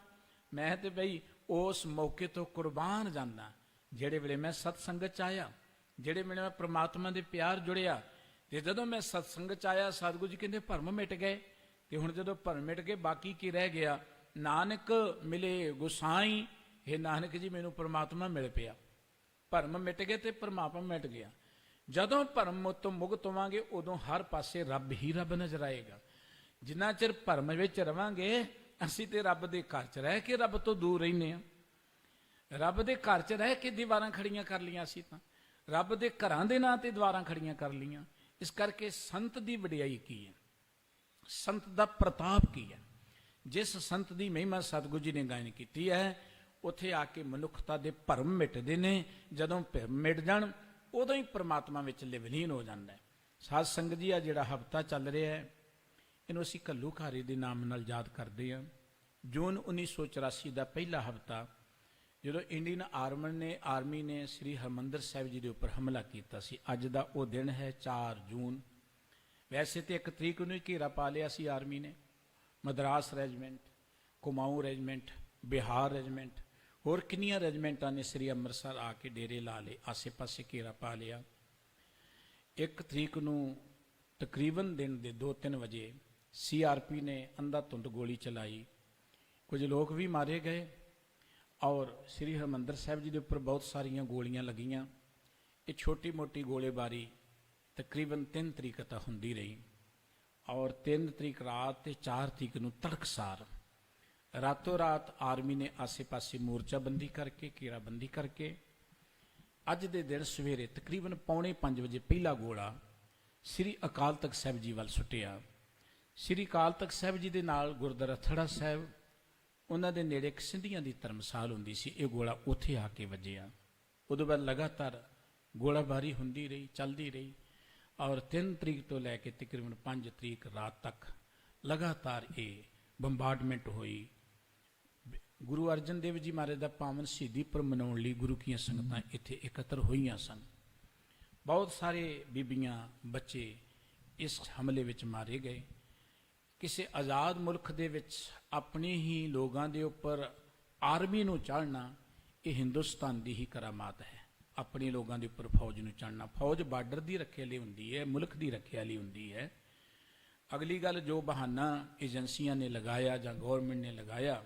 A: ਮੈਂ ਤੇ ਬਈ ਉਸ ਮੌਕੇ ਤੋਂ ਕੁਰਬਾਨ ਜਾਂਦਾ ਜਿਹੜੇ ਵੇਲੇ ਮੈਂ ਸਤ ਸੰਗਤ 'ਚ ਆਇਆ, ਜਿਹੜੇ ਵੇਲੇ ਮੈਂ ਪ੍ਰਮਾਤਮਾ ਦੇ ਪਿਆਰ ਜੁੜਿਆ। ਤੇ ਜਦੋਂ ਮੈਂ ਸਤ ਸੰਗਤ 'ਚ ਆਇਆ, ਸਤਿਗੁਰੂ ਜੀ ਕਹਿੰਦੇ ਭਰਮ ਮਿਟ ਗਏ। ਤੇ ਹੁਣ ਜਦੋਂ ਭਰਮ ਮਿਟ ਗਏ, ਬਾਕੀ ਕੀ ਰਹਿ ਗਿਆ? ਨਾਨਕ ਮਿਲੇ ਗੁਸਾਈ। ਇਹ ਨਾਨਕ ਜੀ, ਮੈਨੂੰ ਪ੍ਰਮਾਤਮਾ ਮਿਲ ਪਿਆ। ਭਰਮ ਮਿਟ ਗਏ ਤੇ ਪ੍ਰਮਾਤਮਾ ਮਿਟ ਗਿਆ। ਜਦੋਂ ਭਰਮ ਤੋਂ ਮੁਕਤ ਹੋਵਾਂਗੇ, ਉਦੋਂ ਹਰ ਪਾਸੇ ਰੱਬ ਹੀ ਰੱਬ ਨਜ਼ਰ ਆਏਗਾ। ਜਿੰਨਾ ਚਿਰ ਭਰਮ ਵਿੱਚ ਰਵਾਂਗੇ, ਅਸੀਂ ਤੇ ਰੱਬ ਦੇ ਘਰ 'ਚ ਰਹਿ ਕੇ ਰੱਬ ਤੋਂ ਦੂਰ ਰਹਿੰਦੇ ਹਾਂ। ਰੱਬ ਦੇ ਘਰ 'ਚ ਰਹਿ ਕੇ ਦੀਵਾਰਾਂ ਖੜੀਆਂ ਕਰ ਲਈਆਂ ਅਸੀਂ ਤਾਂ, ਰੱਬ ਦੇ ਘਰਾਂ ਦੇ ਨਾਂ ਤੇ ਦੀਵਾਰਾਂ ਖੜੀਆਂ ਕਰ ਲਈਆਂ। ਇਸ ਕਰਕੇ ਸੰਤ ਦੀ ਵਡਿਆਈ ਕੀ ਹੈ? ਸੰਤ ਦਾ ਪ੍ਰਤਾਪ ਕੀ ਹੈ? ਜਿਸ ਸੰਤ ਦੀ ਮਹਿਮਾ ਸਤਿਗੁਰੂ ਜੀ ਨੇ ਗਾਇਨ ਕੀਤੀ ਹੈ, ਉੱਥੇ ਆ ਕੇ ਮਨੁੱਖਤਾ ਦੇ ਭਰਮ ਮਿਟਦੇ ਨੇ। ਜਦੋਂ ਭਰਮ ਮਿਟ ਜਾਣ, ਉਦੋਂ ਹੀ ਪ੍ਰਮਾਤਮਾ ਵਿੱਚ ਲਿਵਲੀਨ ਹੋ ਜਾਂਦਾ ਹੈ। ਸਾਧ ਸੰਗਤ ਜੀ, ਆ ਜਿਹੜਾ ਹਫ਼ਤਾ ਚੱਲ ਰਿਹਾ ਹੈ, ਇਹਨੂੰ ਅਸੀਂ ਘੱਲੂਘਾਰੇ ਦੇ ਨਾਮ ਨਾਲ ਯਾਦ ਕਰਦੇ ਹਾਂ। ਜੂਨ 1984 ਦਾ ਪਹਿਲਾ ਹਫ਼ਤਾ, ਜਦੋਂ ਇੰਡੀਅਨ ਆਰਮੀ ਨੇ ਸ੍ਰੀ ਹਰਿਮੰਦਰ ਸਾਹਿਬ ਜੀ ਦੇ ਉੱਪਰ ਹਮਲਾ ਕੀਤਾ ਸੀ। ਅੱਜ ਦਾ ਉਹ ਦਿਨ ਹੈ 4 ਜੂਨ। ਵੈਸੇ ਤੇ 1 ਤਰੀਕ ਨੂੰ ਹੀ ਘੇਰਾ ਪਾ ਲਿਆ ਸੀ ਆਰਮੀ ਨੇ। Madras regiment, Kumaon regiment, Bihar regiment, ਹੋਰ ਕਿੰਨੀਆਂ ਰੈਜੀਮੈਂਟਾਂ ਨੇ ਸ੍ਰੀ ਅੰਮ੍ਰਿਤਸਰ ਆ ਕੇ ਡੇਰੇ ਲਾ ਲਏ, ਆਸੇ ਪਾਸੇ ਘੇਰਾ ਪਾ ਲਿਆ। 1 ਤਰੀਕ ਨੂੰ ਤਕਰੀਬਨ ਦਿਨ ਦੇ 2-3 ਵਜੇ CRP ਨੇ ਅੰਧਾਧੁੰਦ ਗੋਲੀ ਚਲਾਈ। ਕੁਝ ਲੋਕ ਵੀ ਮਾਰੇ ਗਏ ਔਰ ਸ੍ਰੀ ਹਰਿਮੰਦਰ ਸਾਹਿਬ ਜੀ ਦੇ ਉੱਪਰ ਬਹੁਤ ਸਾਰੀਆਂ ਗੋਲੀਆਂ ਲੱਗੀਆਂ। ਇਹ ਛੋਟੀ ਮੋਟੀ ਗੋਲੀਬਾਰੀ ਤਕਰੀਬਨ 3 ਤਰੀਕ ਤੱਕ ਹੁੰਦੀ ਰਹੀ ਔਰ 3 ਤਰੀਕ ਰਾਤ ਤੇ 4 ਤਰੀਕ ਨੂੰ ਤੜਕਸਾਰ ਰਾਤੋਂ ਰਾਤ ਆਰਮੀ ਨੇ ਆਸੇ-ਪਾਸੇ ਮੋਰਚਾਬੰਦੀ ਕਰਕੇ, ਘੇਰਾਬੰਦੀ ਕਰਕੇ, ਅੱਜ ਦੇ ਦਿਨ ਸਵੇਰੇ ਤਕਰੀਬਨ 4:45 ਵਜੇ ਪਹਿਲਾ ਗੋਲਾ ਸ੍ਰੀ ਅਕਾਲ ਤਖਤ ਸਾਹਿਬ ਜੀ ਵੱਲ ਸੁੱਟਿਆ। ਸ੍ਰੀ ਅਕਾਲ ਤਖਤ ਸਾਹਿਬ ਜੀ ਦੇ ਨਾਲ ਗੁਰਦੁਆਰਾ ਥੜਾ ਸਾਹਿਬ, ਉਹਨਾਂ ਦੇ ਨੇੜੇ ਇੱਕ ਸਿੰਧੀਆਂ ਦੀ ਧਰਮਸਾਲ ਹੁੰਦੀ ਸੀ। ਇਹ ਗੋਲਾ ਉੱਥੇ ਆ ਕੇ ਵੱਜਿਆ। ਉਦੋਂ ਬਾਅਦ ਲਗਾਤਾਰ ਗੋਲਾਬਾਰੀ ਹੁੰਦੀ ਰਹੀ, ਚੱਲਦੀ ਰਹੀ ਔਰ 3 ਤਰੀਕ ਤੋਂ ਲੈ ਕੇ ਤਕਰੀਬਨ 5 ਤਰੀਕ ਰਾਤ ਤੱਕ ਲਗਾਤਾਰ ਇਹ ਬੰਬਾਰਡਮੈਂਟ ਹੋਈ। ਗੁਰੂ ਅਰਜਨ ਦੇਵ ਜੀ ਮਹਾਰਾਜ ਦਾ ਪਾਵਨ ਸ਼ਹੀਦੀ ਪੁਰਬ ਮਨਾਉਣ ਲਈ ਗੁਰੂ ਕੀਆਂ ਸੰਗਤਾਂ ਇੱਥੇ ਇਕੱਤਰ ਹੋਈਆਂ ਸਨ। ਬਹੁਤ ਸਾਰੇ ਬੀਬੀਆਂ, ਬੱਚੇ ਇਸ ਹਮਲੇ ਵਿੱਚ ਮਾਰੇ ਗਏ। ਕਿਸੇ ਆਜ਼ਾਦ ਮੁਲਕ ਦੇ ਵਿੱਚ ਆਪਣੇ ਹੀ ਲੋਕਾਂ ਦੇ ਉੱਪਰ ਆਰਮੀ ਨੂੰ ਚੜ੍ਹਨਾ, ਇਹ ਹਿੰਦੁਸਤਾਨ ਦੀ ਹੀ ਕਰਾਮਾਤ ਹੈ। ਆਪਣੇ ਲੋਕਾਂ ਦੇ ਉੱਪਰ ਫੌਜ ਨੂੰ ਚੜ੍ਹਨਾ। ਫੌਜ ਬਾਰਡਰ ਦੀ ਰੱਖਿਆ ਲਈ ਹੁੰਦੀ ਹੈ, ਮੁਲਕ ਦੀ ਰੱਖਿਆ ਲਈ ਹੁੰਦੀ ਹੈ। ਅਗਲੀ ਗੱਲ, ਜੋ ਬਹਾਨਾ ਏਜੰਸੀਆਂ ਨੇ ਲਗਾਇਆ ਜਾਂ ਗੌਰਮੈਂਟ ਨੇ ਲਗਾਇਆ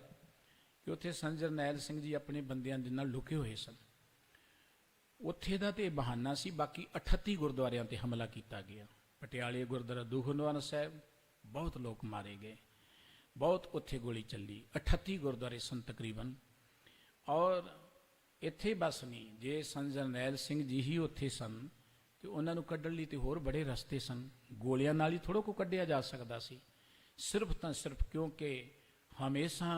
A: ਕਿ ਉੱਥੇ ਸੰਤ ਜਰਨੈਲ ਸਿੰਘ ਜੀ ਆਪਣੇ ਬੰਦਿਆਂ ਦੇ ਨਾਲ ਲੁਕੇ ਹੋਏ ਸਨ, ਉੱਥੇ ਦਾ ਤੇ ਬਹਾਨਾ ਸੀ। ਬਾਕੀ 38 ਗੁਰਦੁਆਰਿਆਂ ਤੇ ਹਮਲਾ ਕੀਤਾ ਗਿਆ। ਪਟਿਆਲੇ ਗੁਰਦੁਆਰਾ ਦੂਖਨਿਵਾਰਨ ਸਾਹਿਬ ਬਹੁਤ ਲੋਕ ਮਾਰੇ ਗਏ, ਬਹੁਤ ਉੱਥੇ ਗੋਲੀ ਚੱਲੀ। 38 ਗੁਰਦੁਆਰੇ ਸਨ ਤਕਰੀਬਨ। ਔਰ ਇੱਥੇ ਬਸ ਨਹੀਂ, ਜੇ ਸੰਤ ਜਰਨੈਲ ਸਿੰਘ ਜੀ ਹੀ ਉੱਥੇ ਸਨ ਤੇ ਉਹਨਾਂ ਨੂੰ ਕੱਢਣ ਲਈ ਤੇ ਹੋਰ ਬੜੇ ਰਸਤੇ ਸਨ। ਗੋਲੀਆਂ ਨਾਲ ਹੀ ਥੋੜ੍ਹਾ ਕੋ ਕੱਢਿਆ ਜਾ ਸਕਦਾ ਸੀ। सिर्फ तो सिर्फ क्योंकि हमेशा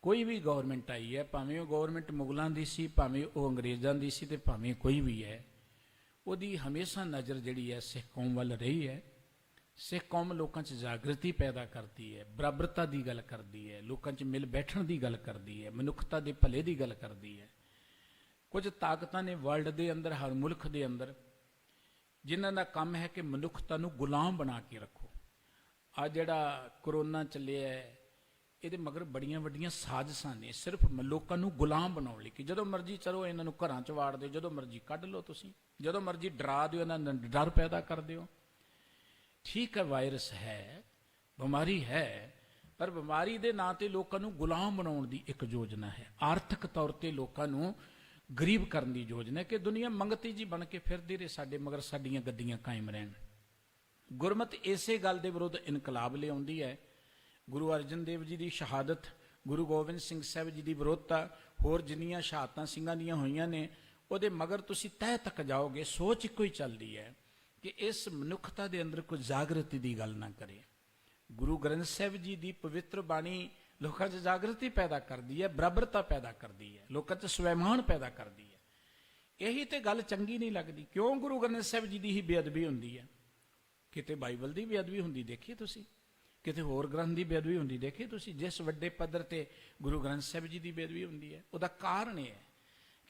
A: कोई भी गौरमेंट आई है, भावें वो गौरमेंट मुगलों की सी, भावें वो अंग्रेज़ों की सी, ते भावें कोई भी है, उसकी हमेशा नज़र जिहड़ी है सिख कौम वाल रही है। सिख कौम लोगों च जागृति पैदा करती है, बराबरता की गल करती है, लोगों च मिल बैठण की गल करती है, मनुखता के भले की गल करती है। कुछ ताकतां ने वर्ल्ड के अंदर, हर मुल्क के अंदर, जिन्हां दा काम है कि मनुखता नूं गुलाम बना के रखो। आ जिहड़ा कोरोना चलिया है, ये मगर बड़ियां वड्डियां साजिशां ने सिर्फ लोगों नूं गुलाम बनाउण लई कि जदों मर्जी चलो इन्हां नूं घरां च वाड़ दिओ, जदों मर्जी कढ लो, तुसीं जदों मर्जी डरा दिओ, इन्हां नूं डर पैदा कर दिओ। ठीक है, वायरस है, बीमारी है, पर बीमारी के नां ते लोगों नूं गुलाम बनाउण दी एक योजना है। आर्थिक तौर पर लोगों नूं गरीब करने की योजना है कि दुनिया मंगती जी बन के फिरदी रहे, साडे मगर साडियां गद्दियां कायम रहन। गुरमत इसे गल के विरुद्ध इनकलाब ले आउंदी है। गुरु अर्जन देव जी की शहादत, गुरु गोबिंद सिंह साहब जी की विरोधता, होर जिन्नियां शहादतां सिंघां दीयां होईयां ने, उहदे मगर तुसीं तह तक जाओगे, सोच इक्को ही चलदी है कि इस मनुखता के अंदर कोई जागृति की गल ना करे। गुरु ग्रंथ साहिब जी की पवित्र बाणी लोगों च जागृति पैदा करती है, बराबरता पैदा करती है, लोगों च स्वैमान पैदा करती है। यही तो गल चंगी नहीं लगती। क्यों गुरु ग्रंथ साहिब जी की ही बेअदबी होंदी है? किते बाइबल की बेअदबी होंदी देखी तुसीं, किते होर ग्रंथ की बेअदबी होंदी देखी तुसीं? जिस वड्डे पद्धर ते गुरु ग्रंथ साहिब जी की बेअदबी होंदी है, उसका कारण यह है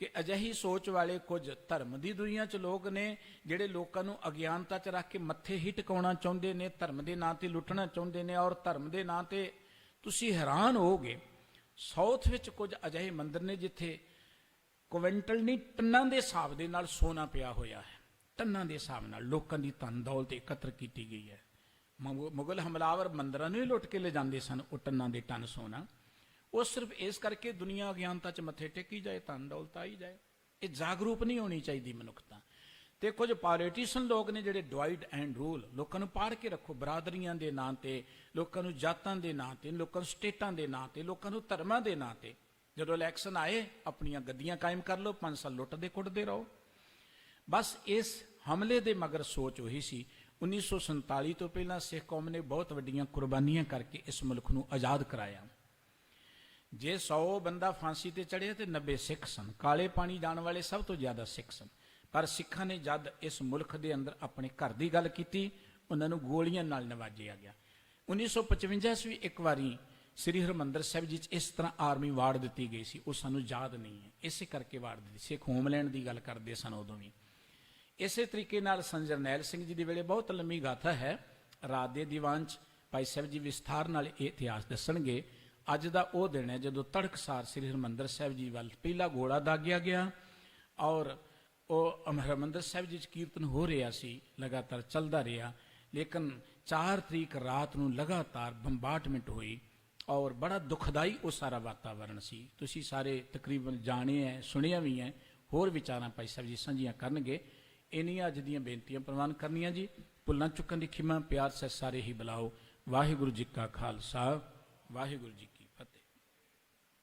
A: कि अजिही सोच वाले कुछ धर्म की दुनिया च लोग ने जिहड़े लोगों नूं अज्ञानता च रख के मत्थे ही टिकाउणा चाहुंदे ने, धर्म के नां ते लुटना चाहुंदे ने। और धर्म के नां ते तुसीं हैरान होगे, साउथ विच कुछ अजिहे मंदिर ने जिथे क्विंटल नहीं टन्नां दे हिसाब दे नाल सोना पिया होया है। टन्नां दे हिसाब नाल लोकां दी धन दौलत एकत्र की गई है। मुगल हमलावर मंदिरां नूं ही लुट के ले जांदे सन वो टन्नां दे टन सोना। वो सिर्फ इस करके दुनिया अज्ञानता च मत्थे टेकी जाए, धन दौलत आई जाए। ये जागरूक नहीं होनी चाहिए मनुखता। तो कुछ पॉलिटिशियन लोग ने जिहड़े डिवाइड एंड रूल, लोगों नूं पाड़ के रखो, बरादरियां दे नां ते, लोगों नूं जातां दे नां ते, लोगों नूं स्टेटां दे नां ते, लोगों नूं धर्मां दे नां ते। जदों इलैक्शन आए अपनियां गद्दियां कायम कर लो, 5 साल लुटदे कुटदे रहो। बस इस हमले दे मगर सोच वही सी। 1947 तो पहला सिख कौम ने बहुत वड्डियां कुर्बानियां करके इस मुल्क नूं आज़ाद कराया। जे 100 बंदा फांसी ते चढ़े तो 90 सिख सन। काले पानी जाने वाले सब तो ज़्यादा सिख सन। पर सिखां ने जद इस मुल्क के अंदर अपने घर की गल की, उन्होंने गोलियां नाल नवाजिया गया। 1955 भी एक बारी श्री हरमंदर साहिब जी इस तरह आर्मी वार्ड दी गई सी, वो सानू याद नहीं है, इस करके वार्ड दी। सिख होमलैंड की गल करते सन उदों भी। इस तरीके नाल संत जरनैल सिंह जी के वेले बहुत लंबी गाथा है। रात के दीवान च भाई साहब जी विस्तार नाल ये इतिहास दसणगे। अज का वह दिन है जदों तड़कसार श्री हरमंदर साहिब जी वाल पहला घोड़ा दागिया गया और हरमंदर साहिब जी कीर्तन हो रहा सी, लगातार चलता रहा। लेकिन 4 तरीक रात नूं लगातार बंबार्टमेंट हुई और बड़ा दुखदाई वो सारा वातावरण सी। तुसीं सारे तकरीबन जाने हैं, सुनिया भी है, होर विचारां भाई साहब जी साझियां करनगे। इन्नियां अज दीयां बेनतियां प्रवान करनियां जी। भुल्लां चुकन की खिमा प्यार से सारे ही बुलाओ। वाहिगुरू जी का खालसा, वाहिगुरू जी